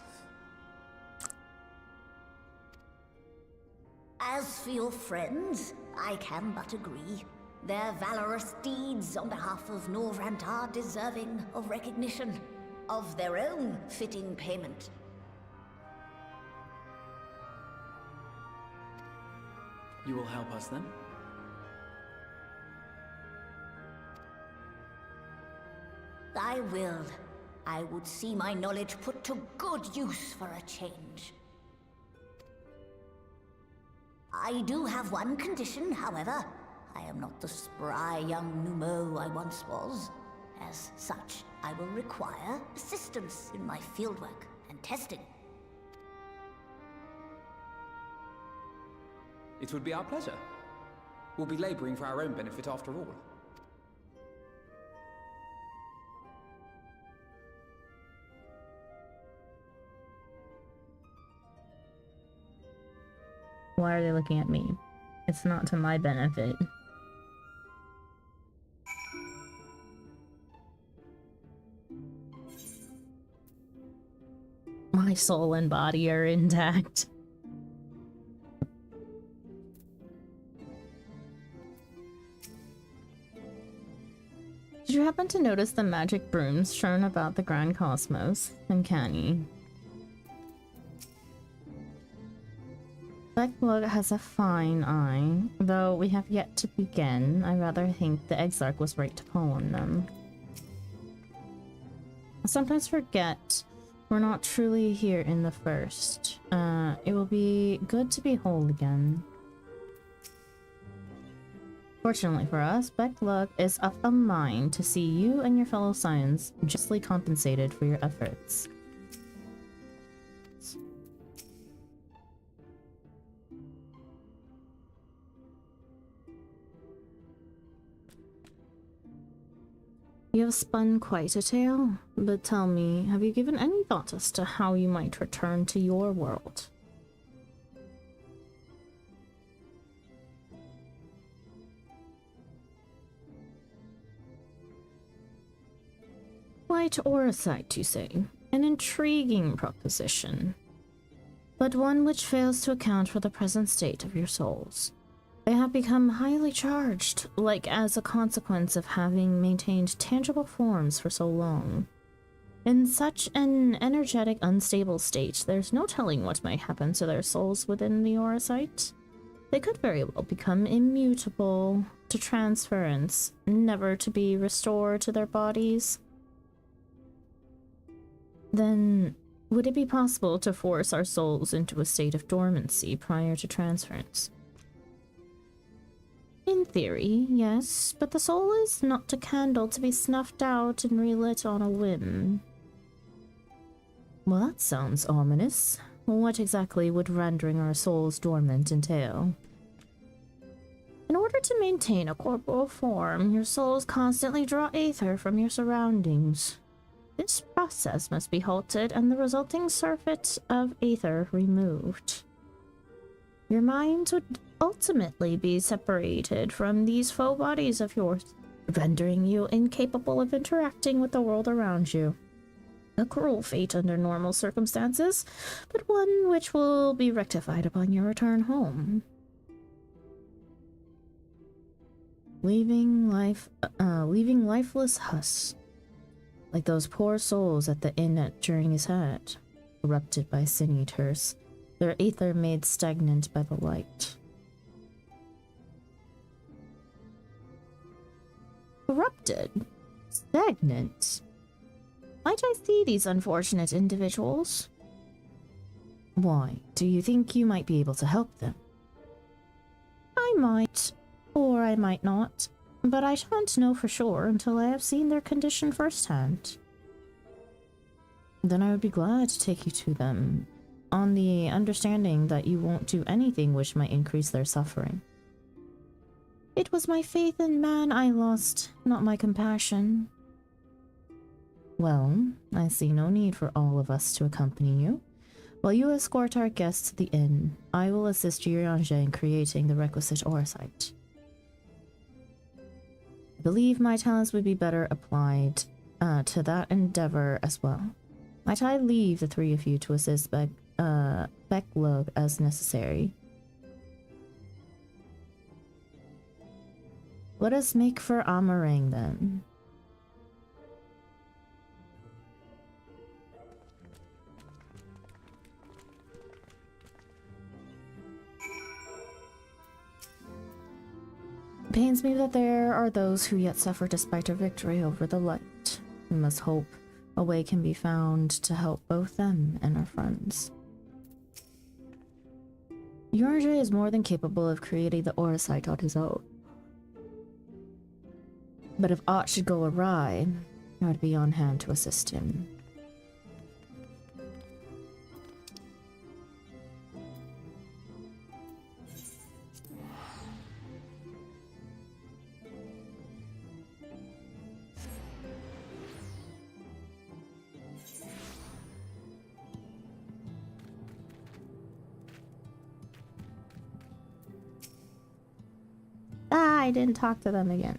[SPEAKER 14] As for your friends, I can but agree. Their valorous deeds on behalf of Norvrant are deserving of recognition, of their own fitting payment.
[SPEAKER 11] You will help us then?
[SPEAKER 14] I will. I would see my knowledge put to good use for a change. I do have one condition, however. I am not the spry young Numo I once was. As such, I will require assistance in my fieldwork and testing.
[SPEAKER 12] It would be our pleasure. We'll be laboring for our own benefit after all.
[SPEAKER 1] Why are they looking at me? It's not to my benefit. My soul and body are intact. Did you happen to notice the magic brooms strewn about the Grand Cosmos? Uncanny. Becklug has a fine eye, though we have yet to begin. I rather think the Exarch was right to call on them. I sometimes forget we're not truly here in the first. It will be good to be whole again. Fortunately for us, Becklug is of a mind to see you and your fellow Scions justly compensated for your efforts. You have spun quite a tale, but tell me, have you given any thought as to how you might return to your world? Quite Orisight, you say? An intriguing proposition, but one which fails to account for the present state of your souls. They have become highly charged, like as a consequence of having maintained tangible forms for so long. In such an energetic, unstable state, there's no telling what might happen to their souls within the Orisight. They could very well become immutable to transference, never to be restored to their bodies. Then, would it be possible to force our souls into a state of dormancy prior to transference? In theory, yes, but the soul is not a candle to be snuffed out and relit on a whim. Well, that sounds ominous. What exactly would rendering our souls dormant entail? In order to maintain a corporal form, your souls constantly draw aether from your surroundings. This process must be halted and the resulting surfeit of aether removed. Your minds would ultimately be separated from these faux bodies of yours, rendering you incapable of interacting with the world around you. A cruel fate under normal circumstances, but one which will be rectified upon your return home. Leaving lifeless husks, like those poor souls at the inn at Journey's Head, corrupted by sin eaters, their aether made stagnant by the light. Corrupted? Stagnant? Might I see these unfortunate individuals? Why, do you think you might be able to help them? I might, or I might not, but I shan't know for sure until I have seen their condition firsthand. Then I would be glad to take you to them, on the understanding that you won't do anything which might increase their suffering. It was my faith in man I lost, not my compassion. Well, I see no need for all of us to accompany you. While you escort our guests to the inn, I will assist Yuryanje in creating the requisite oversight. I believe my talents would be better applied to that endeavor as well. Might I leave the three of you to assist Becklug as necessary? Let us make for Amarang then. It pains me that there are those who yet suffer despite our victory over the light. We must hope a way can be found to help both them and our friends. Yuryanje is more than capable of creating the Oracite on his own. But if aught should go awry, I would be on hand to assist him. I didn't talk to them again.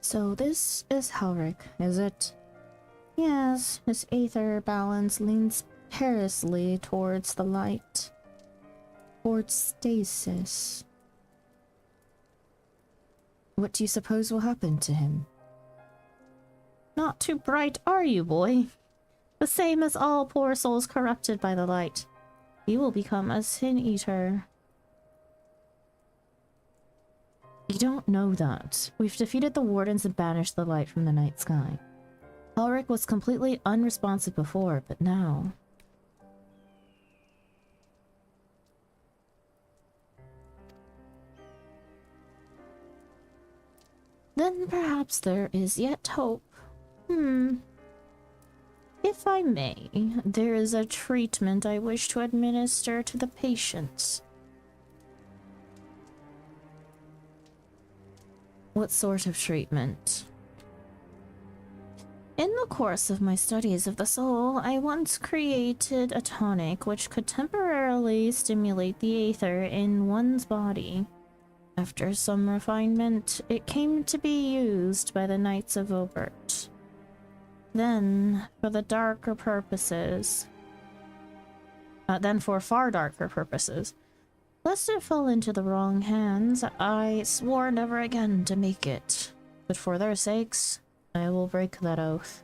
[SPEAKER 1] So this is Helric, is it? Yes, his aether balance leans perilously towards the light. Towards stasis. What do you suppose will happen to him? Not too bright, are you, boy? The same as all poor souls corrupted by the light. He will become a sin eater. You don't know that. We've defeated the wardens and banished the light from the night sky. Helric was completely unresponsive before, but now... Then perhaps there is yet hope. If I may, there is a treatment I wish to administer to the patients. What sort of treatment? In the course of my studies of the soul, I once created a tonic which could temporarily stimulate the aether in one's body. After some refinement, it came to be used by the Knights of Obert. Then, for far darker purposes. Lest it fall into the wrong hands, I swore never again to make it. But for their sakes, I will break that oath.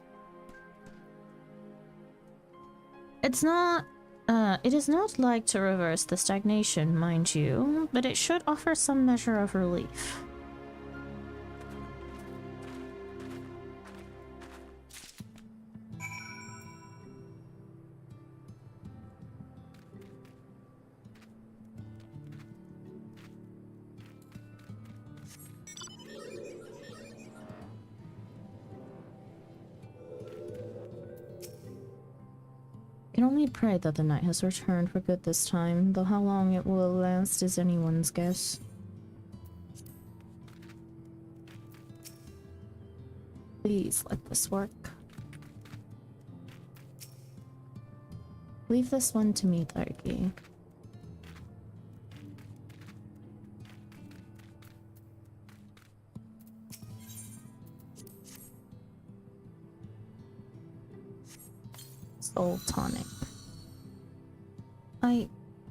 [SPEAKER 1] It is not like to reverse the stagnation, mind you, but it should offer some measure of relief. can only pray that the night has returned for good this time, though how long it will last is anyone's guess. Please let this work. Leave this one to me, Tharki. Soul tonic.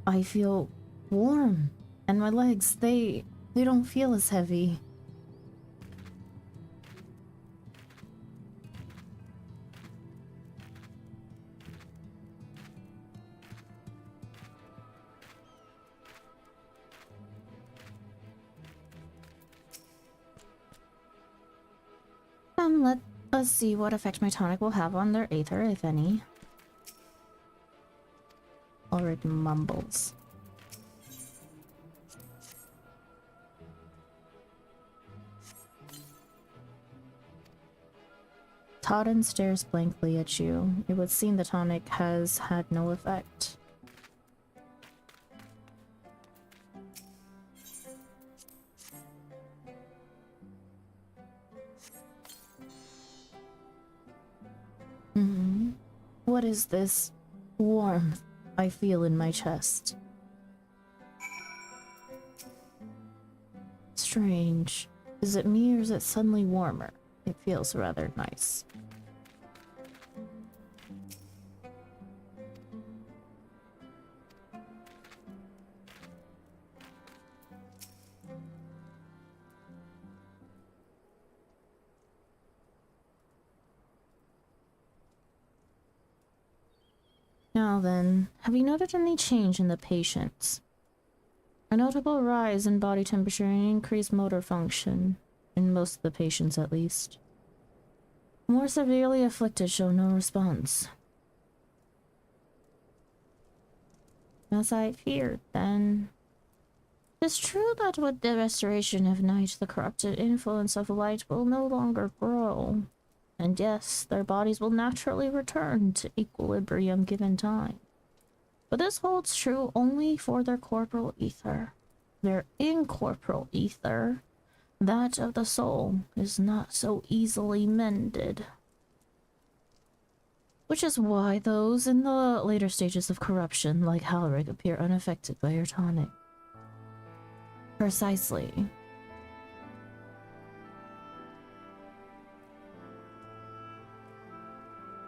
[SPEAKER 1] I feel warm, and my legs, they don't feel as heavy. Let us see what effect my tonic will have on their aether, if any. Ulrich mumbles. Totten stares blankly at you. It would seem the tonic has had no effect. What is this warmth I feel in my chest? Strange. Is it me or is it suddenly warmer? It feels rather nice. Now then, have you noted any change in the patients? A notable rise in body temperature and increased motor function, in most of the patients at least. More severely afflicted show no response. As I feared, then. It's true that with the restoration of night, the corrupted influence of light will no longer grow. And yes, their bodies will naturally return to equilibrium given time. But this holds true only for their corporal ether. Their incorporeal ether, that of the soul, is not so easily mended. Which is why those in the later stages of corruption, like Halrig, appear unaffected by your tonic. Precisely.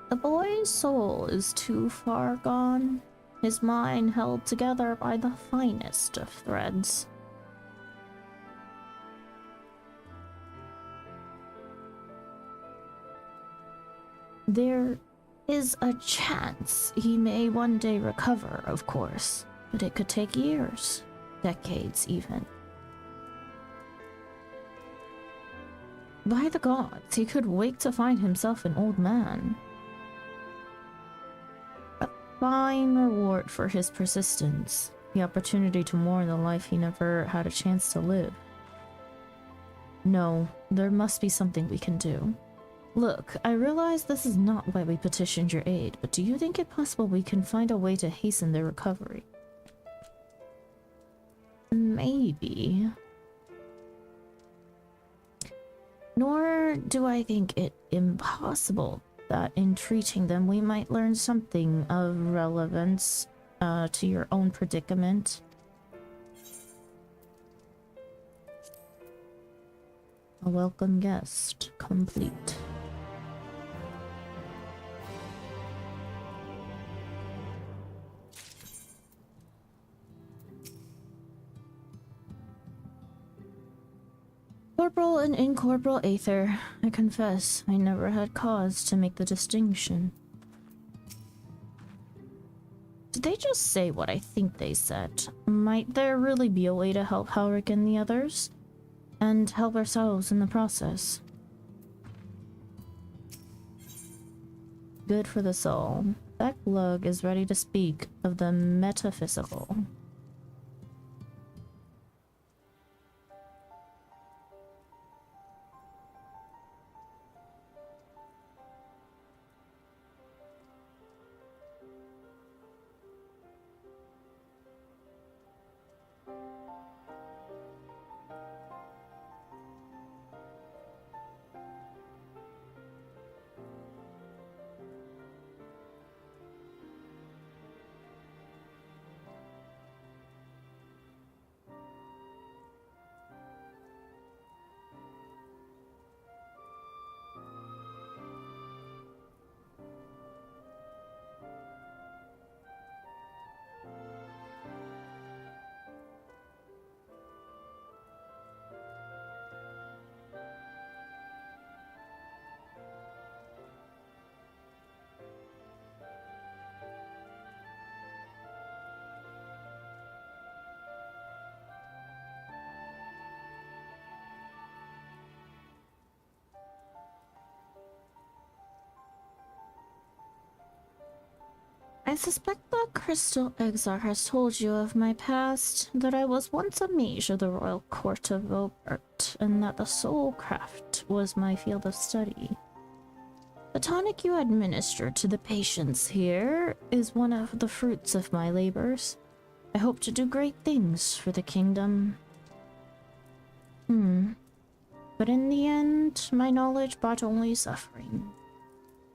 [SPEAKER 1] The boy's soul is too far gone, his mind held together by the finest of threads. There is a chance he may one day recover, of course, but it could take years, decades even. By the gods, he could wake to find himself an old man. A fine reward for his persistence, the opportunity to mourn the life he never had a chance to live. No, there must be something we can do. Look, I realize this is not why we petitioned your aid, but do you think it possible we can find a way to hasten their recovery? Maybe. Nor do I think it impossible that in treating them we might learn something of relevance to your own predicament. A welcome guest complete. Corporal and incorporeal aether. I confess, I never had cause to make the distinction. Did they just say what I think they said? Might there really be a way to help Halric and the others? And help ourselves in the process? Good for the soul. That glug is ready to speak of the metaphysical. suspect the Crystal Exarch has told you of my past, that I was once a mage of the royal court of Vilbert, and that the soulcraft was my field of study. The tonic you administered to the patients here is one of the fruits of my labors. I hope to do great things for the kingdom. But in the end, my knowledge brought only suffering.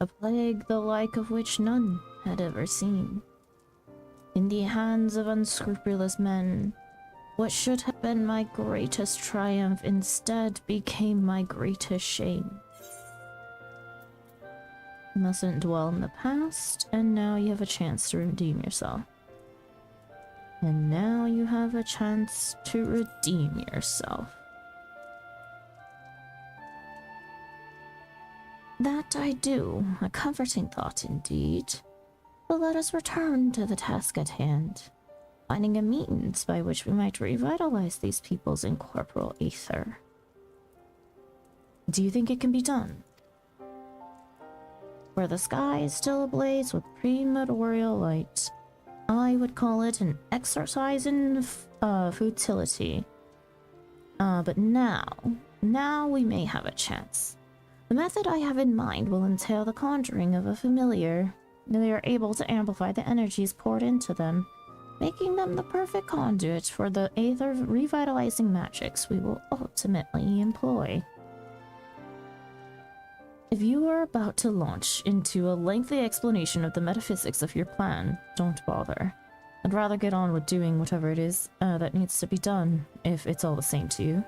[SPEAKER 1] A plague the like of which none had ever seen. In the hands of unscrupulous men, what should have been my greatest triumph instead became my greatest shame. You mustn't dwell in the past, and now you have a chance to redeem yourself. And now you have a chance to redeem yourself. That I do, a comforting thought indeed. But let us return to the task at hand, finding a means by which we might revitalize these people's incorporeal ether. Do you think it can be done? Where the sky is still ablaze with prematorial light, I would call it an exercise in futility. But now we may have a chance. The method I have in mind will entail the conjuring of a familiar. They are able to amplify the energies poured into them, making them the perfect conduit for the aether revitalizing magics we will ultimately employ. If you are about to launch into a lengthy explanation of the metaphysics of your plan, don't bother. I'd rather get on with doing whatever it is that needs to be done, if it's all the same to you.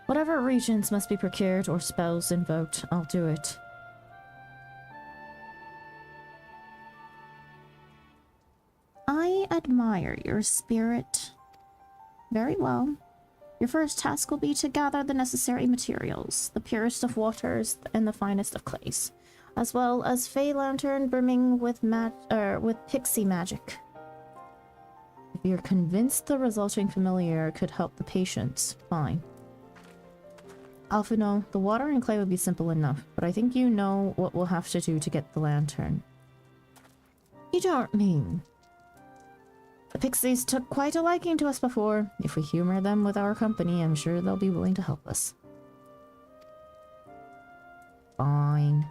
[SPEAKER 1] Whatever regions must be procured or spells invoked, I'll do it. I admire your spirit. Very well. Your first task will be to gather the necessary materials, the purest of waters and the finest of clays, as well as Fey Lantern brimming with pixie magic. If you're convinced the resulting familiar could help the patients, fine. Alphino, the water and clay would be simple enough, but I think you know what we'll have to do to get the lantern. You don't mean... The pixies took quite a liking to us before. If we humor them with our company, I'm sure they'll be willing to help us. Fine.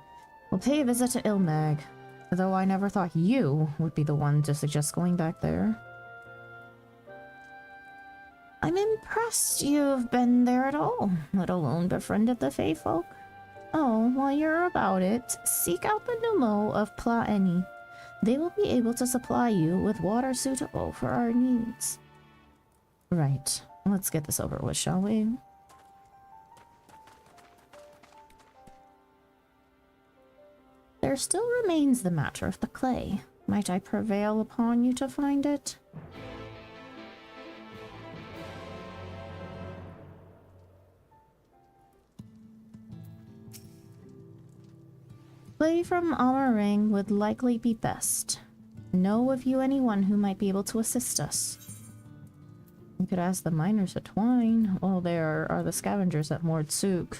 [SPEAKER 1] We'll pay a visit to Ilmag, though I never thought you would be the one to suggest going back there. I'm impressed you've been there at all, let alone befriended the Fey folk. Oh, while you're about it, seek out the Numo of Plaeni. They will be able to supply you with water suitable for our needs. Right, let's get this over with, shall we? There still remains the matter of the clay. Might I prevail upon you to find it? Clay from Amarang would likely be best. Know of you anyone who might be able to assist us? We could ask the miners at Twine. Well, there are the scavengers at Mordsuk.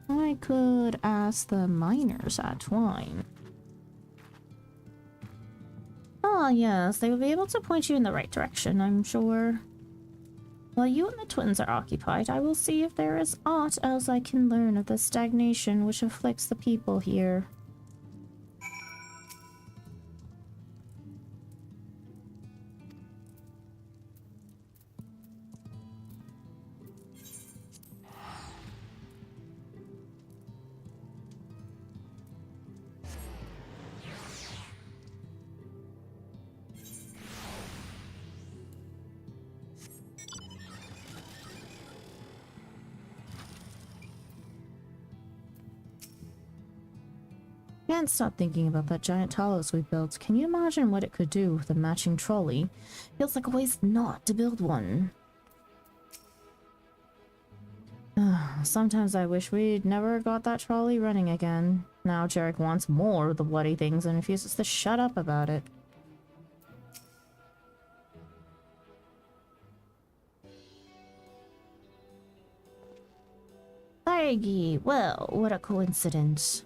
[SPEAKER 1] I could ask the miners at Twine. Ah, yes, they will be able to point you in the right direction, I'm sure. While you and the twins are occupied, I will see if there is aught else I can learn of the stagnation which afflicts the people here. Can't stop thinking about that giant talos we built. Can you imagine what it could do with a matching trolley? Feels like a waste not to build one. Sometimes I wish we'd never got that trolley running again. Now Jarek wants more of the bloody things and refuses to shut up about it. Argy, well, what a coincidence.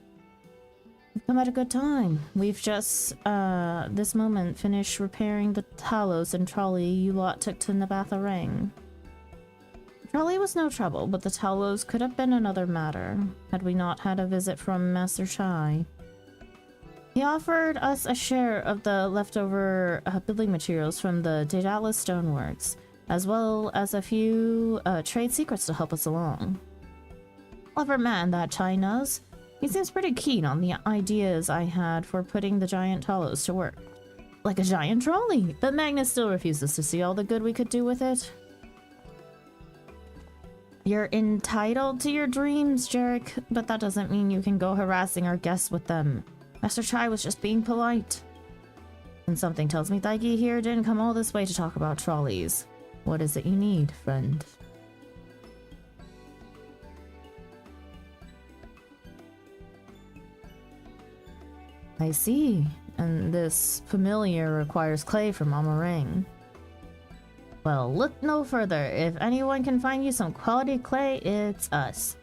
[SPEAKER 1] We've come at a good time. We've just, this moment, finished repairing the Talos and trolley you lot took to Nabatha Ring. The trolley was no trouble, but the Talos could have been another matter, had we not had a visit from Master Chai. He offered us a share of the leftover building materials from the Dailies stoneworks, as well as a few trade secrets to help us along. Clever man, that Chai knows. He seems pretty keen on the ideas I had for putting the giant Talos to work. Like a giant trolley, but Magnus still refuses to see all the good we could do with it. You're entitled to your dreams, Jarek, but that doesn't mean you can go harassing our guests with them. Master Chai was just being polite. And something tells me Daigi here didn't come all this way to talk about trolleys. What is it you need, friend? I see. And this familiar requires clay from Amarang. Well, look no further. If anyone can find you some quality clay, it's us.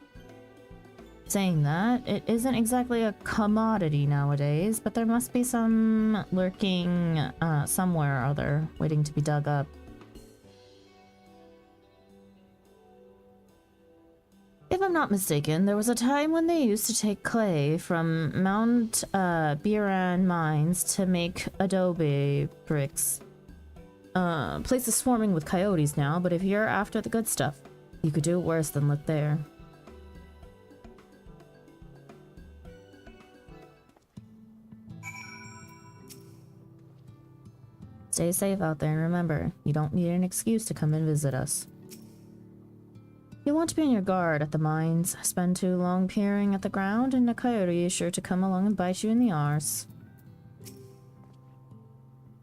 [SPEAKER 1] Saying that, it isn't exactly a commodity nowadays, but there must be some lurking somewhere or other, waiting to be dug up. If I'm not mistaken, there was a time when they used to take clay from Mount Biran mines to make adobe bricks. Place is swarming with coyotes now, but if you're after the good stuff, you could do worse than look there. Stay safe out there, and remember, you don't need an excuse to come and visit us. You want to be on your guard at the mines. Spend too long peering at the ground, and a coyote is sure to come along and bite you in the arse.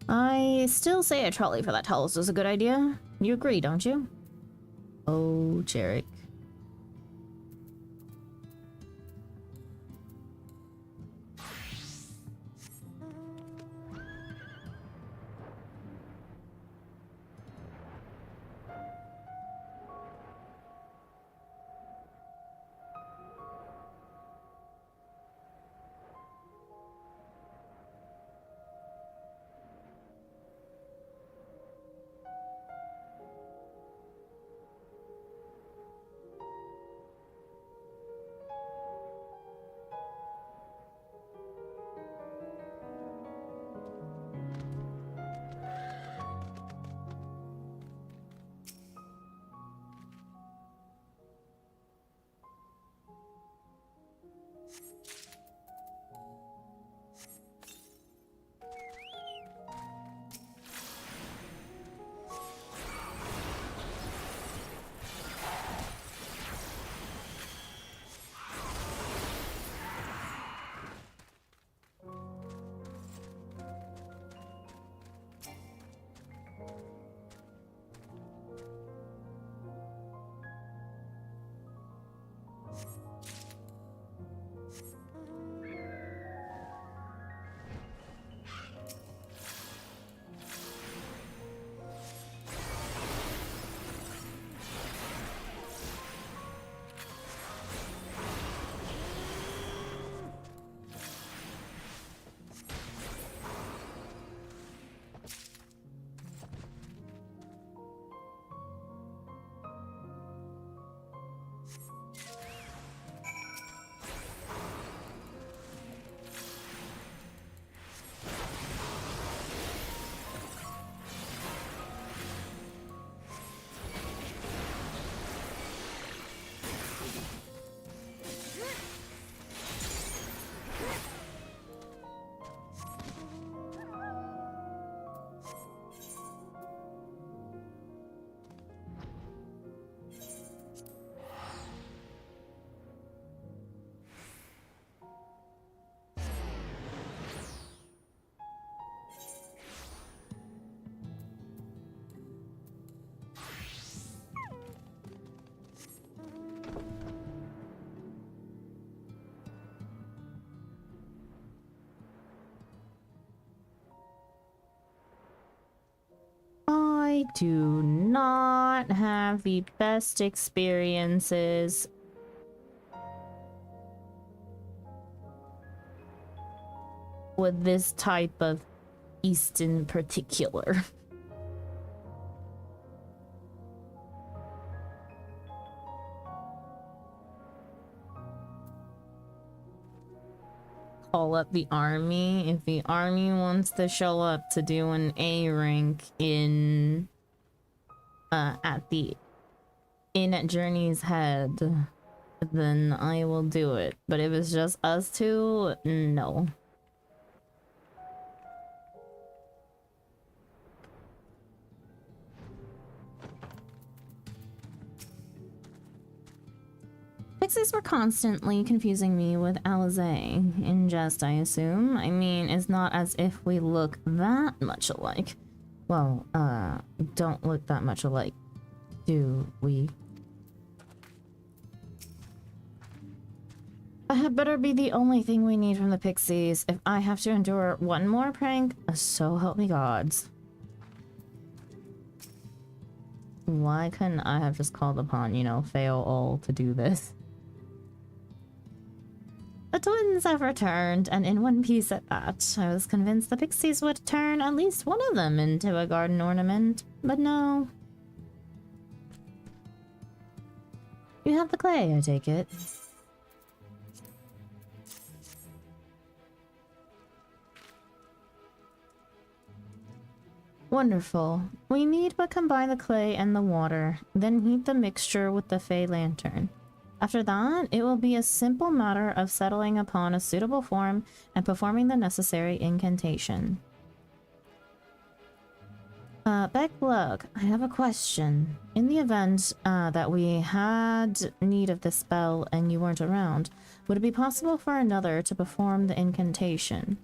[SPEAKER 1] I still say a trolley for that Talos is a good idea. You agree, don't you? Oh, Jarek. I do not have the best experiences. with this type of East in particular. Call up the army. If the army wants to show up to do an A rank in at the inn at Journey's Head, then I will do it. But if it's just us two, no. Pixies were constantly confusing me with Alizé. In jest, I assume. I mean, it's not as if we look that much alike. Well, don't look that much alike, do we? That had better be the only thing we need from the Pixies. If I have to endure one more prank, so help me gods. Why couldn't I have just called upon, you know, fail all to do this? The twins have returned, and in one piece at that. I was convinced the Pixies would turn at least one of them into a garden ornament, but no. You have the clay, I take it. Wonderful. We need but combine the clay and the water, then heat the mixture with the Fey Lantern. After that, it will be a simple matter of settling upon a suitable form and performing the necessary incantation. Becklug, I have a question. In the event that we had need of this spell and you weren't around, would it be possible for another to perform the incantation?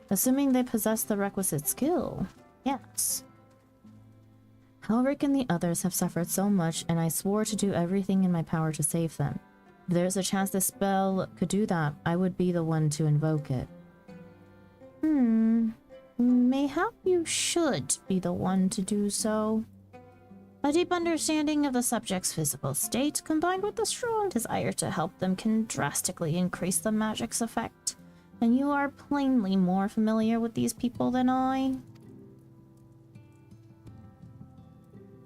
[SPEAKER 1] Assuming they possess the requisite skill, yes. Halric and the others have suffered so much, and I swore to do everything in my power to save them. If there's a chance this spell could do that, I would be the one to invoke it. Mayhap you should be the one to do so. A deep understanding of the subject's physical state, combined with a strong desire to help them, can drastically increase the magic's effect. And you are plainly more familiar with these people than I.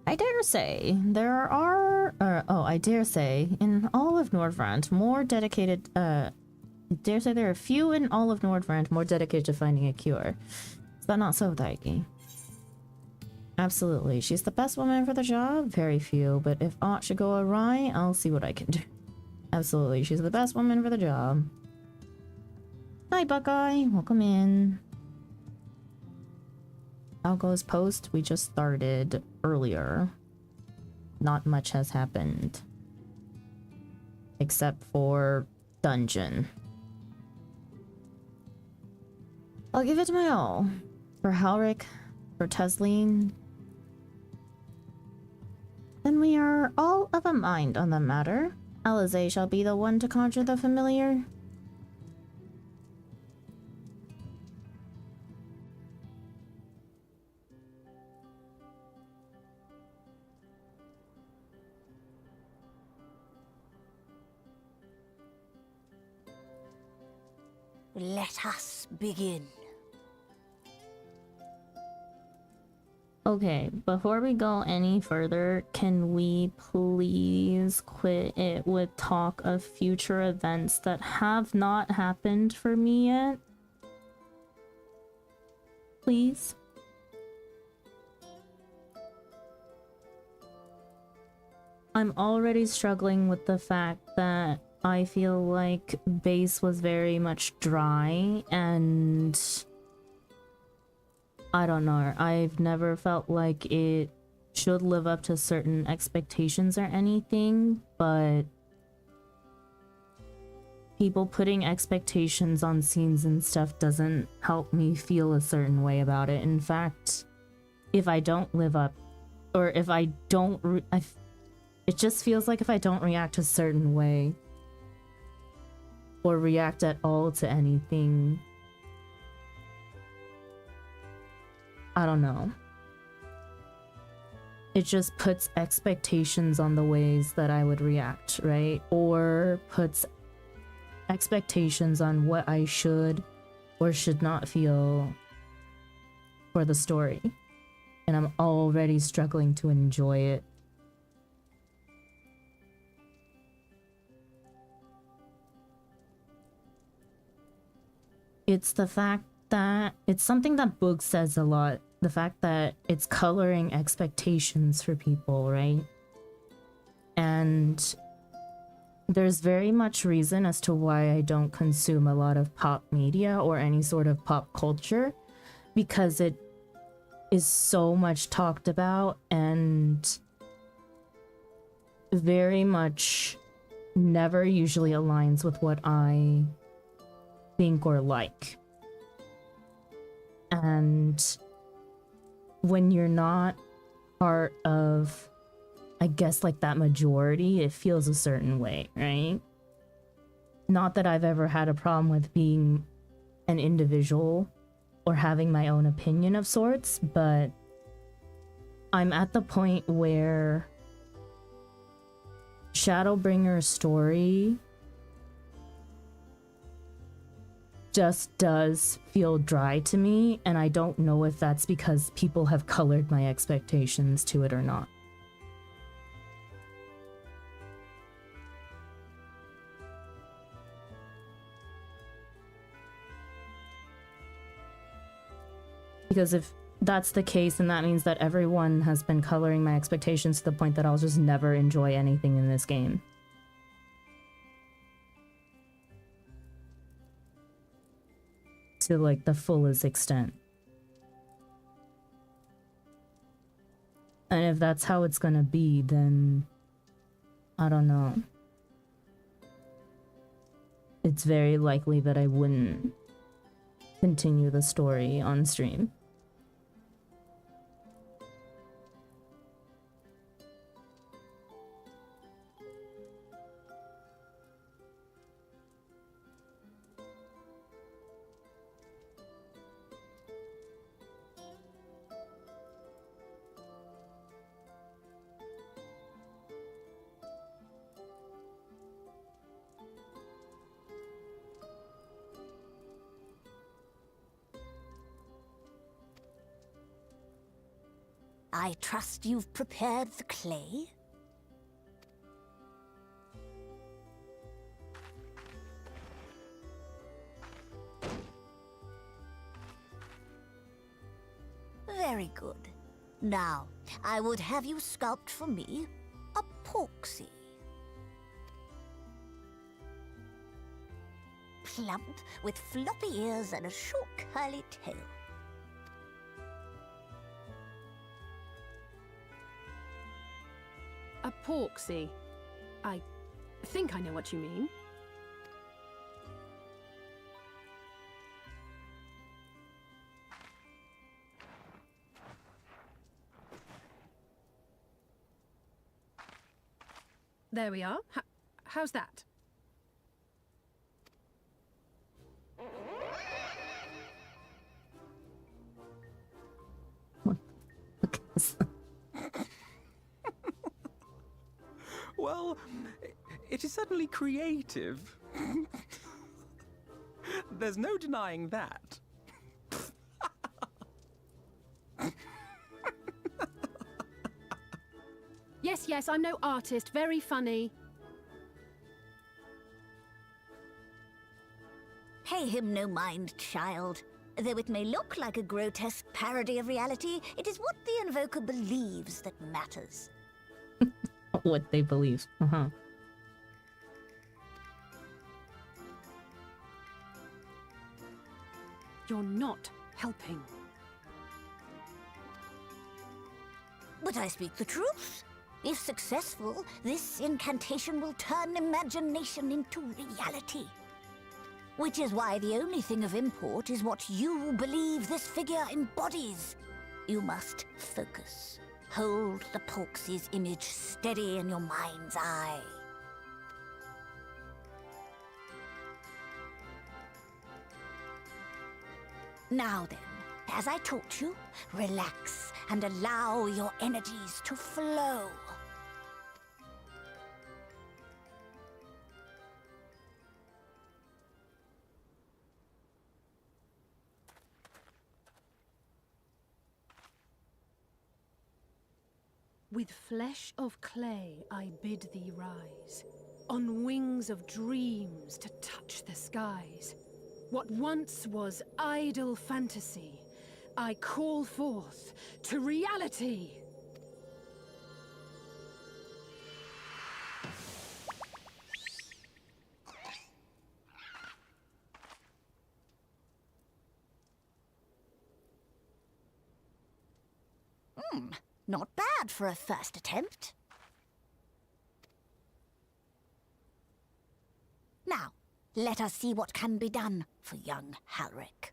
[SPEAKER 1] I dare say there are, I dare say in all of Nordvrand more dedicated, dare say there are few in all of Nordvrand more dedicated to finding a cure. Is that not so, Daiki? Absolutely. She's the best woman for the job? Very few, but if aught should go awry, I'll see what I can do. Absolutely. She's the best woman for the job. Hi, Buckeye. Welcome in. How goes post? We just started earlier. Not much has happened. Except for dungeon. I'll give it my all. For Halric, for Tesleen. Then we are all of a mind on the matter. Alizé shall be the one to conjure the familiar.
[SPEAKER 14] Let us begin.
[SPEAKER 1] Okay, before we go any further, can we please quit it with talk of future events that have not happened for me yet? Please? I'm already struggling with the fact that I feel like base was very much dry, and I don't know, I've never felt like it should live up to certain expectations or anything, but people putting expectations on scenes and stuff doesn't help me feel a certain way about it. In fact, if I don't live up, or if I don't, it just feels like if I don't react a certain way, or react at all to anything, I don't know. It just puts expectations on the ways that I would react, right? Or puts expectations on what I should or should not feel for the story. And I'm already struggling to enjoy it. It's the fact that it's something that Boog says a lot. The fact that it's coloring expectations for people, right? And there's very much reason as to why I don't consume a lot of pop media or any sort of pop culture, because it is so much talked about and very much never usually aligns with what I think or like. And when you're not part of, I guess, like that majority, it feels a certain way, right? Not that I've ever had a problem with being an individual or having my own opinion of sorts, but I'm at the point where Shadowbringers' story just does feel dry to me, and I don't know if that's because people have colored my expectations to it or not. Because if that's the case, then that means that everyone has been coloring my expectations to the point that I'll just never enjoy anything in this game. To like the fullest extent. And if that's how it's gonna be, then I don't know. It's very likely that I wouldn't continue the story on stream.
[SPEAKER 14] I trust you've prepared the clay? Very good. Now, I would have you sculpt for me a porksy. Plump, with floppy ears and a short curly tail.
[SPEAKER 13] A porksy. I think I know what you mean. There we are. How's that?
[SPEAKER 12] Well, it is certainly creative. There's no denying that.
[SPEAKER 13] Yes, I'm no artist. Very funny.
[SPEAKER 14] Pay him no mind, child. Though it may look like a grotesque parody of reality, it is what the invoker believes that matters.
[SPEAKER 1] What they believe.
[SPEAKER 13] You're not helping.
[SPEAKER 14] But I speak the truth. If successful, this incantation will turn imagination into reality. Which is why the only thing of import is what you believe this figure embodies. You must focus. Hold the Porksy's image steady in your mind's eye. Now then, as I taught you, relax and allow your energies to flow.
[SPEAKER 13] With flesh of clay I bid thee rise, on wings of dreams to touch the skies. What once was idle fantasy, I call forth to reality!
[SPEAKER 14] Not bad for a first attempt. Now, let us see what can be done for young Halric.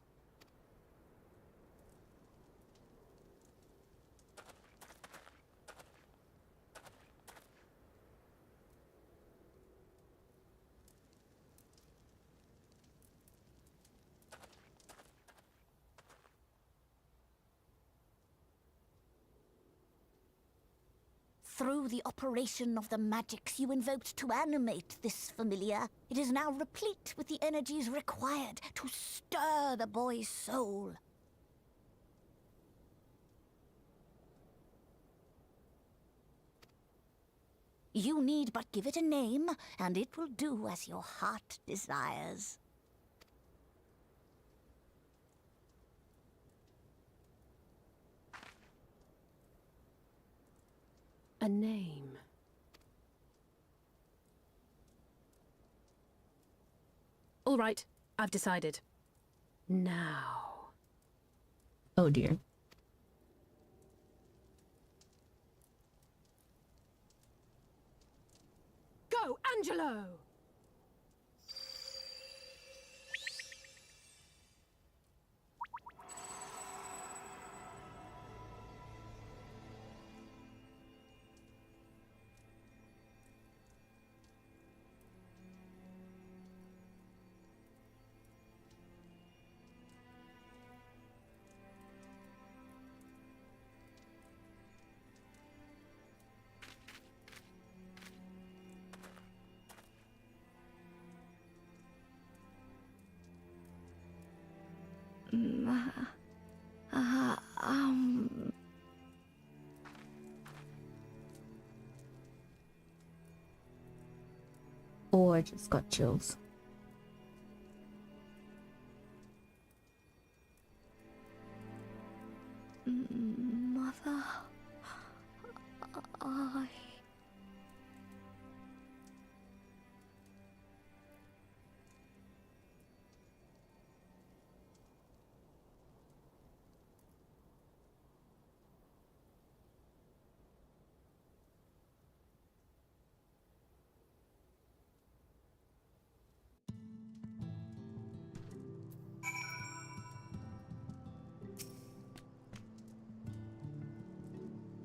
[SPEAKER 14] Through the operation of the magics you invoked to animate this familiar, it is now replete with the energies required to stir the boy's soul. You need but give it a name, and it will do as your heart desires.
[SPEAKER 13] A name. All right, I've decided. Now.
[SPEAKER 1] Oh dear.
[SPEAKER 13] Go, Angelo!
[SPEAKER 1] Oh, I just got chills.
[SPEAKER 8] Mother... I...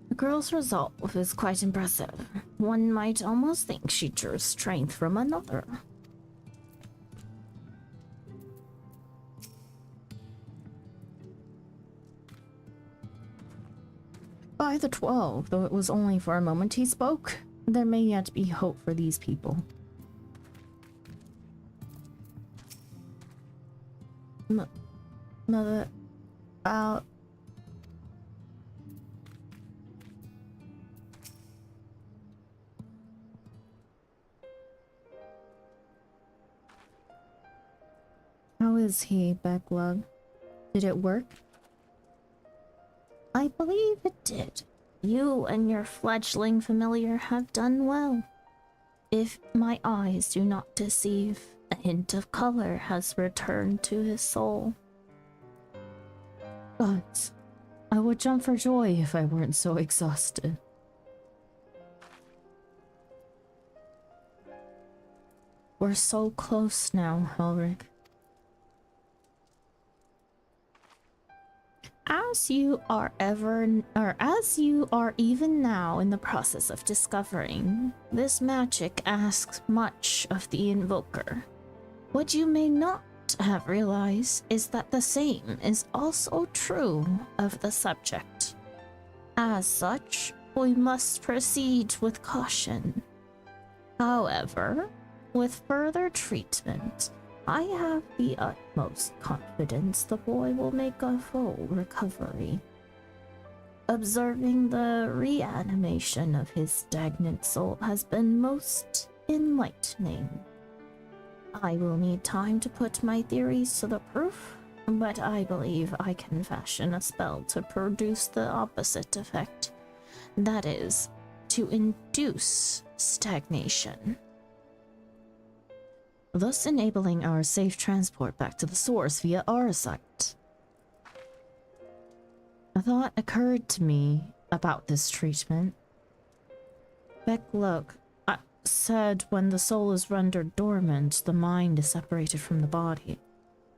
[SPEAKER 1] The girl's resolve is quite impressive. One might almost think she drew strength from another. By the 12, though it was only for a moment he spoke, there may yet be hope for these people. Mother... out... How is he, Backlug? Did it work? I believe it did. You and your fledgling familiar have done well. If my eyes do not deceive, a hint of color has returned to his soul. But I would jump for joy if I weren't so exhausted. We're so close now, Elric. As you are even now in the process of discovering, this magic asks much of the invoker. What you may not have realized is that the same is also true of the subject. As such, we must proceed with caution. However, with further treatment, I have the utmost confidence the boy will make a full recovery. Observing the reanimation of his stagnant soul has been most enlightening. I will need time to put my theories to the proof, but I believe I can fashion a spell to produce the opposite effect. That is, to induce stagnation, thus enabling our safe transport back to the source via our site. A thought occurred to me about this treatment. Beck, look, I said when the soul is rendered dormant, the mind is separated from the body,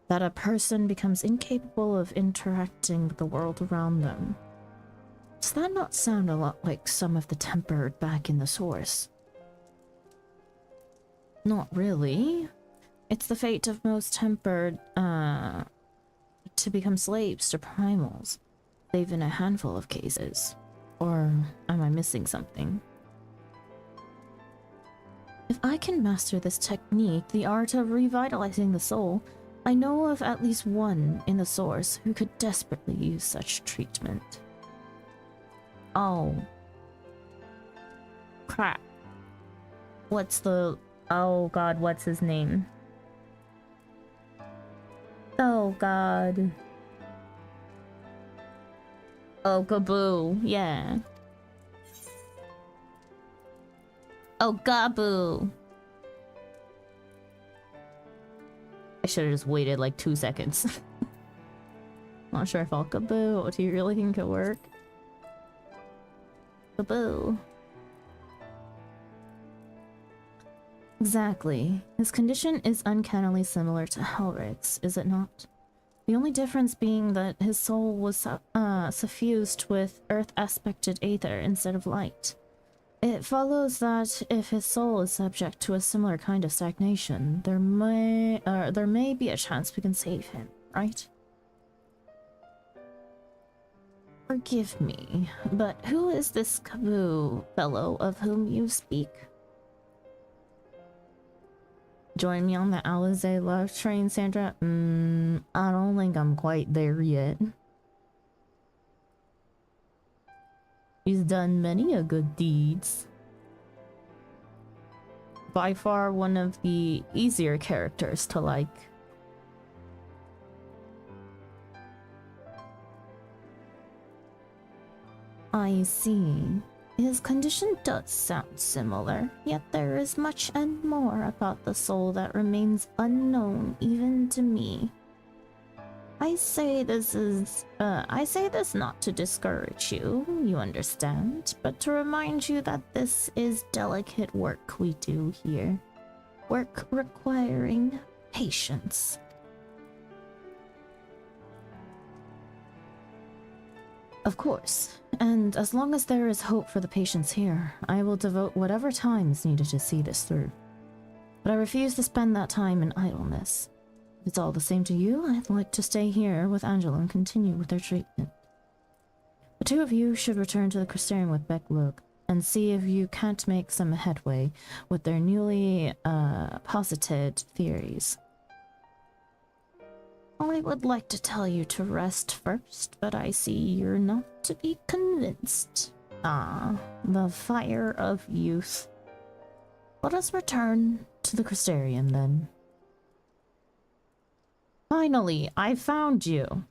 [SPEAKER 1] that a person becomes incapable of interacting with the world around them. Does that not sound a lot like some of the tempered back in the source? Not really. It's the fate of most tempered, to become slaves to primals, save in a handful of cases. Or am I missing something? If I can master this technique, the art of revitalizing the soul, I know of at least one in the source who could desperately use such treatment. Oh. Crap. Oh god, what's his name? Oh god. Oh, Gaboo, yeah. Oh, Gaboo. I should have just waited like 2 seconds. Not sure if I'll Gaboo. Do you really think it'll work? Gaboo. Exactly. His condition is uncannily similar to Helric's, is it not? The only difference being that his soul was suffused with earth-aspected aether instead of light. It follows that if his soul is subject to a similar kind of stagnation, there may be a chance we can save him, right? Forgive me, but who is this Kaboo fellow of whom you speak? Join me on the Alizé love train, Sandra? I don't think I'm quite there yet. He's done many a good deeds. By far one of the easier characters to like. I see. His condition does sound similar, yet there is much and more about the soul that remains unknown even to me. I say this not to discourage you, you understand, but to remind you that this is delicate work we do here. Work requiring patience. Of course, and as long as there is hope for the patients here, I will devote whatever time is needed to see this through. But I refuse to spend that time in idleness. If it's all the same to you, I'd like to stay here with Angela and continue with their treatment. The two of you should return to the Crystarium with Beck-Lug and see if you can't make some headway with their newly posited theories. I would like to tell you to rest first, but I see you're not to be convinced. Ah, the fire of youth. Let us return to the Crystarium then. Finally, I found you.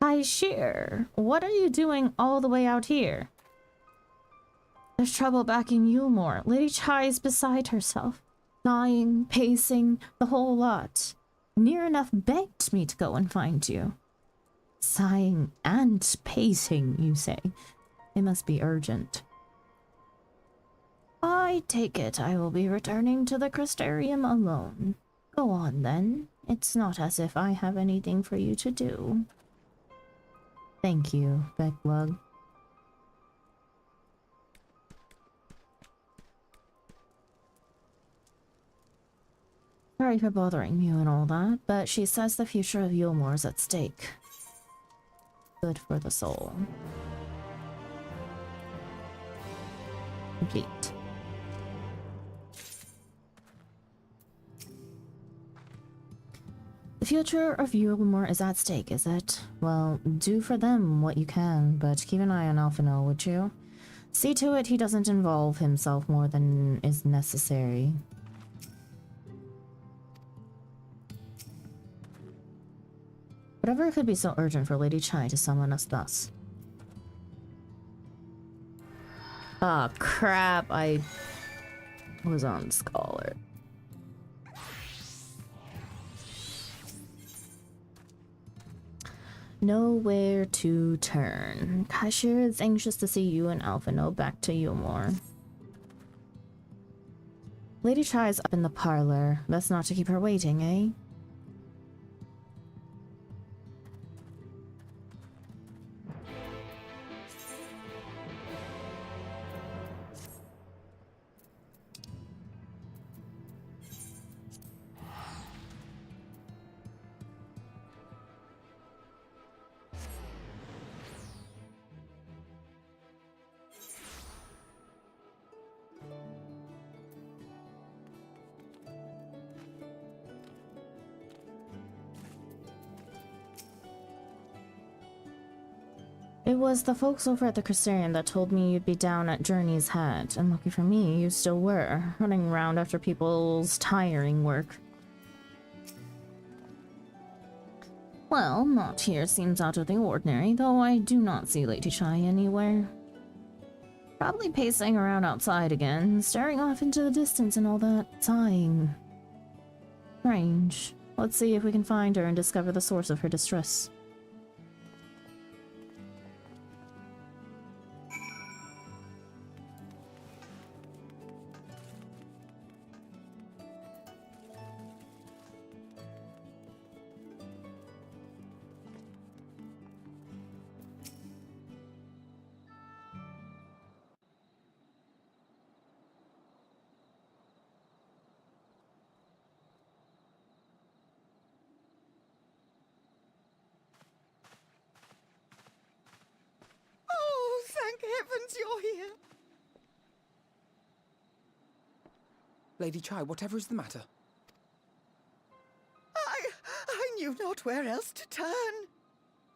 [SPEAKER 1] Hi, Sheer. What are you doing all the way out here? There's trouble back in Yulmore. Lady Chai is beside herself. Dying, pacing, the whole lot. Near enough begged me to go and find you. Sighing and pacing, you say? It must be urgent. I take it I will be returning to the Crystarium alone. Go on then. It's not as if I have anything for you to do. Thank you, Beck-Lug. Sorry for bothering you and all that, but she says the future of Yulmore is at stake. Good for the soul. Complete. The future of Euromore is at stake, is it? Well, do for them what you can, but keep an eye on Alphino, would you? See to it he doesn't involve himself more than is necessary. Whatever could be so urgent for Lady Chai to summon us thus. Ah, crap, I was on Scholar. Nowhere to turn. Kashir is anxious to see you and Alphino back to Eulmore. Lady Chai's up in the parlor. Best not to keep her waiting, eh? It was the folks over at the Crystarium that told me you'd be down at Journey's Head, and lucky for me, you still were, running around after people's tiring work. Well, not here seems out of the ordinary, though I do not see Lady Chai anywhere. Probably pacing around outside again, staring off into the distance and all that, sighing. Strange. Let's see if we can find her and discover the source of her distress.
[SPEAKER 12] Thank heavens you're here! Lady Chai, whatever is the matter? I knew not where else to turn.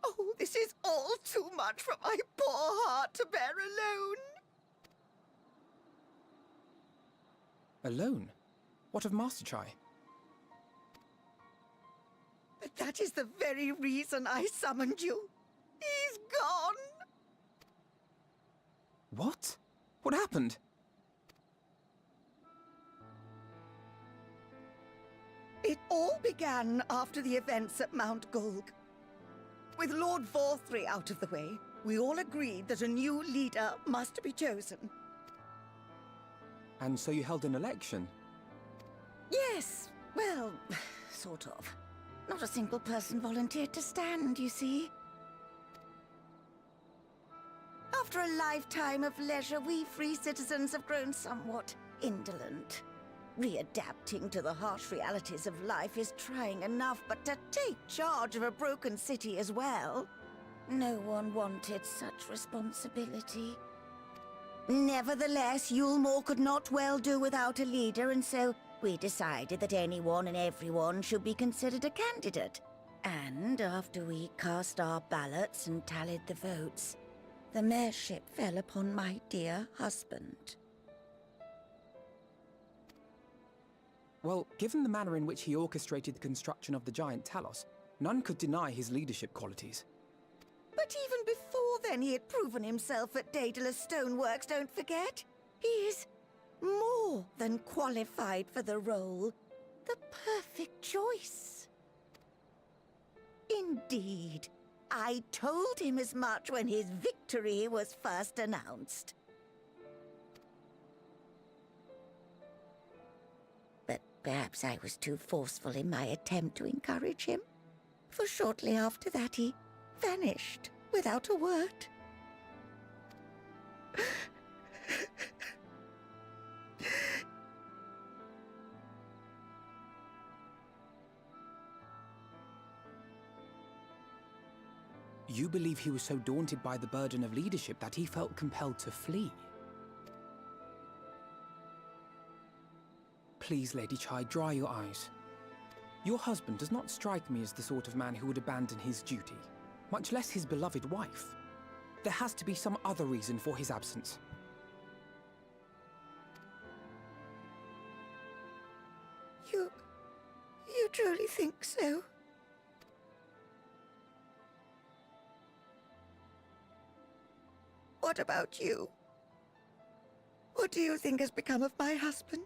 [SPEAKER 12] Oh, this is all too much for my poor heart to bear alone. Alone? What of Master Chai? But that is the very reason I summoned you. He's gone. What? What happened? It all began after the events at Mount Gulg. With Lord Vorthry out of the way, we all agreed that a new leader must be chosen. And so you held an election? Yes, well, sort of. Not a single person volunteered to stand, you see. After a lifetime of leisure, we free citizens have grown somewhat indolent. Readapting to the harsh realities of life is trying enough, but to take charge of a broken city as well? No one wanted such responsibility. Nevertheless, Eulmore could not well do without a leader, and so we decided that anyone and everyone should be considered a candidate. And after we cast our ballots and tallied the votes, the mayorship fell upon my dear husband. Well, given the manner in which he orchestrated the construction of the giant Talos, none could deny his leadership qualities. But even before then, he had proven himself at Daedalus Stoneworks, don't forget. He is more than qualified for the role. The perfect choice. Indeed. I told him as much when his victory was first announced. But perhaps I was too forceful in my attempt to encourage him. For shortly after that, he vanished without a word. You believe he was so daunted by the burden of leadership that he felt compelled to flee? Please, Lady Chai, dry your eyes. Your husband does not strike me as the sort of man who would abandon his duty, much less his beloved wife. There has to be some other reason for his absence.
[SPEAKER 14] You truly think so? What about you? What do you think has become of my husband?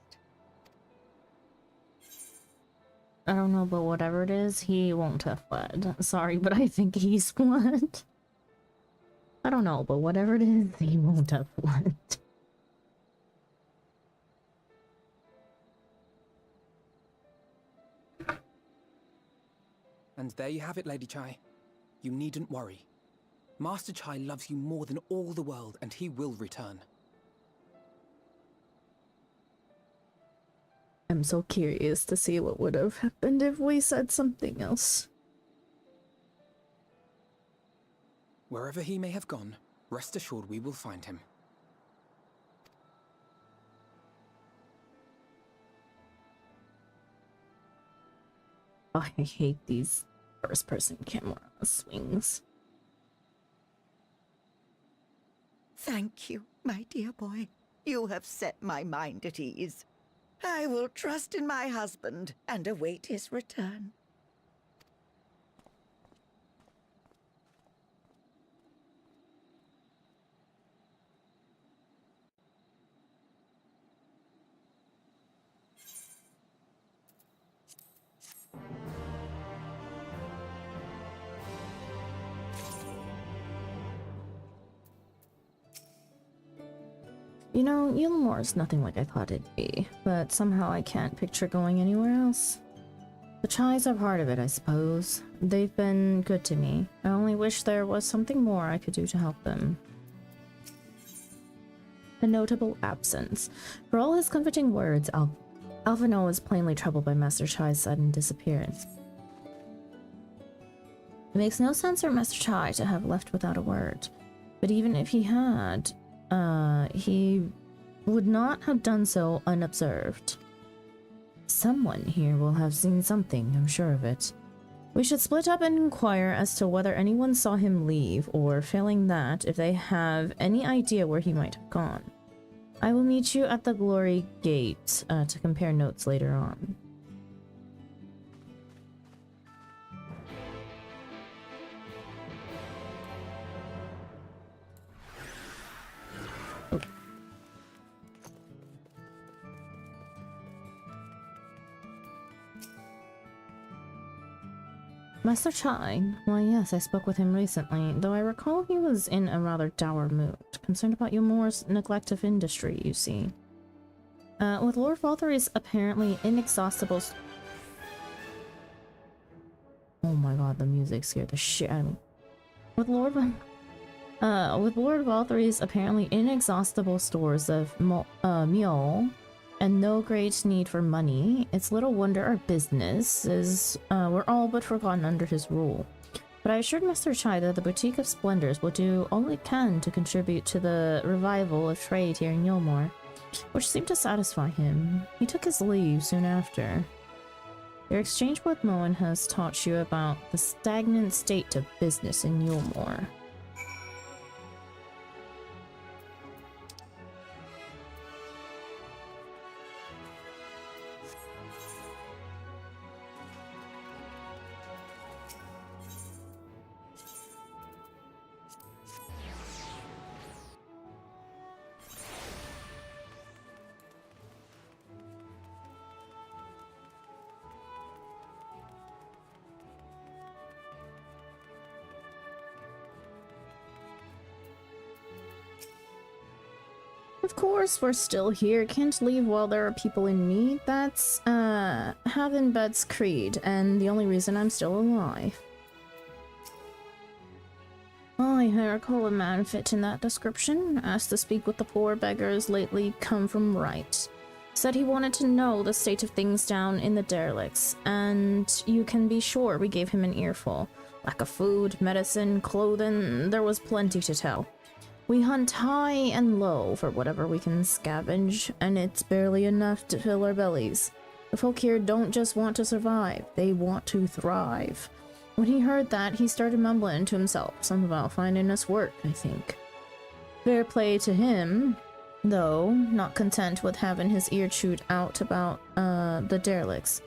[SPEAKER 1] I don't know, but whatever it is, he won't have fled. Sorry, but I think he's fled. I don't know, but whatever it is, he won't have fled.
[SPEAKER 12] And there you have it, Lady Chai. You needn't worry. Master Chai loves you more than all the world, and he will return.
[SPEAKER 1] I'm so curious to see what would have happened if we said something else.
[SPEAKER 12] Wherever he may have gone, rest assured we will find him.
[SPEAKER 1] Oh, I hate these first-person camera swings.
[SPEAKER 14] Thank you, my dear boy. You have set my mind at ease. I will trust in my husband and await his return.
[SPEAKER 1] You know, Yulmore is nothing like I thought it'd be, but somehow I can't picture going anywhere else. The Chais are part of it, I suppose. They've been good to me. I only wish there was something more I could do to help them. A notable absence. For all his comforting words, Alphino was plainly troubled by Master Chai's sudden disappearance. It makes no sense for Master Chai to have left without a word, but even if he had, he would not have done so unobserved. Someone here will have seen something, I'm sure of it. We should split up and inquire as to whether anyone saw him leave, or failing that, if they have any idea where he might have gone. I will meet you at the Glory Gate to compare notes later on. Master Chai? Why yes, I spoke with him recently, though I recall he was in a rather dour mood, concerned about Yulmore's neglect of industry, you see. With Lord Valthyri's apparently inexhaustible... Oh my god, the music scared the shit out of me. With Lord Valthyri's apparently inexhaustible stores of meal, and no great need for money, it's little wonder our businesses were all but forgotten under his rule. But I assured Master Chai that the Boutique of Splendors will do all it can to contribute to the revival of trade here in Yulmore, which seemed to satisfy him. He took his leave soon after. Your exchange with Moen has taught you about the stagnant state of business in Yulmore. Of course, we're still here. Can't leave while there are people in need. That's, Havenbet's creed, and the only reason I'm still alive. I recall a man fit in that description. Asked to speak with the poor beggars lately come from right. Said he wanted to know the state of things down in the derelicts, and you can be sure we gave him an earful. Lack of food, medicine, clothing, there was plenty to tell. We hunt high and low for whatever we can scavenge, and it's barely enough to fill our bellies. The folk here don't just want to survive, they want to thrive. When he heard that, he started mumbling to himself, something about finding us work, I think. Fair play to him, though, not content with having his ear chewed out about the derelicts.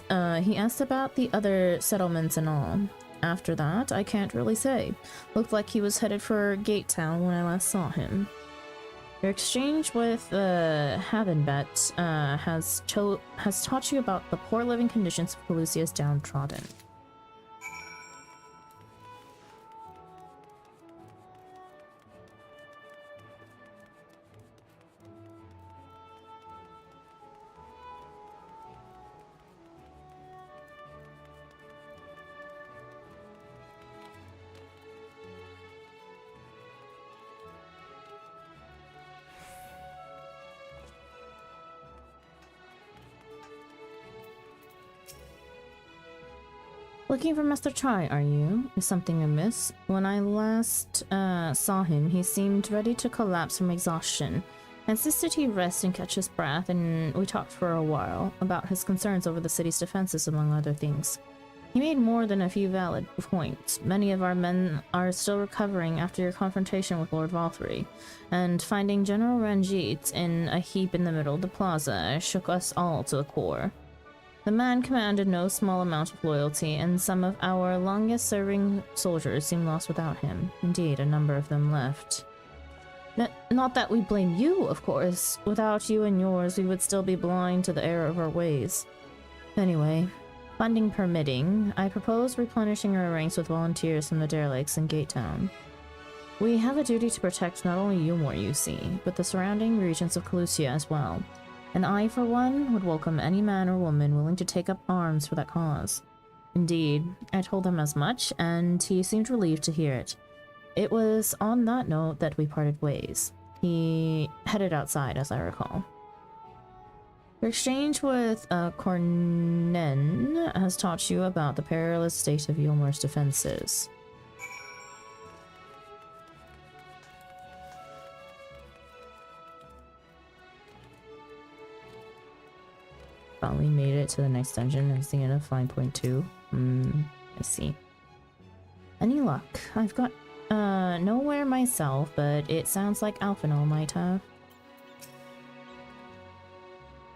[SPEAKER 1] He asked about the other settlements and all. After that, I can't really say. Looked like he was headed for Gate Town when I last saw him. Your exchange with Havenbet has taught you about the poor living conditions of Pelusia's downtrodden. Looking for Master Chai, are you? Is something amiss? When I last saw him, he seemed ready to collapse from exhaustion. I insisted he rest and catch his breath, and we talked for a while about his concerns over the city's defenses, among other things. He made more than a few valid points. Many of our men are still recovering after your confrontation with Lord Valthree, and finding General Ranjit in a heap in the middle of the plaza shook us all to the core. The man commanded no small amount of loyalty, and some of our longest-serving soldiers seem lost without him. Indeed, a number of them left. Not that we blame you, of course. Without you and yours, we would still be blind to the error of our ways. Anyway, funding permitting, I propose replenishing our ranks with volunteers from the derelicts in Gate Town. We have a duty to protect not only Yulmore, you see, but the surrounding regions of Calusia as well. And I, for one, would welcome any man or woman willing to take up arms for that cause. Indeed, I told him as much, and he seemed relieved to hear it. It was on that note that we parted ways. He headed outside, as I recall. Your exchange with Cornen has taught you about the perilous state of Yulmore's defenses. Finally made it to the next dungeon and seeing a 5.2. I see. Any luck? I've got nowhere myself, but it sounds like Alphinaud might have.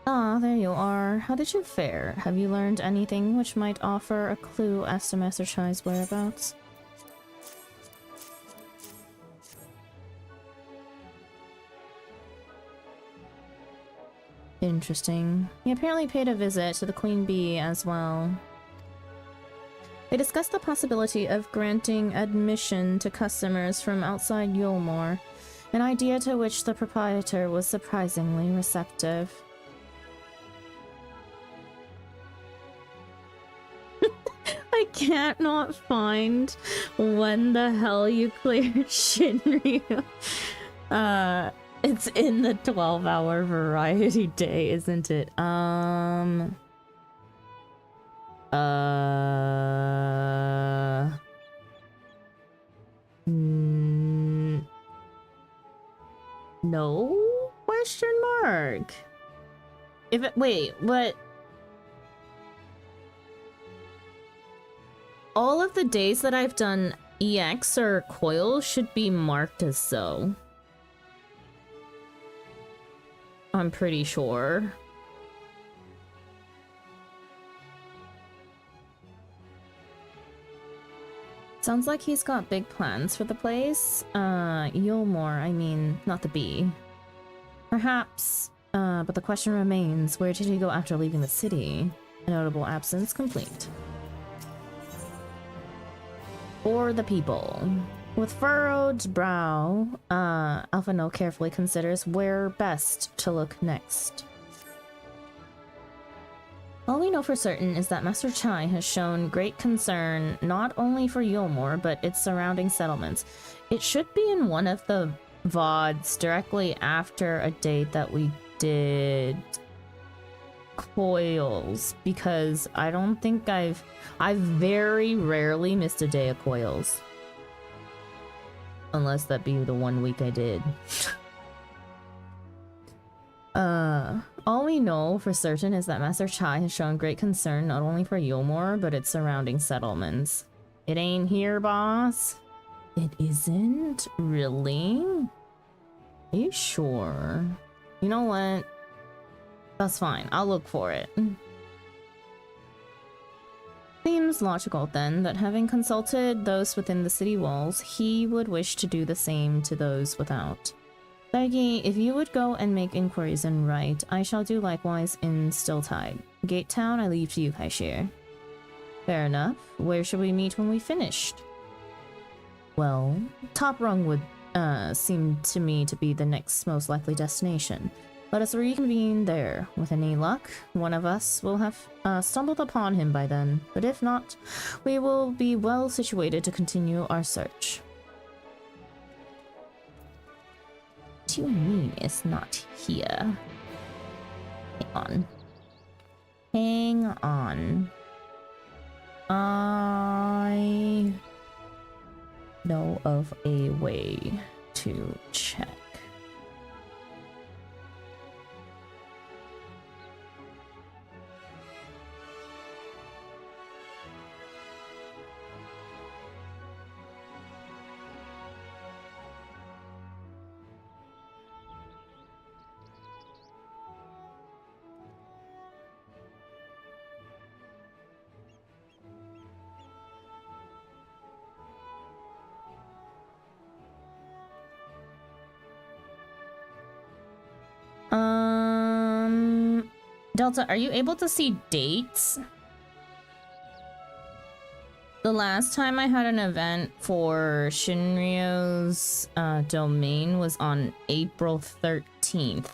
[SPEAKER 1] Ah, there you are. How did you fare? Have you learned anything which might offer a clue as to Master Chai's whereabouts? Interesting. He apparently paid a visit to the Queen Bee as well. They discussed the possibility of granting admission to customers from outside Yulmore, an idea to which the proprietor was surprisingly receptive. I can't not find when the hell you cleared Shinryu. It's in the 12-hour variety day, isn't it? No? Question mark. If it, wait, what? All of the days that I've done EX or coil should be marked as so. I'm pretty sure. Sounds like he's got big plans for the place. Yulmore, I mean, not the bee. Perhaps, but the question remains, where did he go after leaving the city? A notable absence complete. For the people. With furrowed brow, Alphinaud carefully considers where best to look next. All we know for certain is that Master Chai has shown great concern not only for Yulmore, but its surrounding settlements. It should be in one of the VODs directly after a date that we did coils, because I don't think I've very rarely missed a day of coils. Unless that be the 1 week I did. All we know for certain is that Master Chai has shown great concern not only for Yomor, but its surrounding settlements. It ain't here, boss. It isn't? Really? Are you sure? You know what? That's fine. I'll look for it. Seems logical then that having consulted those within the city walls, he would wish to do the same to those without. Saigi, if you would go and make inquiries in Right, I shall do likewise in Stilltide. Gate Town I leave to you, Kaishir. Fair enough. Where shall we meet when we finished? Well, Top Rung would seem to me to be the next most likely destination. Let us reconvene there. With any luck, one of us will have stumbled upon him by then. But if not, we will be well situated to continue our search. What do you mean it's not here? Hang on. Hang on. I know of a way to check. Delta, are you able to see dates? The last time I had an event for Shinryo's domain was on April 13th.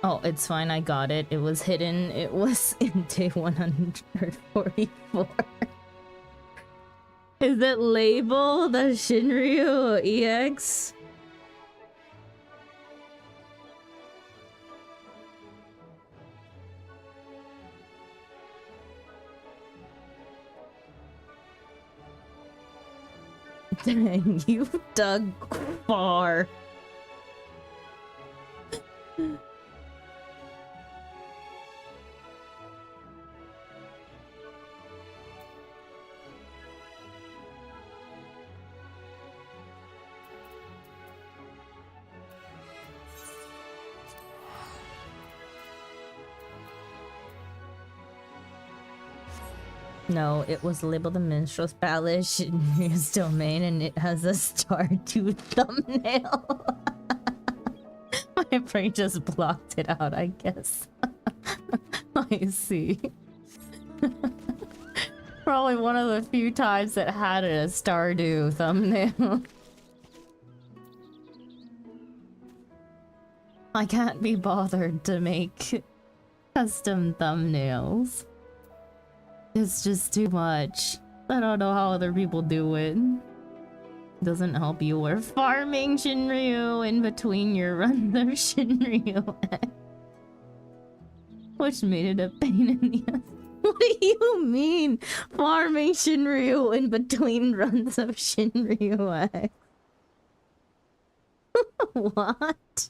[SPEAKER 1] Oh, it's fine, I got it. It was hidden. It was in day 144. Is it labeled as Shinryu EX? Dang, you dug far. No, it was labeled the Minstrel's Palace in his domain, and it has a Stardew thumbnail. My brain just blocked it out, I guess. I see. Probably one of the few times that had a Stardew thumbnail. I can't be bothered to make custom thumbnails. It's just too much. I don't know how other people do it. Doesn't help you were farming Shinryu in between your runs of Shinryu. Which made it a pain in the ass. What do you mean? Farming Shinryu in between runs of Shinryu? What?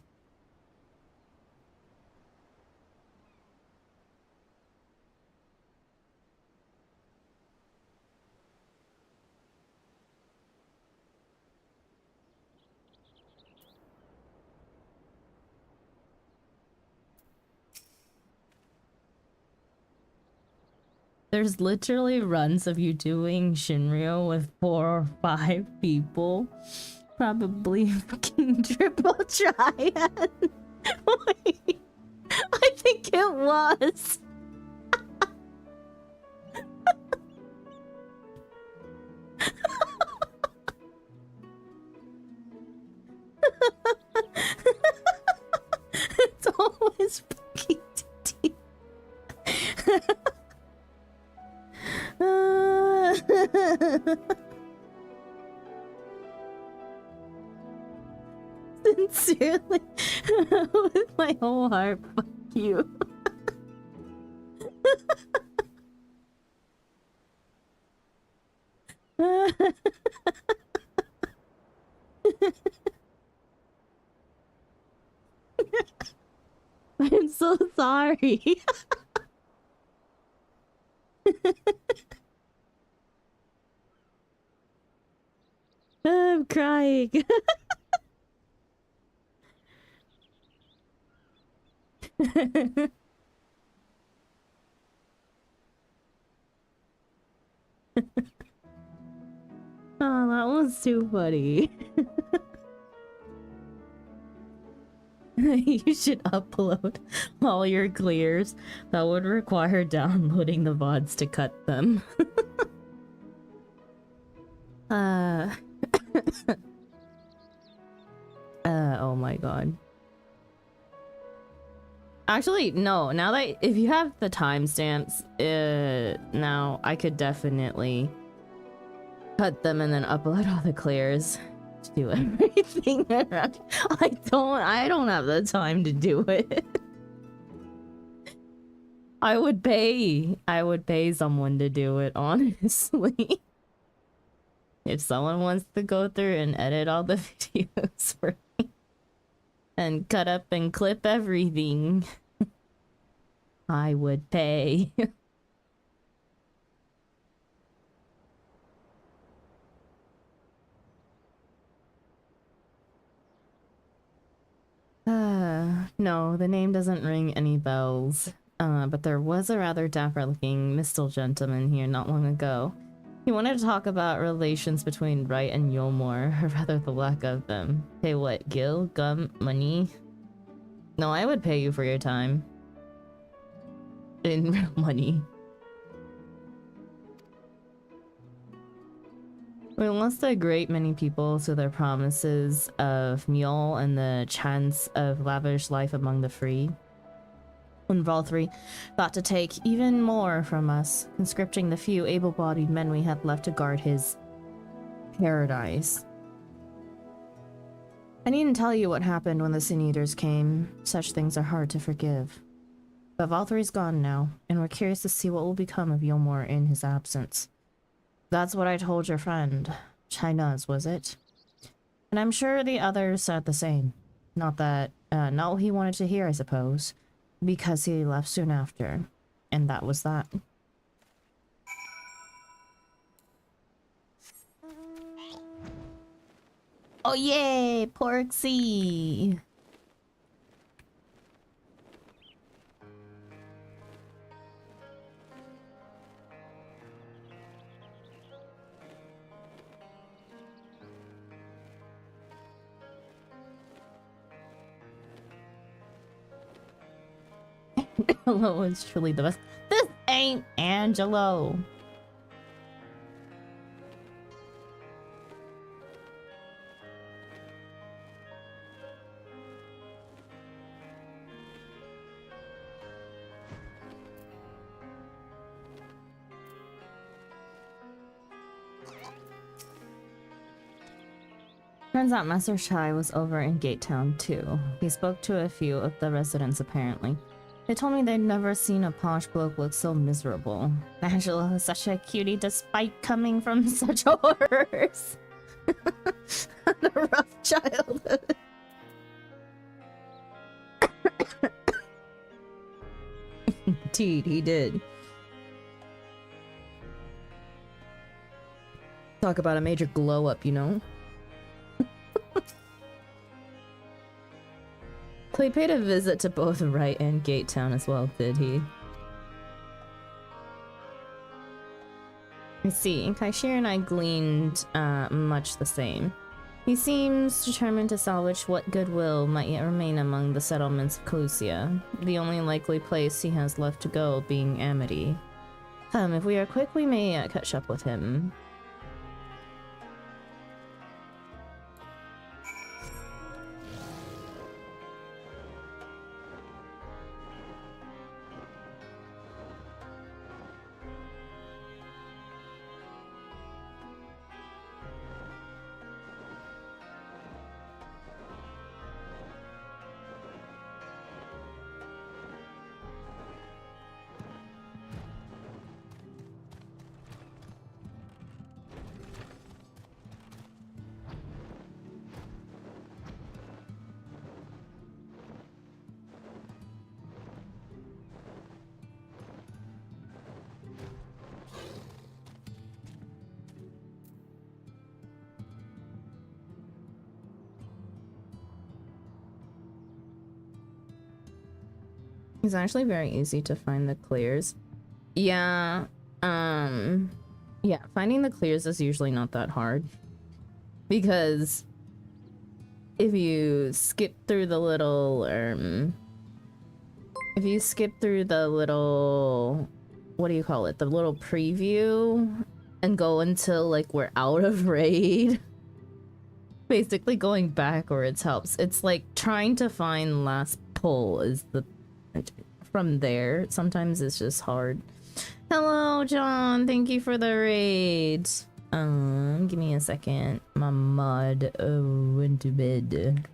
[SPEAKER 1] There's literally runs of you doing Shinryu with 4 or 5 people. Probably fucking triple triad. Wait, I think it was. It's always fucking TT. Sincerely, with my whole heart, fuck you. I'm so sorry. I'm crying. Oh, that was too funny. You should upload all your clears. That would require downloading the VODs to cut them. Oh my god. Actually, no, now that if you have the timestamps, now I could definitely cut them and then upload all the clears to do everything around. I don't have the time to do it. I would pay someone to do it, honestly. If someone wants to go through and edit all the videos for me and cut up and clip everything, I would pay. No, the name doesn't ring any bells. But there was a rather dapper-looking Mistle gentleman here not long ago. He wanted to talk about relations between Wright and Yulmore, or rather the lack of them. Pay what, Gil? Gum? Money? No, I would pay you for your time. In real money. We lost a great many people to their promises of Mule and the chance of lavish life among the free. And Valthree thought to take even more from us, conscripting the few able-bodied men we had left to guard his paradise. I needn't tell you what happened when the Sin Eaters came. Such things are hard to forgive. But Valthree's gone now, and we're curious to see what will become of Yulmore in his absence. That's what I told your friend. China's, was it? And I'm sure the others said the same. Not what he wanted to hear, I suppose. Because he left soon after. And that was that. Oh yay! Porksy! Angelo is truly the best. This ain't Angelo. Turns out Master Shai was over in Gatetown too. He spoke to a few of the residents apparently. They told me they'd never seen a posh bloke look so miserable. Angelo is such a cutie despite coming from such horrors. And a rough childhood. Indeed, he did. Talk about a major glow up, you know? So he paid a visit to both Wright and Gatetown as well, did he? I see. Kaishir and I gleaned much the same. He seems determined to salvage what goodwill might yet remain among the settlements of Calusia, the only likely place he has left to go being Amity. If we are quick, we may catch up with him. It's actually very easy to find the clears. Yeah, yeah, finding the clears is usually not that hard. Because if you skip through the little, if you skip through the little, what do you call it? The little preview and go until like we're out of raid. Basically going backwards helps. It's like trying to find last pull is the, from there. Sometimes it's just hard. Hello, John. Thank you for the raid. Give me a second. My mod went to bed.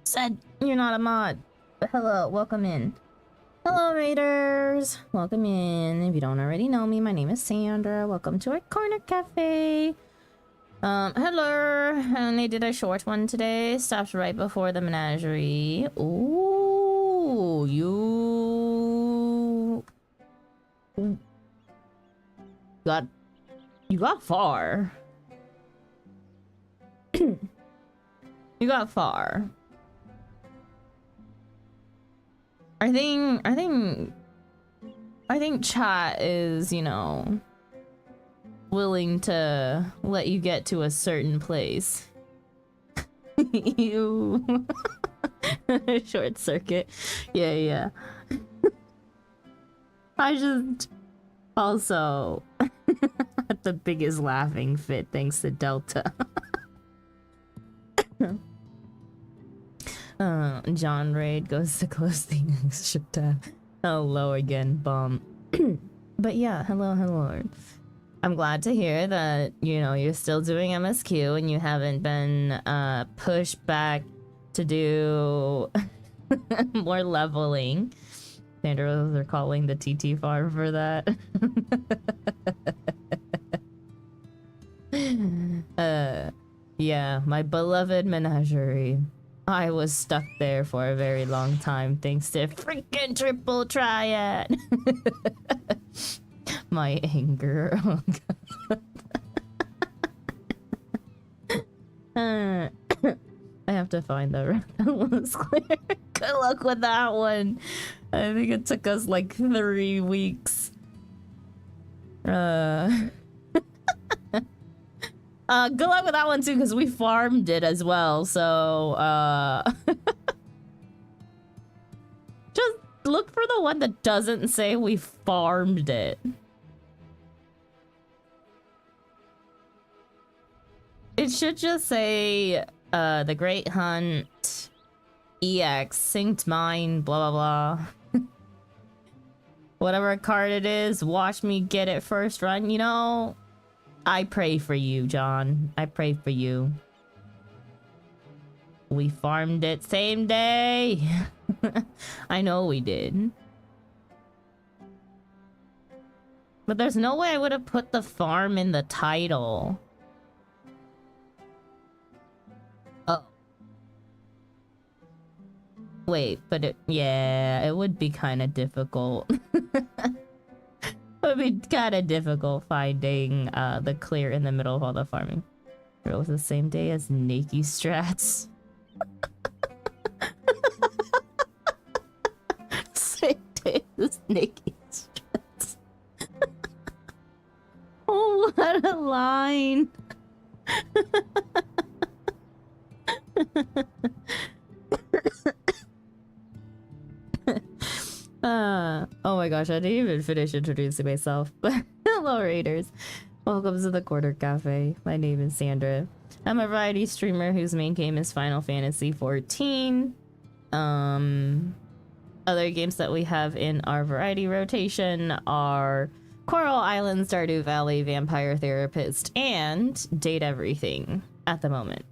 [SPEAKER 1] Said you're not a mod. But hello, welcome in. Hello, raiders. Welcome in. If you don't already know me, my name is Sandra. Welcome to our corner cafe. Hello. I only did a short one today. Stops right before the menagerie. Ooh, you got far. You got far. I think chat is, you know, willing to let you get to a certain place. You short circuit. Yeah. I just also had the biggest laughing fit thanks to Delta. John Raid goes to close the ship tab. Hello again, bum. But yeah, hello. I'm glad to hear that, you know, you're still doing MSQ and you haven't been pushed back to do more leveling. Sandra, they're calling the TT farm for that. Yeah, my beloved menagerie. I was stuck there for a very long time thanks to freaking triple triad. My anger. Oh god. I have to find the was clear. Good luck with that one. I think it took us like 3 weeks. Good luck with that one too, because we farmed it as well, so just look for the one that doesn't say we farmed it. It should just say the Great Hunt EX synced mine blah blah blah. Whatever card it is, watch me get it first run, you know. I pray for you, John. I pray for you. We farmed it same day. I know we did. But there's no way I would have put the farm in the title. Oh. Wait, but it, yeah, it would be kind of difficult. It would be kind of difficult finding the clear in the middle of all the farming. It was the same day as Nakey strats. Same day as Nakey strats. Oh, what a line! Oh my gosh, I didn't even finish introducing myself. But hello, Raiders. Welcome to the Quarter Cafe. My name is Sandra. I'm a variety streamer whose main game is Final Fantasy XIV. Other games that we have in our variety rotation are Coral Island, Stardew Valley, Vampire Therapist, and Date Everything at the moment.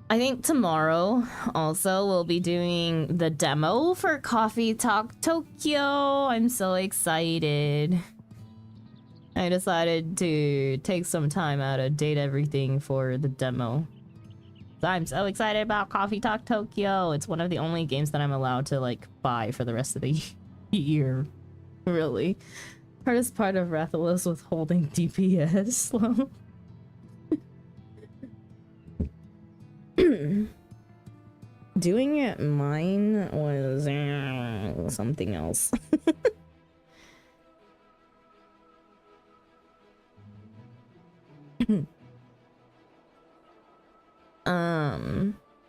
[SPEAKER 1] I think tomorrow also we'll be doing the demo for Coffee Talk Tokyo. I'm so excited. I decided to take some time out of Date Everything for the demo. I'm so excited about Coffee Talk Tokyo. It's one of the only games that I'm allowed to like buy for the rest of the year. Really. Hardest part of Rathalos was holding DPS slow. Doing it mine was something else.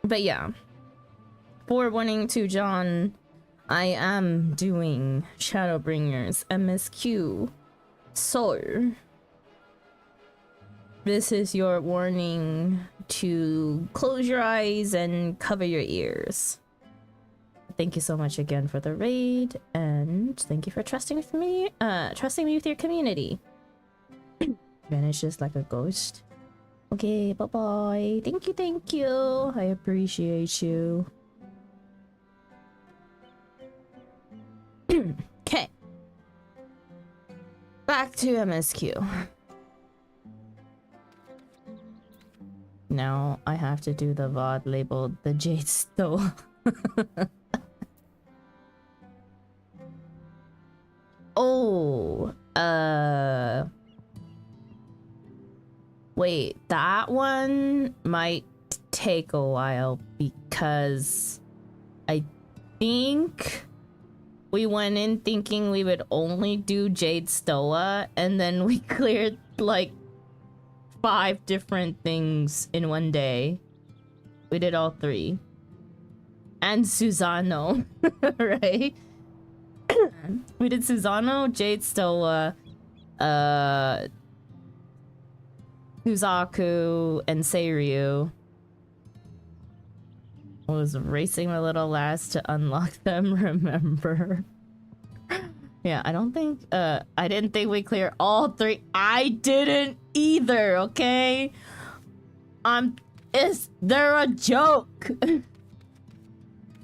[SPEAKER 1] But yeah. Forewarning to John, I am doing Shadowbringers MSQ. So this is your warning to close your eyes and cover your ears. Thank you so much again for the raid, and thank you for trusting with me, trusting me with your community. Vanishes like a ghost. Okay, bye-bye. Thank you. I appreciate you. Okay. Back to MSQ. Now I have to do the VOD labeled the Jade Stow. Oh, wait, that one might take a while because I think we went in thinking we would only do Jade Stoa, and then we cleared like 5 different things in one day. We did all 3. And Susano, right? We did Susano, Jade Stoa, Suzaku, and Seiryu. I was racing my little lass to unlock them, remember? Yeah, I don't think, I didn't think we cleared all 3. I didn't either, okay? Is there a joke?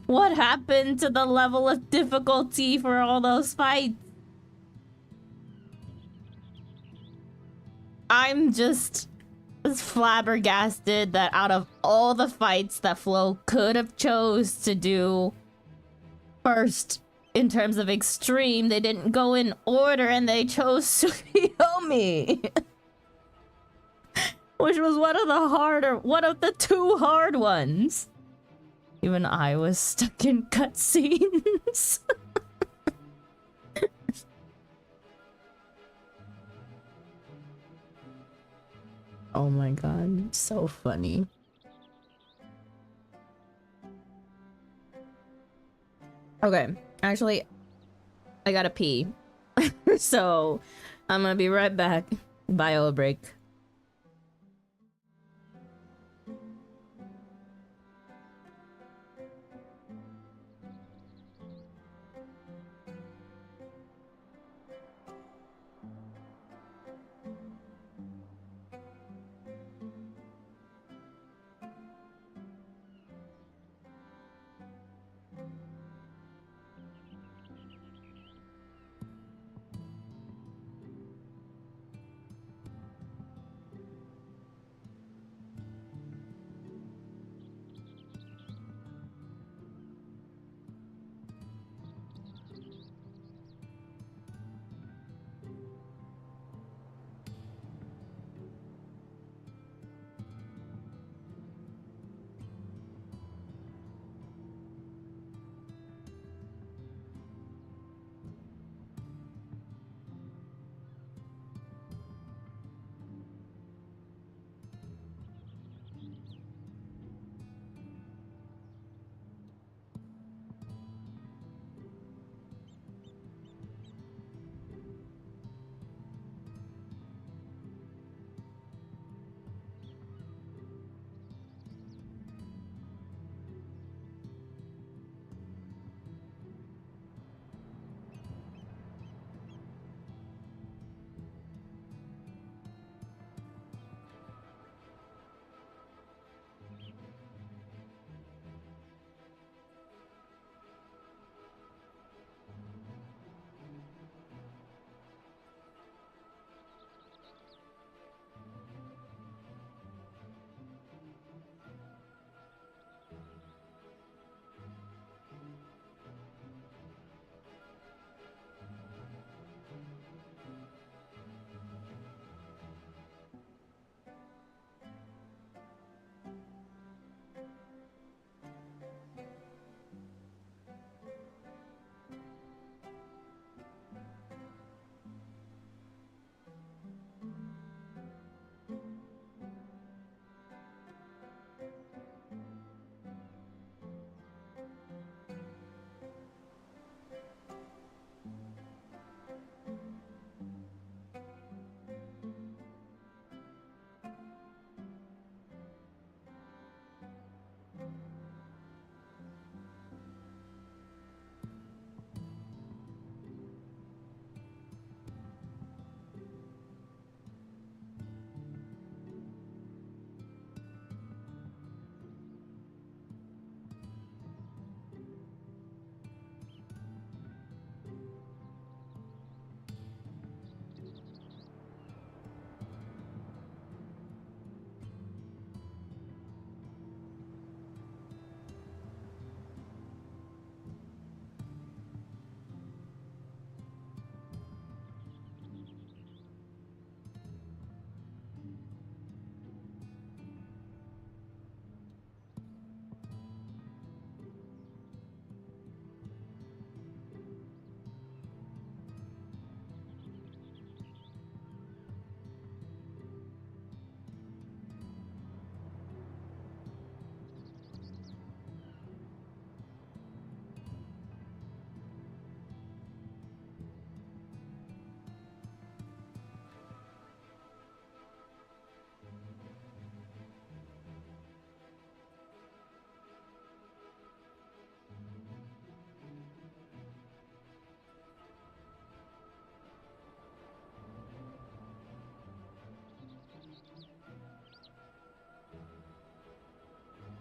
[SPEAKER 1] What happened to the level of difficulty for all those fights? I'm just flabbergasted that out of all the fights that Flo could have chose to do first in terms of extreme, they didn't go in order and they chose Tsukiyomi. Which was one of the 2 hard ones. Even I was stuck in cutscenes. Oh my god, so funny. Okay, actually, I gotta pee. So, I'm gonna be right back. Bio break.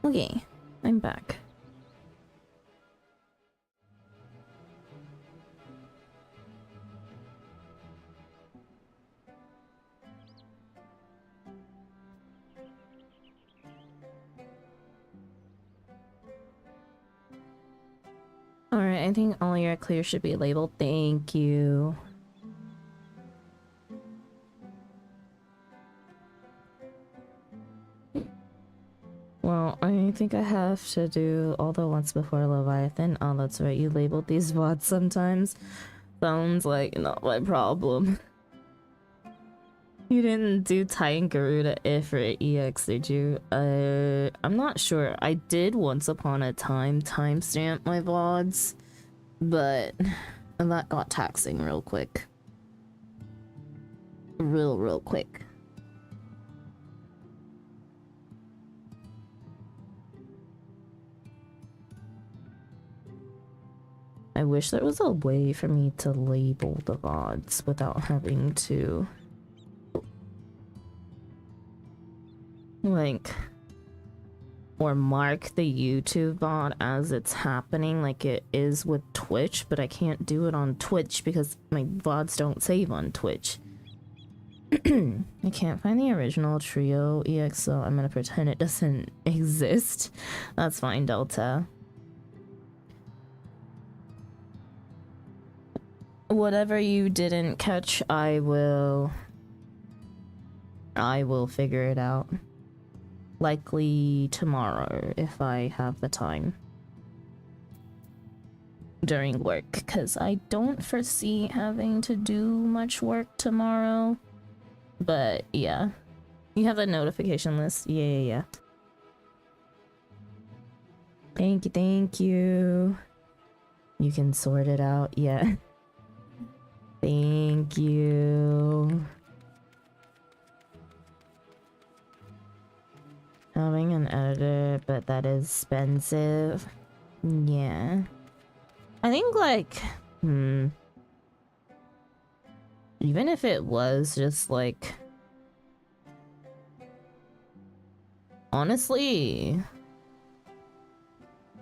[SPEAKER 1] Okay, I'm back. Alright, I think all your clear should be labeled. Thank you. Well, I think I have to do all the once before Leviathan. Oh, that's right, you labeled these VODs sometimes. Sounds like not my problem. You didn't do Titan Garuda if or EX, did you? I'm not sure. I did once upon a time timestamp my VODs, but that got taxing real quick. Real quick. I wish there was a way for me to label the VODs without having to... like... or mark the YouTube VOD as it's happening like it is with Twitch, but I can't do it on Twitch because my VODs don't save on Twitch. I can't find the original Trio EX, so I'm gonna pretend it doesn't exist. That's fine, Delta. Whatever you didn't catch, I will figure it out. Likely tomorrow, if I have the time. During work, because I don't foresee having to do much work tomorrow. But yeah. You have a notification list? Yeah. Thank you. You can sort it out, yeah. Thank you. Having an editor, but that is expensive. Yeah. I think like, even if it was just like, honestly,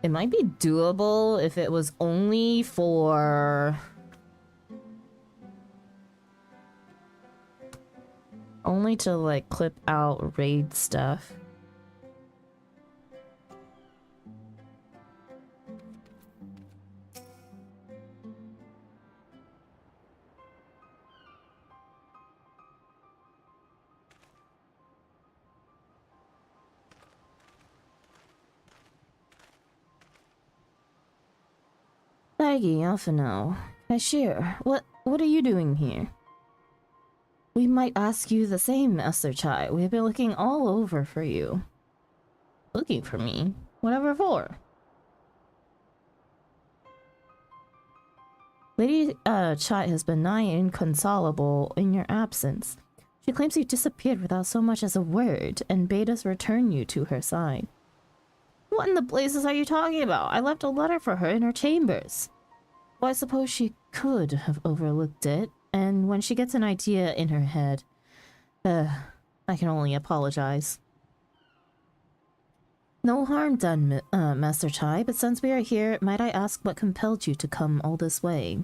[SPEAKER 1] it might be doable if it was only for to like clip out raid stuff. Baggy, Alphino. Cashier, what are you doing here? We might ask you the same, Esther Chai. We've been looking all over for you. Looking for me? Whatever for? Lady Chai has been nigh inconsolable in your absence. She claims you disappeared without so much as a word, and bade us return you to her side. What in the blazes are you talking about? I left a letter for her in her chambers. Well, I suppose she could have overlooked it, and when she gets an idea in her head, I can only apologize. No harm done, Master Chai, but since we are here, might I ask what compelled you to come all this way?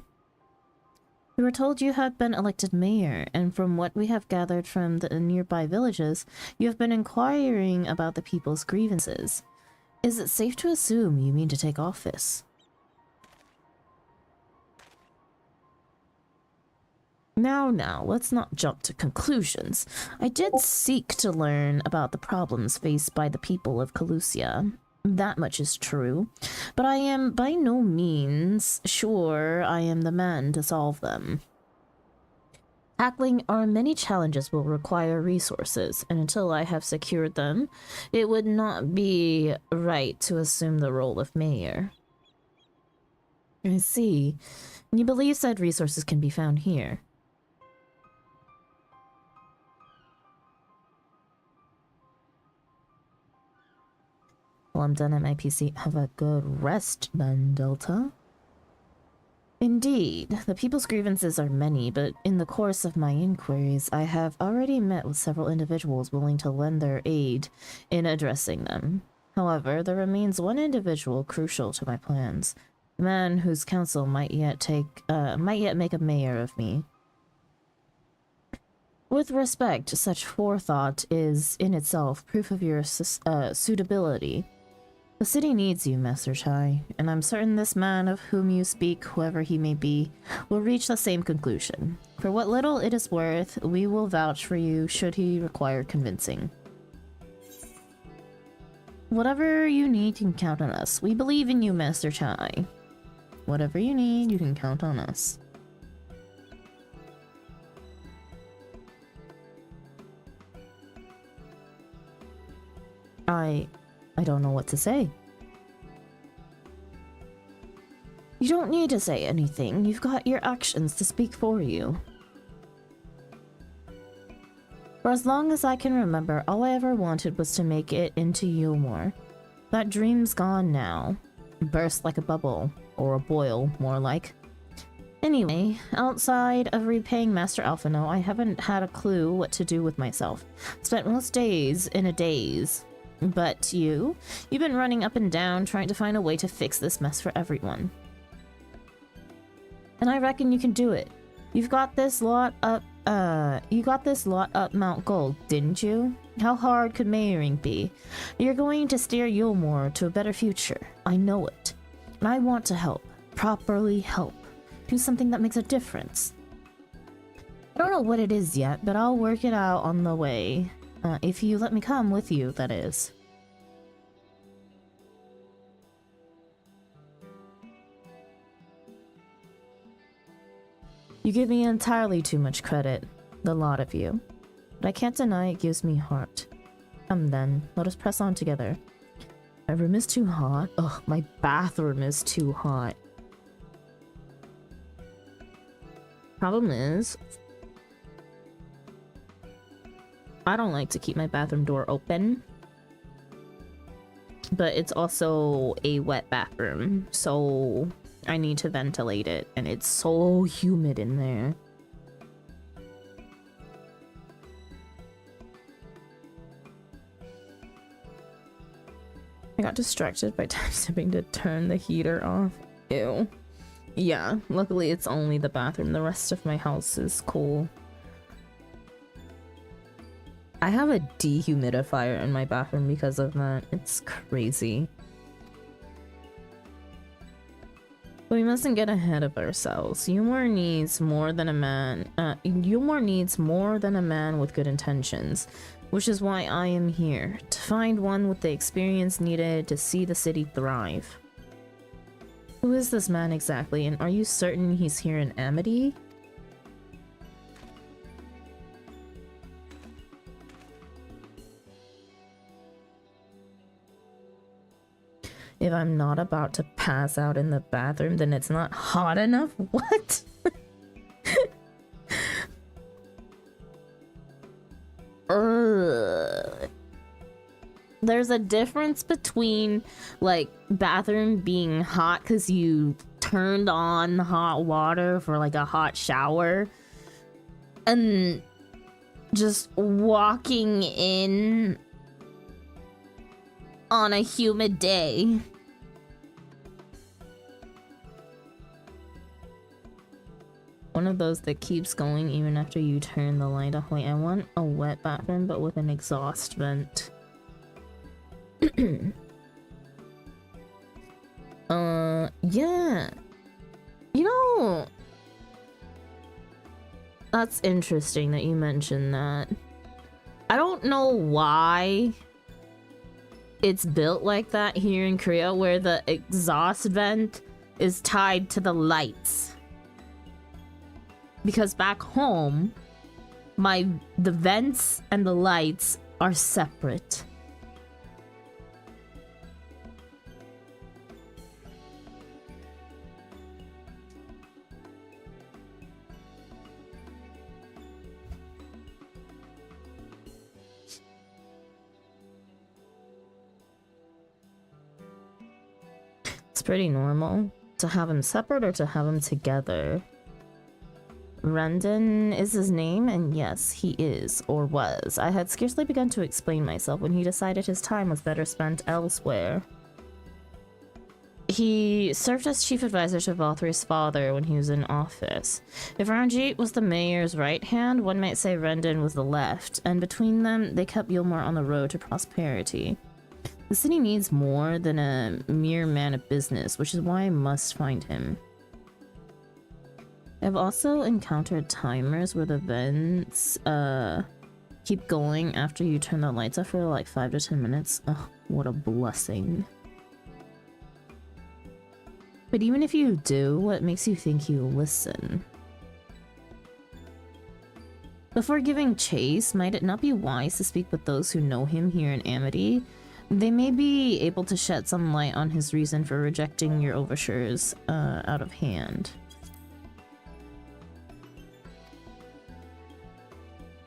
[SPEAKER 1] We were told you had been elected mayor, and from what we have gathered from the nearby villages, you have been inquiring about the people's grievances. Is it safe to assume you mean to take office? Now, let's not jump to conclusions. I did seek to learn about the problems faced by the people of Calusia. That much is true, but I am by no means sure I am the man to solve them. Tackling our many challenges will require resources, and until I have secured them, it would not be right to assume the role of mayor. I see. You believe said resources can be found here. Well, I'm done at my PC. Have a good rest then, Delta. Indeed, the people's grievances are many, but in the course of my inquiries, I have already met with several individuals willing to lend their aid in addressing them. However, there remains one individual crucial to my plans. A man whose counsel might yet make a mayor of me. With respect, such forethought is, in itself, proof of your suitability. The city needs you, Master Chai, and I'm certain this man of whom you speak, whoever he may be, will reach the same conclusion. For what little it is worth, we will vouch for you should he require convincing. Whatever you need, you can count on us. We believe in you, Master Chai. Whatever you need, you can count on us. I don't know what to say. You don't need to say anything. You've got your actions to speak for you. For as long as I can remember, all I ever wanted was to make it into Yulmore. That dream's gone now. Burst like a bubble. Or a boil, more like. Anyway, outside of repaying Master Alphino, I haven't had a clue what to do with myself. Spent most days in a daze. But you've been running up and down trying to find a way to fix this mess for everyone. And I reckon you can do it. You got this lot up Mount Gold, didn't you? How hard could mayoring be? You're going to steer Yulmore to a better future. I know it. And I want to help. Properly help. Do something that makes a difference. I don't know what it is yet, but I'll work it out on the way. If you let me come with you, that is. You give me entirely too much credit, the lot of you. But I can't deny it gives me heart. Come then, let us press on together. My room is too hot. Ugh, my bathroom is too hot. Problem is, I don't like to keep my bathroom door open. But it's also a wet bathroom, so I need to ventilate it, and it's so humid in there. I got distracted by time-stepping to turn the heater off. Ew. Yeah, luckily it's only the bathroom. The rest of my house is cool. I have a dehumidifier in my bathroom because of that. It's crazy. But we mustn't get ahead of ourselves. Yulmore needs more than a man. Yulmore needs more than a man with good intentions, which is why I am here, to find one with the experience needed to see the city thrive. Who is this man exactly, and are you certain he's here in Amity? If I'm not about to pass out in the bathroom, then it's not hot enough? What? There's a difference between, like, bathroom being hot because you turned on hot water for, like, a hot shower, and just walking in on a humid day. One of those that keeps going even after you turn the light off. Wait, I want a wet bathroom but with an exhaust vent. Yeah. You know, that's interesting that you mentioned that. I don't know why it's built like that here in Korea, where the exhaust vent is tied to the lights. Because back home, the vents and the lights are separate. It's pretty normal to have them separate or to have them together. Rendon is his name, and yes, he is, or was. I had scarcely begun to explain myself when he decided his time was better spent elsewhere. He served as chief advisor to Valthry's father when he was in office. If Ranjit was the mayor's right hand, one might say Rendon was the left, and between them, they kept Yulmore on the road to prosperity. The city needs more than a mere man of business, which is why I must find him. I've also encountered timers where the vents keep going after you turn the lights off for like 5 to 10 minutes. Ugh, what a blessing. But even if you do, what makes you think you listen? Before giving chase, might it not be wise to speak with those who know him here in Amity? They may be able to shed some light on his reason for rejecting your overtures out of hand.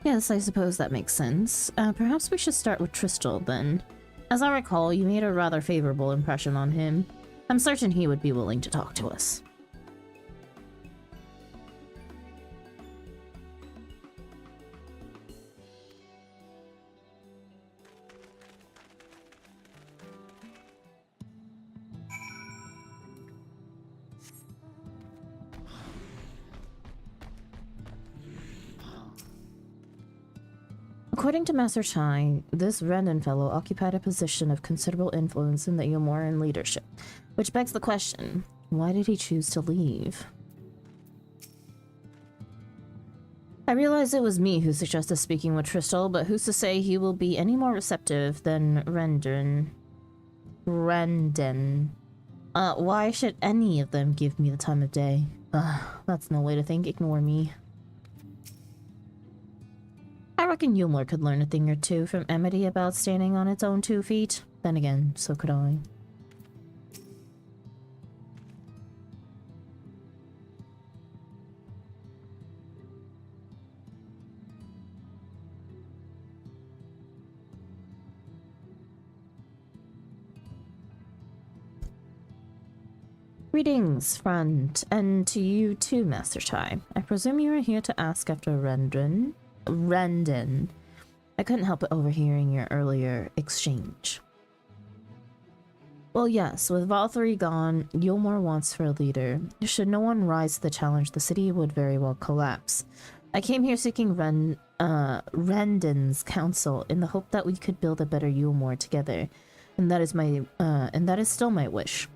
[SPEAKER 1] Yes, I suppose that makes sense. Perhaps we should start with Tristal, then. As I recall, you made a rather favorable impression on him. I'm certain he would be willing to talk to us. According to Master Chai, this Rendon fellow occupied a position of considerable influence in the Yomoran leadership, which begs the question, why did he choose to leave? I realize it was me who suggested speaking with Tristal, but who's to say he will be any more receptive than Rendon? Why should any of them give me the time of day? That's no way to think. Ignore me. I reckon Yulmore could learn a thing or two from Amity about standing on its own 2 feet. Then again, so could I. Greetings, friend, and to you too, Master Chai. I presume you are here to ask after Rendon. I couldn't help but overhearing your earlier exchange. Well, yes, with Valthry gone, Yulmore wants for a leader. Should no one rise to the challenge, the city would very well collapse. I came here seeking Rendon's counsel in the hope that we could build a better Yulmore together, and that is still my wish.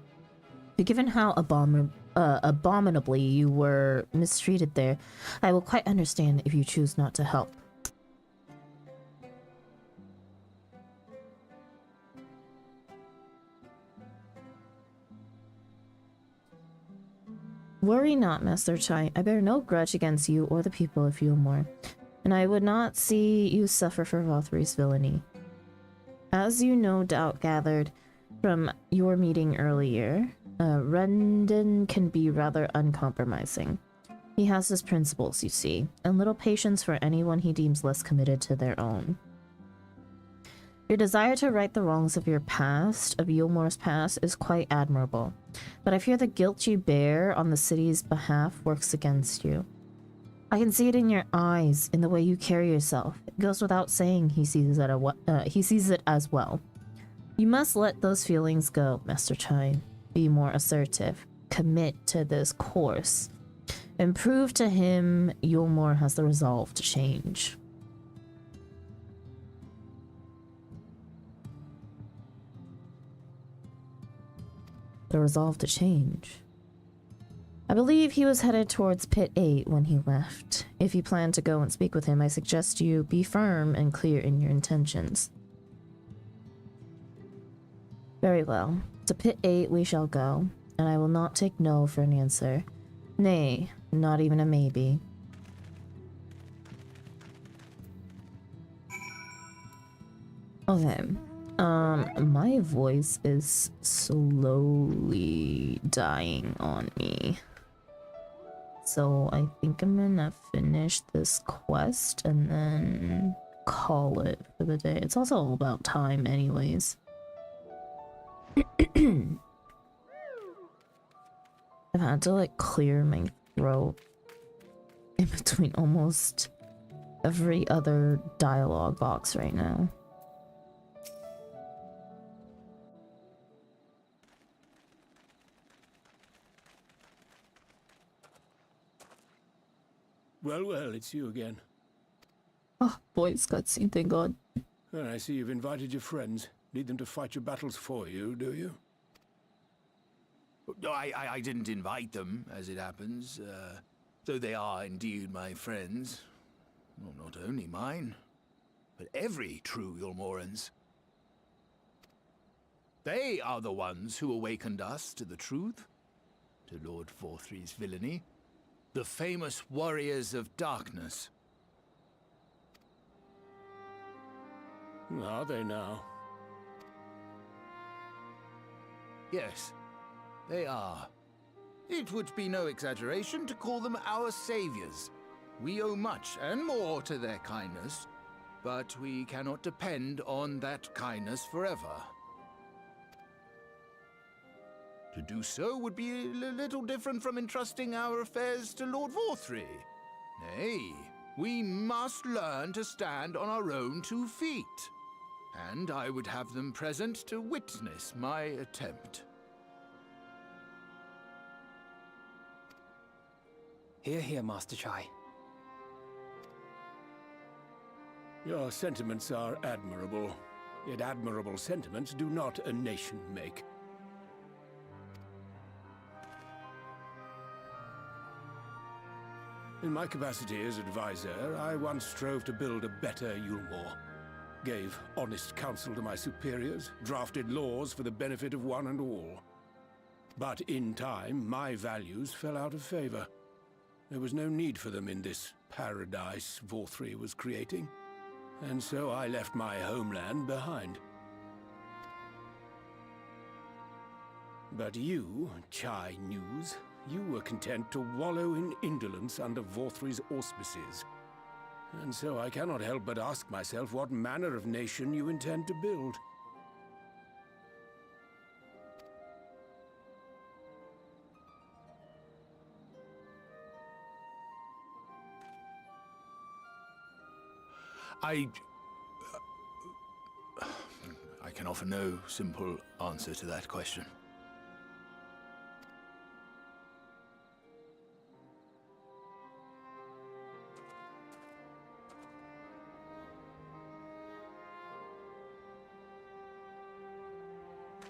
[SPEAKER 1] But given how abominably you were mistreated there, I will quite understand if you choose not to help. Worry not, Master Chai. I bear no grudge against you or the people of Yulmore, and I would not see you suffer for Valthry's villainy. As you no doubt gathered from your meeting earlier, Rendon can be rather uncompromising. He has his principles, you see, and little patience for anyone he deems less committed to their own. Your desire to right the wrongs of your past, of Yulmore's past, is quite admirable, but I fear the guilt you bear on the city's behalf works against you. I can see it in your eyes, in the way you carry yourself. It goes without saying he sees it as well. You must let those feelings go, Master Chai. Be more assertive. Commit to this course. And prove to him Yulmore has the resolve to change. The resolve to change. I believe he was headed towards Pit 8 when he left. If you plan to go and speak with him, I suggest you be firm and clear in your intentions. Very well. To Pit 8 we shall go, and I will not take no for an answer. Nay, not even a maybe. Okay. My voice is slowly dying on me. So I think I'm gonna finish this quest and then call it for the day. It's also all about time anyways. I've had to like clear my throat in between almost every other dialogue box right now.
[SPEAKER 15] Well, well, it's you again.
[SPEAKER 1] Oh, boys, cutscene, thank God.
[SPEAKER 15] Well, I see you've invited your friends. Need them to fight your battles for you, do you?
[SPEAKER 16] I didn't invite them, as it happens, though they are indeed my friends. Well, not only mine, but every true Yulmoran's. They are the ones who awakened us to the truth, to Lord Vorthry's villainy, the famous warriors of darkness.
[SPEAKER 15] Are they now?
[SPEAKER 16] Yes, they are. It would be no exaggeration to call them our saviors. We owe much and more to their kindness, but we cannot depend on that kindness forever. To do so would be a little different from entrusting our affairs to Lord Vorthry. Nay, we must learn to stand on our own 2 feet. And I would have them present to witness my attempt.
[SPEAKER 12] Hear, hear, Master Chai.
[SPEAKER 15] Your sentiments are admirable. Yet admirable sentiments do not a nation make. In my capacity as advisor, I once strove to build a better Yulmore. Gave honest counsel to my superiors, drafted laws for the benefit of one and all. But in time, my values fell out of favor. There was no need for them in this paradise Vorthry was creating. And so I left my homeland behind. But you, Chai News, you were content to wallow in indolence under Vorthry's auspices. And so I cannot help but ask myself what manner of nation you intend to build.
[SPEAKER 16] I can offer no simple answer to that question.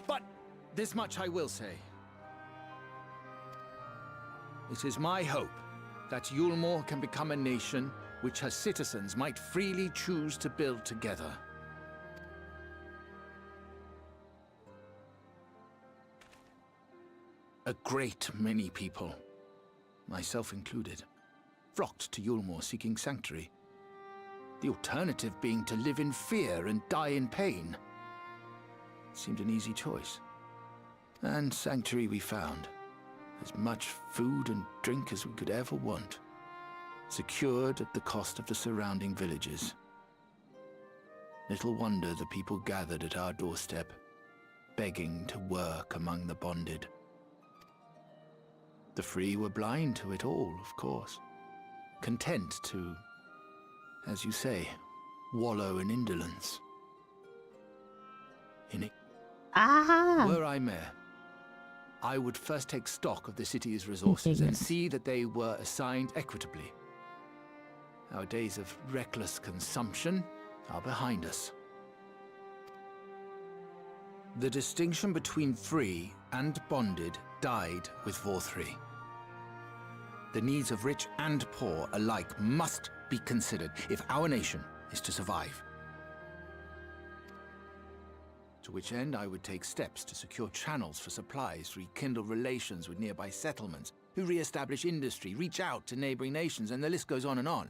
[SPEAKER 16] But this much I will say. It is my hope that Yulmore can become a nation which her citizens might freely choose to build together. A great many people, myself included, flocked to Yulmore seeking sanctuary. The alternative being to live in fear and die in pain. It seemed an easy choice. And sanctuary we found. As much food and drink as we could ever want. Secured at the cost of the surrounding villages. Little wonder the people gathered at our doorstep, begging to work among the bonded. The free were blind to it all, of course. Content to, as you say, wallow in indolence. In it. Were I mayor, I would first take stock of the city's resources and see that they were assigned equitably. Our days of reckless consumption are behind us. The distinction between free and bonded died with Vorthry. The needs of rich and poor alike must be considered if our nation is to survive. To which end I would take steps to secure channels for supplies, rekindle relations with nearby settlements, who re-establish industry, reach out to neighboring nations, and the list goes on and on.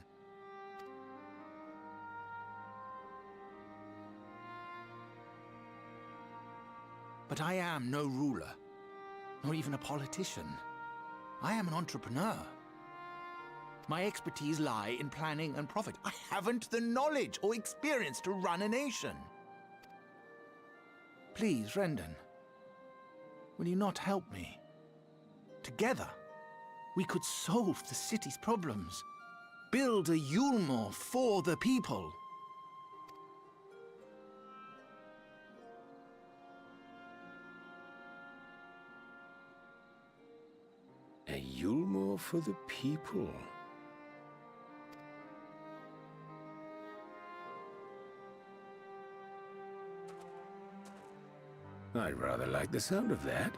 [SPEAKER 16] But I am no ruler, nor even a politician. I am an entrepreneur. My expertise lie in planning and profit. I haven't the knowledge or experience to run a nation. Please, Rendon, will you not help me? Together, we could solve the city's problems. build a Yulmore for the people.
[SPEAKER 15] A Yulmore for the people. I rather like the sound of that.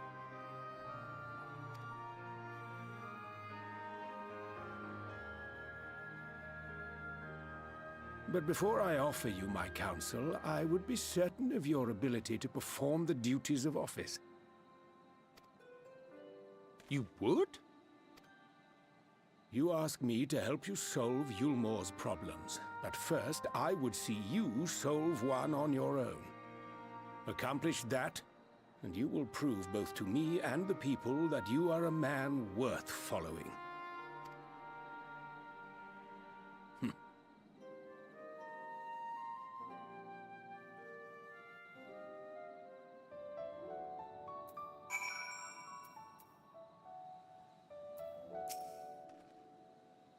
[SPEAKER 15] But before I offer you my counsel, I would be certain of your ability to perform the duties of office.
[SPEAKER 16] You would?
[SPEAKER 15] You ask me to help you solve Yulmore's problems, but first I would see you solve one on your own. Accomplish that, and you will prove both to me and the people that you are a man worth following.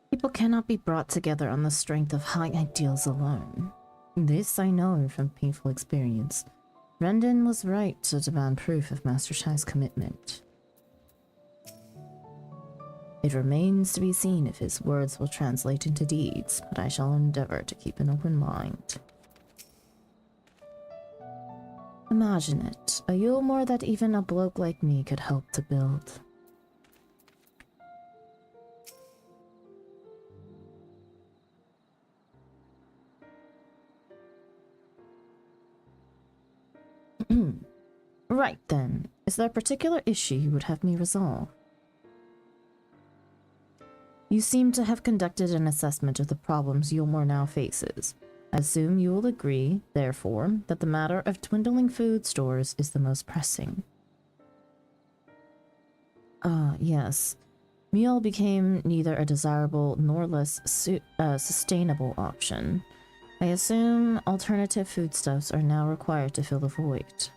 [SPEAKER 1] People cannot be brought together on the strength of high ideals alone. This I know from painful experience. Rendon was right to demand proof of Master Chai's commitment. It remains to be seen if his words will translate into deeds, but I shall endeavor to keep an open mind. Imagine it, a Yulmore that even a bloke like me could help to build. Right then, is there a particular issue you would have me resolve? You seem to have conducted an assessment of the problems Yulmore now faces. I assume you will agree, therefore, that the matter of dwindling food stores is the most pressing. Yes. Meal became neither a desirable nor less sustainable option. I assume alternative foodstuffs are now required to fill the void.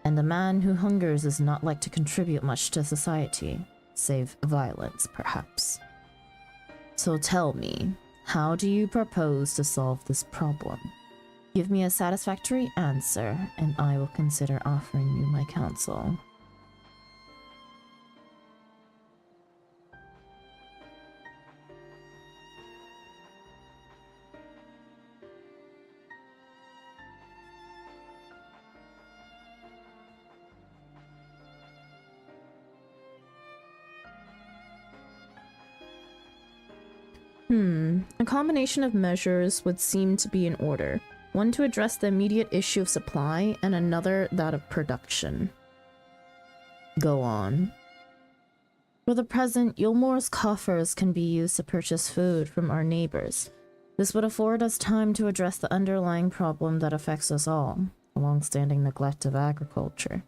[SPEAKER 1] And a man who hungers is not like to contribute much to society, save violence, perhaps. So tell me, how do you propose to solve this problem? Give me a satisfactory answer, and I will consider offering you my counsel. A combination of measures would seem to be in order. One to address the immediate issue of supply, and another that of production. Go on. For the present, Yulmore's coffers can be used to purchase food from our neighbors. This would afford us time to address the underlying problem that affects us all, a long-standing neglect of agriculture.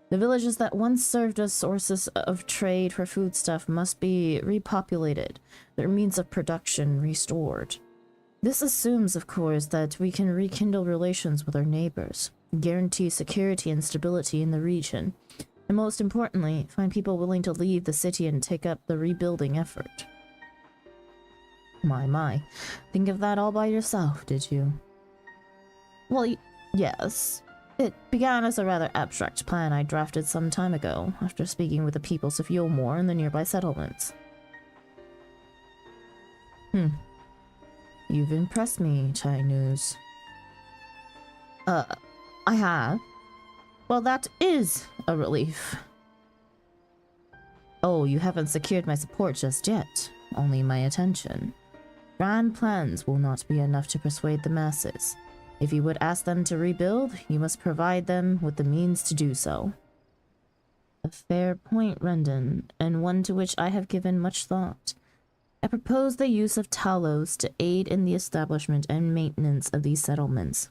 [SPEAKER 1] The villages that once served as sources of trade for foodstuff must be repopulated, their means of production restored. This assumes, of course, that we can rekindle relations with our neighbors, guarantee security and stability in the region, and most importantly, find people willing to leave the city and take up the rebuilding effort. My. Think of that all by yourself, did you? Well, yes. It began as a rather abstract plan I drafted some time ago, after speaking with the peoples of Yulmore and the nearby settlements. You've impressed me, Chai News. I have? Well, that is a relief. Oh, you haven't secured my support just yet, only my attention. Grand plans will not be enough to persuade the masses. If you would ask them to rebuild, you must provide them with the means to do so. A fair point, Rendon, and one to which I have given much thought. I propose the use of Talos to aid in the establishment and maintenance of these settlements.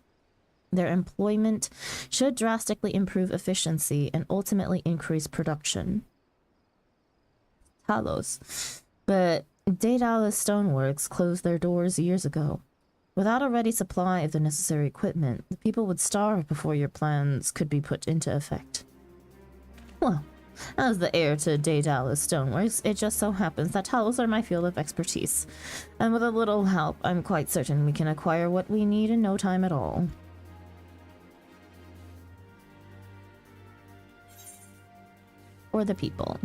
[SPEAKER 1] Their employment should drastically improve efficiency and ultimately increase production. Talos. But Dailies Stoneworks closed their doors years ago. Without a ready supply of the necessary equipment, the people would starve before your plans could be put into effect. Well, As the heir to Dailies Stoneworks, it just so happens that Talos are my field of expertise. And with a little help, I'm quite certain we can acquire what we need in no time at all. For the people.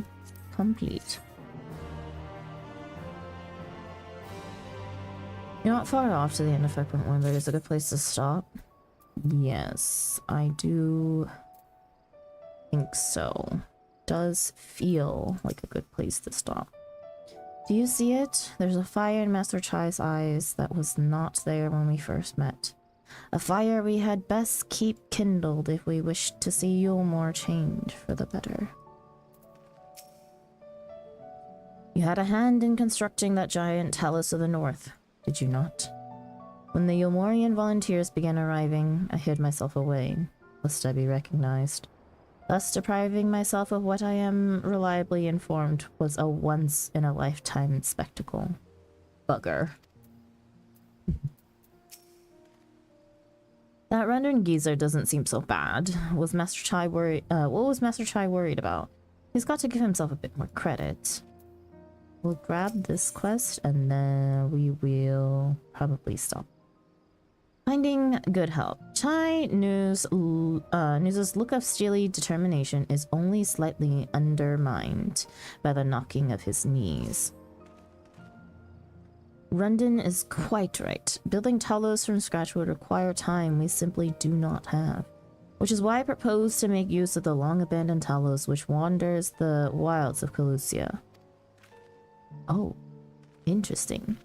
[SPEAKER 1] Complete. You're not far off to the end of 5.1, but is it a good place to stop? Yes, I do think so. Does feel like a good place to stop. Do you see it? There's a fire in Master Chai's eyes that was not there when we first met. A fire we had best keep kindled if we wished to see Yulmore change for the better. You had a hand in constructing that giant talus of the north, did you not? When the Yulmorian volunteers began arriving, I hid myself away, lest I be recognized. Thus depriving myself of what I am reliably informed was a once-in-a-lifetime spectacle. Bugger. That Rendon geezer doesn't seem so bad. Was Master Chai worried? What was Master Chai worried about? He's got to give himself a bit more credit. We'll grab this quest and then we will probably stop. Finding good help. Chai News's look of steely determination is only slightly undermined by the knocking of his knees. Rendon is quite right. Building Talos from scratch would require time we simply do not have. Which is why I propose to make use of the long-abandoned Talos which wanders the wilds of Calusia. Oh, interesting.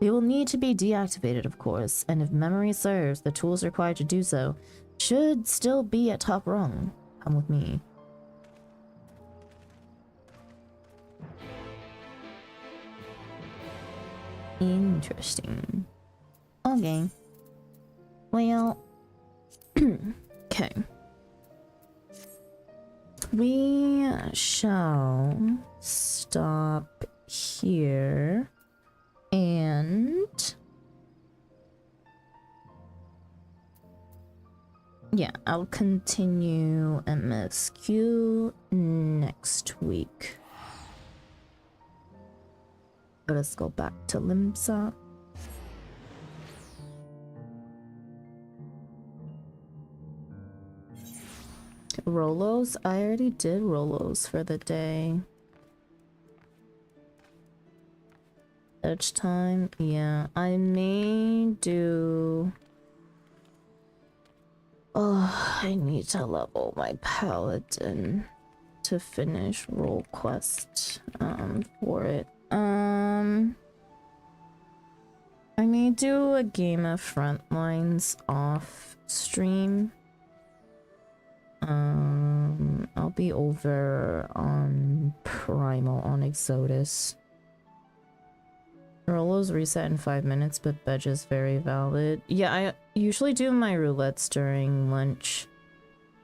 [SPEAKER 1] They will need to be deactivated, of course, and if memory serves, the tools required to do so should still be at top rung. Come with me. Interesting. Okay. Well, okay. We shall stop here and yeah, I'll continue MSQ next week. Let us go back to Limsa. Rolos? I already did Rolos for the day. Edge time? Yeah, I may do... Oh, I need to level my paladin to finish role quest for it. I may do a game of Frontlines off stream. I'll be over on Primal on Exodus. Rolos reset in 5 minutes, but Bedge is very valid. Yeah, I usually do my roulettes during lunch.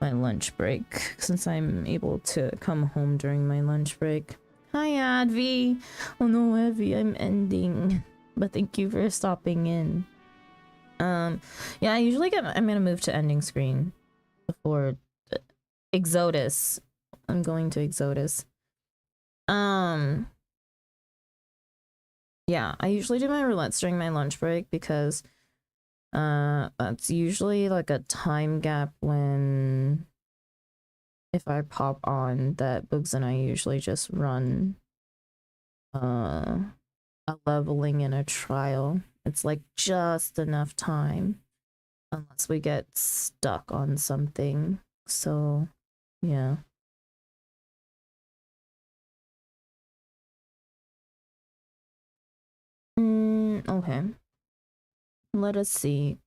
[SPEAKER 1] My lunch break, since I'm able to come home during my lunch break. Hi, Advi! Oh no, Evie, I'm ending. But thank you for stopping in. Yeah, I usually I'm gonna move to ending screen before Exodus. I'm going to Exodus. Yeah, I usually do my roulettes during my lunch break because that's usually like a time gap when if I pop on that Boogs and I usually just run a leveling and a trial. It's like just enough time unless we get stuck on something. So, yeah. Okay. Let us see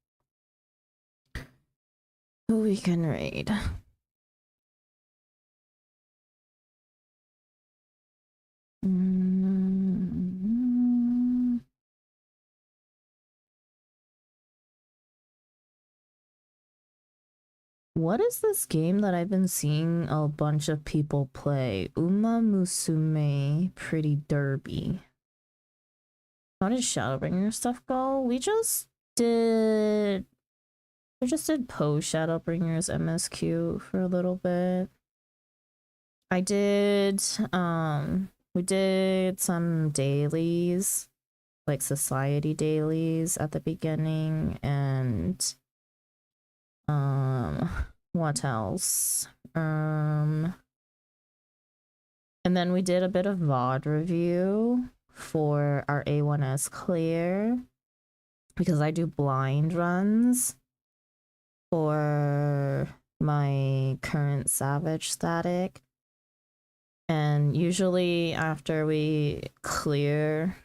[SPEAKER 1] who we can raid. What is this game that I've been seeing a bunch of people play? Uma Musume Pretty Derby. How did Shadowbringer stuff go? We just did post Shadowbringers MSQ for a little bit. I did, we did some dailies, like society dailies at the beginning, and, what else? And then we did a bit of VOD review for our A1S clear, because I do blind runs for my current Savage static. And usually after we clear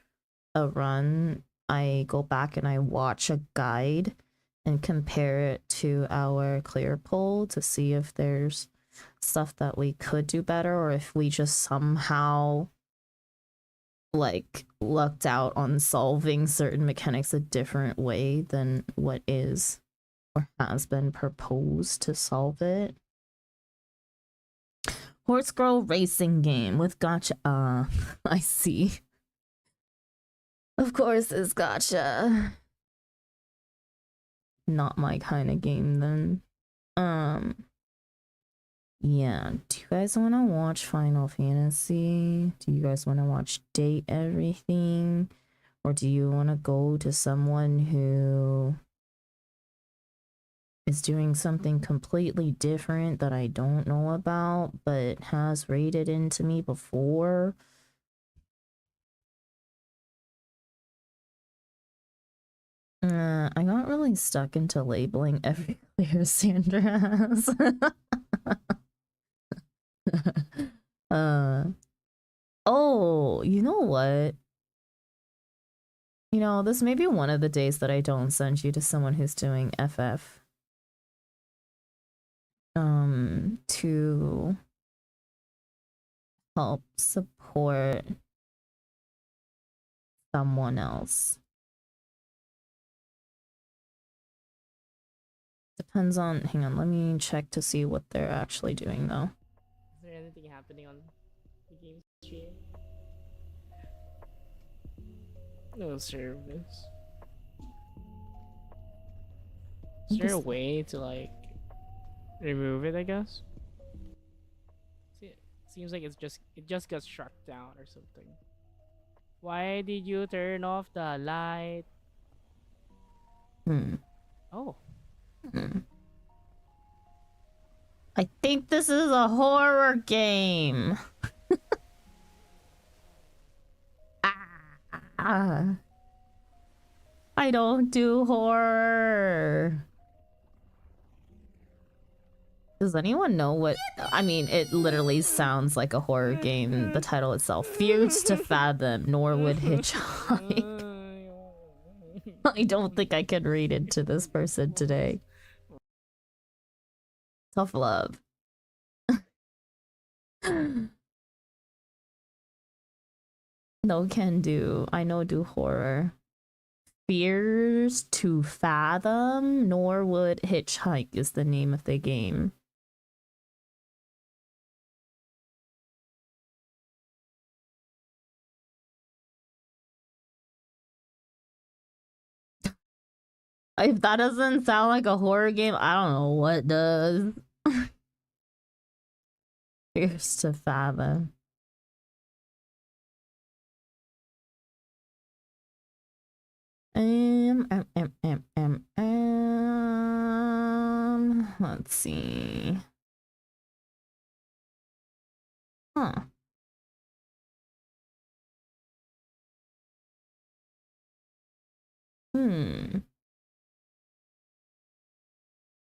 [SPEAKER 1] a run, I go back and I watch a guide and compare it to our clear poll to see if there's stuff that we could do better, or if we just somehow like lucked out on solving certain mechanics a different way than what is or has been proposed to solve it. Horse Girl racing game with gotcha. I see. Of course it's gotcha. Not my kind of game then. Yeah, do you guys want to watch Final Fantasy? Do you guys want to watch Date Everything? Or do you want to go to someone who is doing something completely different that I don't know about, but has rated into me before? I got really stuck into labeling every clear Sandra has. Oh, you know what? You know, this may be one of the days that I don't send you to someone who's doing FF. To help support someone else. Depends on, hang on, let me check to see what they're actually doing though.
[SPEAKER 3] Is there anything happening on the game stream? No service. Is there a way to like remove it, I guess? See, it seems like it just got struck down or something. Why did you turn off the light? Oh.
[SPEAKER 1] I think this is a horror game. I don't do horror. Does anyone know what? I mean, it literally sounds like a horror game, the title itself. Fears to fathom, nor would hitchhike. I don't think I can read into this person today. Tough love. No can do. I know do horror. Fears to fathom, nor would hitchhike is the name of the game. If that doesn't sound like a horror game, I don't know what does. Fears to fathom. Let's see. Huh.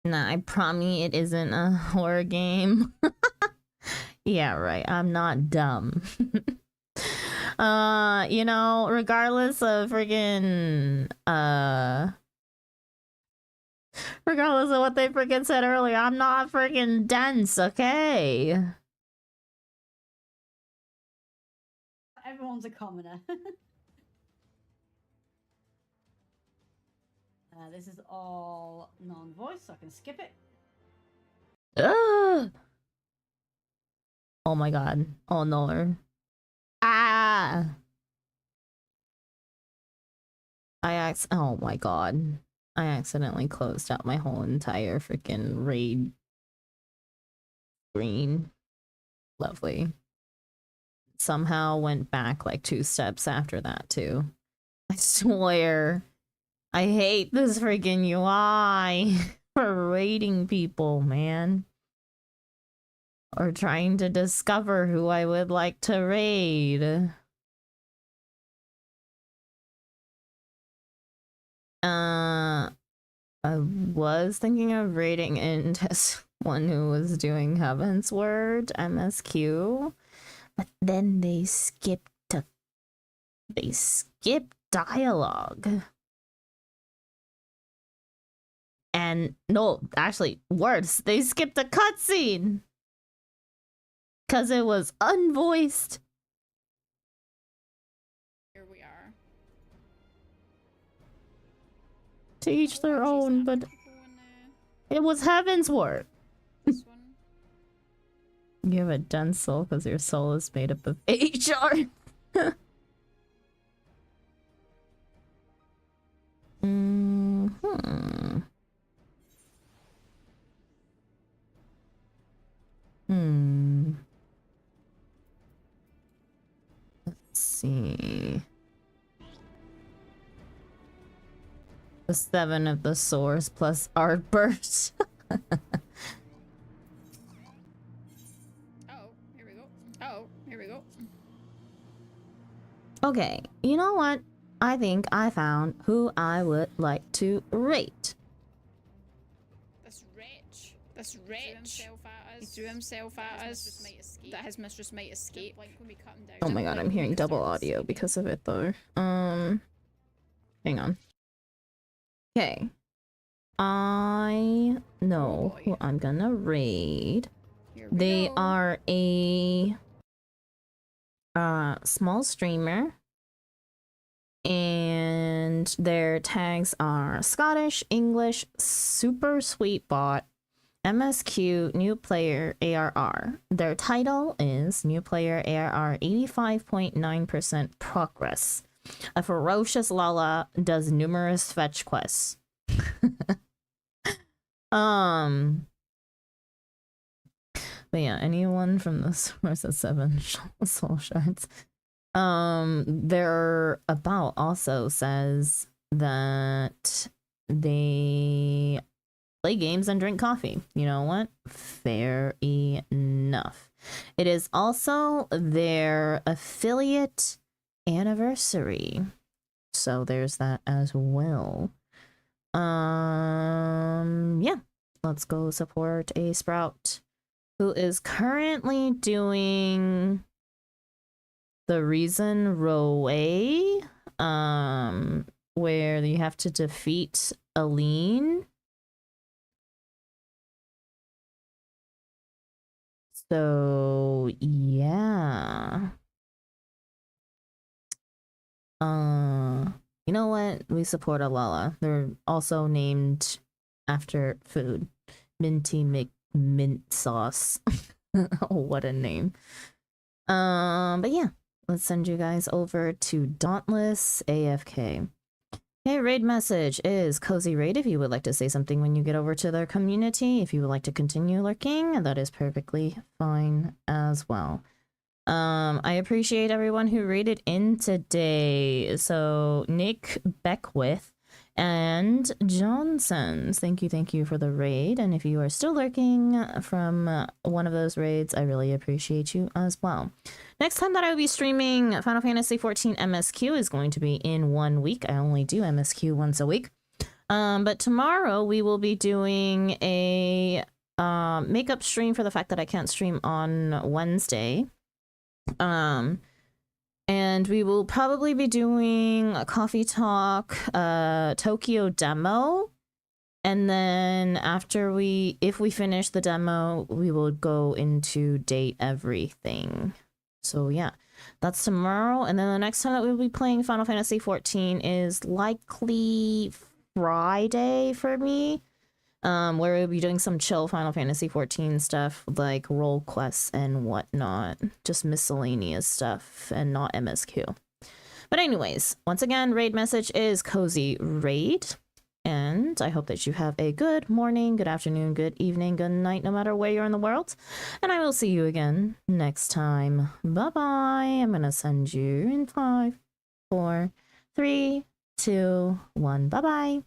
[SPEAKER 1] Nah, I promise it isn't a horror game. Yeah, right. I'm not dumb. You know, regardless of friggin' regardless of what they freaking said earlier, I'm not freaking dense, okay?
[SPEAKER 17] Everyone's a commoner. This is all non-voice, so I can skip it.
[SPEAKER 1] Ugh. Oh my god. Oh no. Ah! Oh my god. I accidentally closed out my whole entire freaking raid screen. Lovely. Somehow went back like 2 steps after that too. I swear. I hate this freaking UI for rating people, man. Or trying to discover who I would like to raid. I was thinking of raiding into one who was doing Heaven's Word, MSQ, but then they skipped dialogue. And no, actually, worse, they skipped a cutscene because it was unvoiced.
[SPEAKER 18] Here we are.
[SPEAKER 1] To each their own, but it was Heaven's Word.
[SPEAKER 18] This one.
[SPEAKER 1] You have a dense soul because your soul is made up of HR. Let's see. The 7 of the swords plus art burst.
[SPEAKER 18] Oh, here we go. Oh, here we go.
[SPEAKER 1] Okay, you know what? I think I found who I would like to rate.
[SPEAKER 18] That's rich. That's rich. He threw himself at us. That his mistress might escape.
[SPEAKER 1] Oh my god, I'm hearing double audio because of it though. Hang on. Okay. I know who I'm gonna raid. They are a small streamer. And their tags are Scottish, English, Super Sweet Bot, MSQ, New Player, ARR. Their title is New Player, ARR 85.9% Progress. A ferocious Lala does numerous fetch quests. But yeah, anyone from the source of 7 soul shards. Their about also says that they play games and drink coffee. You know what? Fair enough. It is also their affiliate anniversary. So there's that as well. Yeah. Let's go support a Sprout who is currently doing the Reason Roe, where you have to defeat Aline. So yeah. You know what? We support Alala. They're also named after food. Minty McMint sauce. What a name. But yeah. Let's send you guys over to Dauntless AFK. Hey, raid message is Cozy Raid if you would like to say something when you get over to their community. If you would like to continue lurking, that is perfectly fine as well. I appreciate everyone who raided in today. So Nick Beckwith and Johnson's. Thank you for the raid. And if you are still lurking from one of those raids, I really appreciate you as well. Next time that I will be streaming Final Fantasy XIV MSQ is going to be in 1 week. I only do MSQ once a week. But tomorrow we will be doing a makeup stream for the fact that I can't stream on Wednesday. And we will probably be doing a coffee talk, Tokyo demo. And then after if we finish the demo, we will go into date everything. So yeah, that's tomorrow. And then the next time that we'll be playing Final Fantasy XIV is likely Friday for me. Where we'll be doing some chill Final Fantasy XIV stuff, like role quests and whatnot. Just miscellaneous stuff and not MSQ. But anyways, once again, raid message is Cozy Raid. And And I hope that you have a good morning, good afternoon, good evening, good night, no matter where you're in the world. And I will see you again next time. Bye-bye. I'm going to send you in 5, 4, 3, 2, 1. Bye-bye.